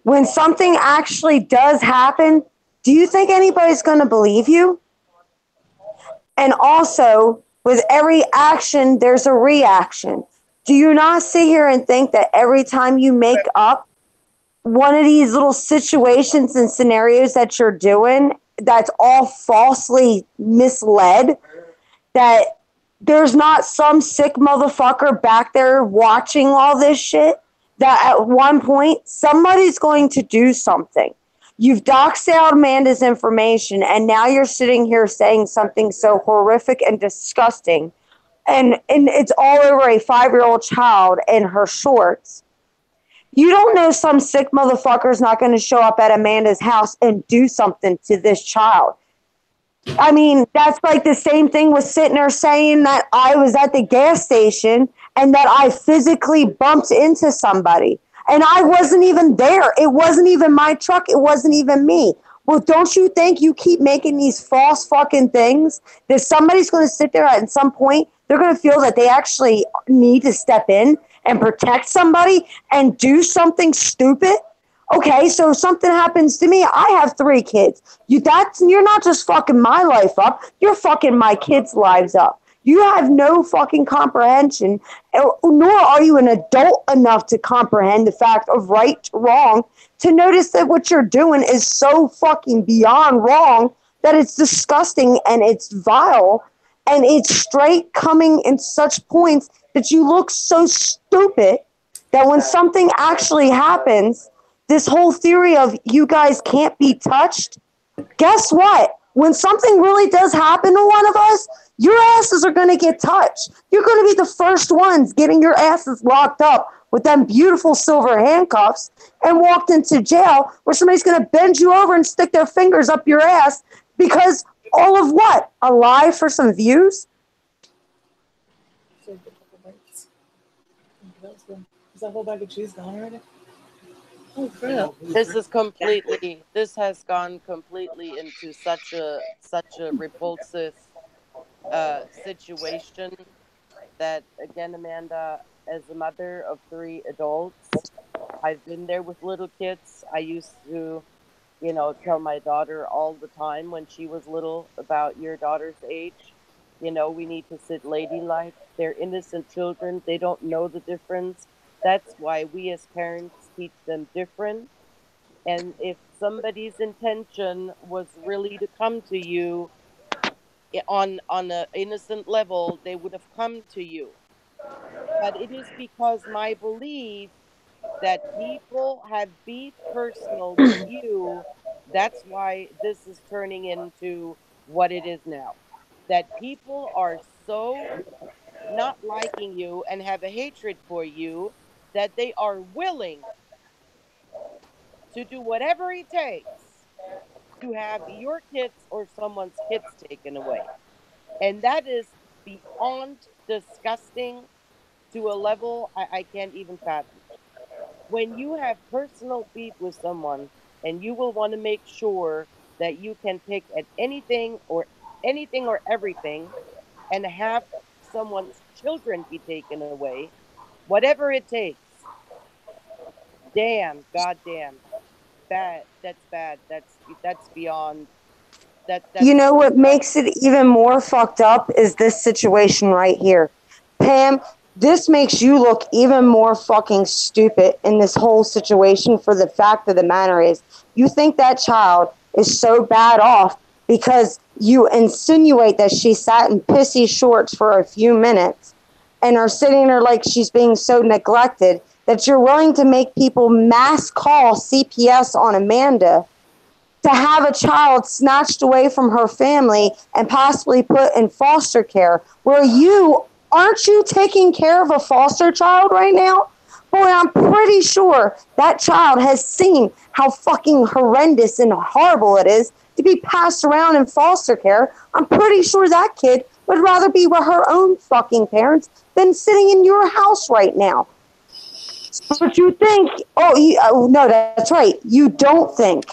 When something actually does happen, do you think anybody's going to believe you? And also, with every action, there's a reaction. Do you not sit here and think that every time you make up one of these little situations and scenarios that you're doing, that's all falsely misled, that there's not some sick motherfucker back there watching all this shit, that at one point somebody's going to do something. You've doxed out Amanda's information, and now you're sitting here saying something so horrific and disgusting, and it's all over a 5-year-old child in her shorts. You don't know some sick motherfucker's not going to show up at Amanda's house and do something to this child. I mean, that's like the same thing with sitting there saying that I was at the gas station and that I physically bumped into somebody. And I wasn't even there. It wasn't even my truck. It wasn't even me. Well, don't you think you keep making these false fucking things that somebody's going to sit there at some point, they're going to feel that they actually need to step in and protect somebody and do something stupid? Okay, so if something happens to me, I have 3 kids. You're not just fucking my life up, you're fucking my kids' lives up. You have no fucking comprehension, nor are you an adult enough to comprehend the fact of right to wrong, to notice that what you're doing is so fucking beyond wrong that it's disgusting and it's vile and it's straight coming in such points that you look so stupid that when something actually happens, this whole theory of you guys can't be touched, guess what? When something really does happen to one of us, your asses are going to get touched. You're going to be the first ones getting your asses locked up with them beautiful silver handcuffs and walked into jail where somebody's going to bend you over and stick their fingers up your ass because all of what? A lie for some views? Is that whole bag of cheese gone already? Oh crap! This has gone completely into such a repulsive situation that, again, Amanda, as a mother of 3 adults, I've been there with little kids. I used to, tell my daughter all the time when she was little about your daughter's age. We need to sit ladylike. They're innocent children. They don't know the difference. That's why we as parents teach them different. And if somebody's intention was really to come to you on an innocent level, they would have come to you. But it is because my belief that people have beef personal with you, that's why this is turning into what it is now. That people are so not liking you and have a hatred for you that they are willing to do whatever it takes to have your kids or someone's kids taken away. And that is beyond disgusting to a level I can't even fathom. When you have personal beef with someone and you will want to make sure that you can pick at anything or everything and have someone's children be taken away, whatever it takes. Damn, goddamn, bad. That's bad. That's beyond that. You That's know what makes it even more fucked up is this situation right here. Pam, this makes you look even more fucking stupid in this whole situation for the fact of the matter is you think that child is so bad off because you insinuate that she sat in pissy shorts for a few minutes and are sitting there like she's being so neglected that you're willing to make people mass call CPS on Amanda to have a child snatched away from her family and possibly put in foster care, where aren't you taking care of a foster child right now? Boy, I'm pretty sure that child has seen how fucking horrendous and horrible it is to be passed around in foster care. I'm pretty sure that kid would rather be with her own fucking parents than sitting in your house right now. But you think, no, that's right. You don't think.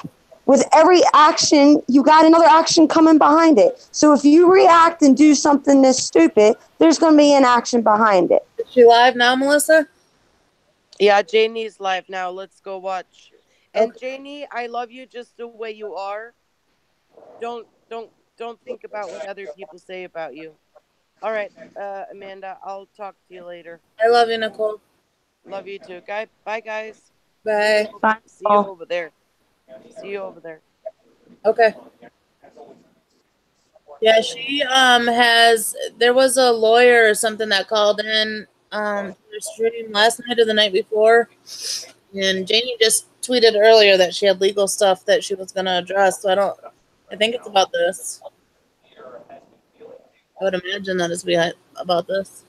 With every action, you got another action coming behind it. So if you react and do something this stupid, there's going to be an action behind it. Is she live now, Melissa? Yeah, Janie's live now. Let's go watch. And Okay. Janie, I love you just the way you are. Don't think about what other people say about you. All right, Amanda, I'll talk to you later. I love you, Nicole. Love you too. Bye, guys. Bye. See you over there. See you over there. Okay. Yeah, she there was a lawyer or something that called in to her stream last night or the night before. And Janie just tweeted earlier that she had legal stuff that she was gonna address. So I think it's about this. I would imagine that it's about this.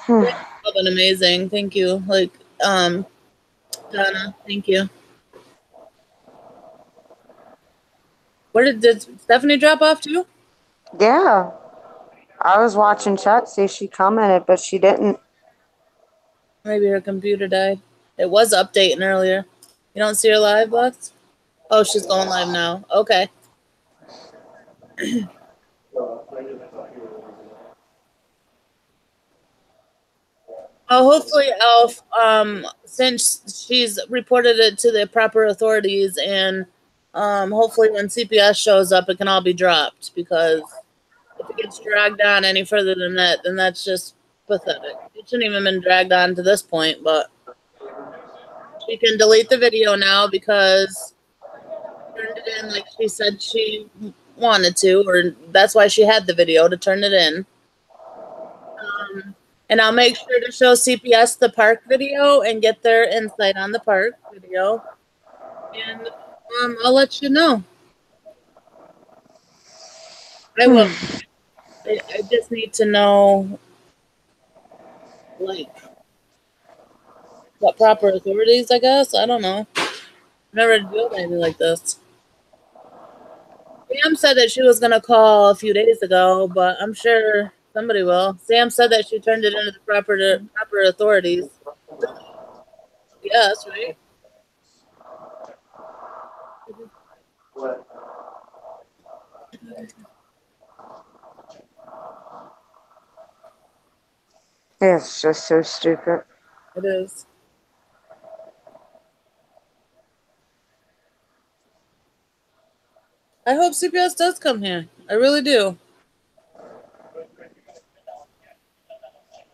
Yeah, been amazing. Thank you. Donna, thank you. Where did Stephanie drop off to? Yeah. I was watching chat, see if she commented, but she didn't. Maybe her computer died. It was updating earlier. You don't see her live, Lex? Oh, she's going live now. Okay. Well, hopefully, Elf, since she's reported it to the proper authorities, and hopefully when CPS shows up, it can all be dropped, because if it gets dragged on any further than that, then that's just pathetic. It shouldn't even been dragged on to this point, but she can delete the video now because she turned it in like she said she wanted to, or that's why she had the video, to turn it in. And I'll make sure to show CPS the park video and get their insight on the park video. And I'll let you know. I will. I just need to know, like, what proper authorities, I guess. I don't know. I've never dealt with anything like this. Sam said that she was going to call a few days ago, but I'm sure somebody will. Sam said that she turned it into the proper authorities. Yes, right? What? It's just so stupid. It is. I hope CPS does come here. I really do.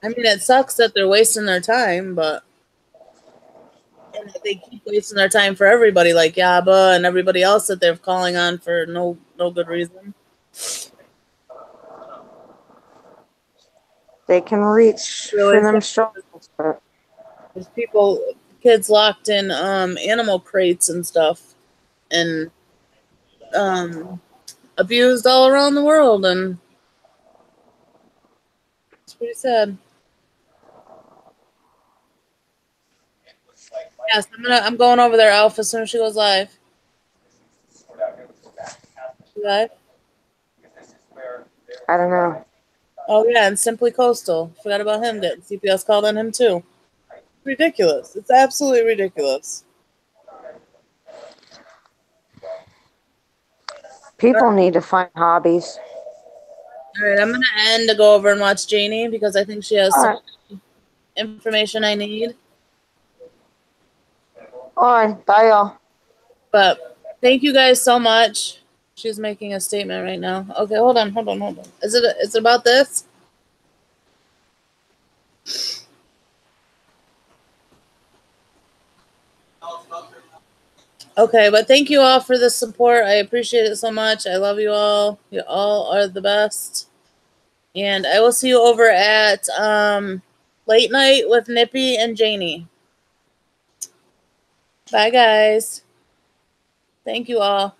I mean, it sucks that they're wasting their time, but and that they keep wasting their time for everybody, like Yaba and everybody else that they're calling on for no good reason. They can reach for them struggles, but There's kids locked in animal crates and stuff, and abused all around the world, and it's pretty sad. Yes, I'm going over there, Alpha, as soon as she goes live. She live? I don't know. Oh yeah, and Simply Coastal. Forgot about him. Getting CPS called on him too. Ridiculous. It's absolutely ridiculous. People need to find hobbies. All right, I'm gonna end to go over and watch Janie because I think she has some information I need. All right, bye, y'all. But thank you guys so much. She's making a statement right now. Okay, hold on. Is it about this? Okay, but thank you all for the support. I appreciate it so much. I love you all. You all are the best. And I will see you over at Late Night with Nippy and Janie. Bye, guys. Thank you all.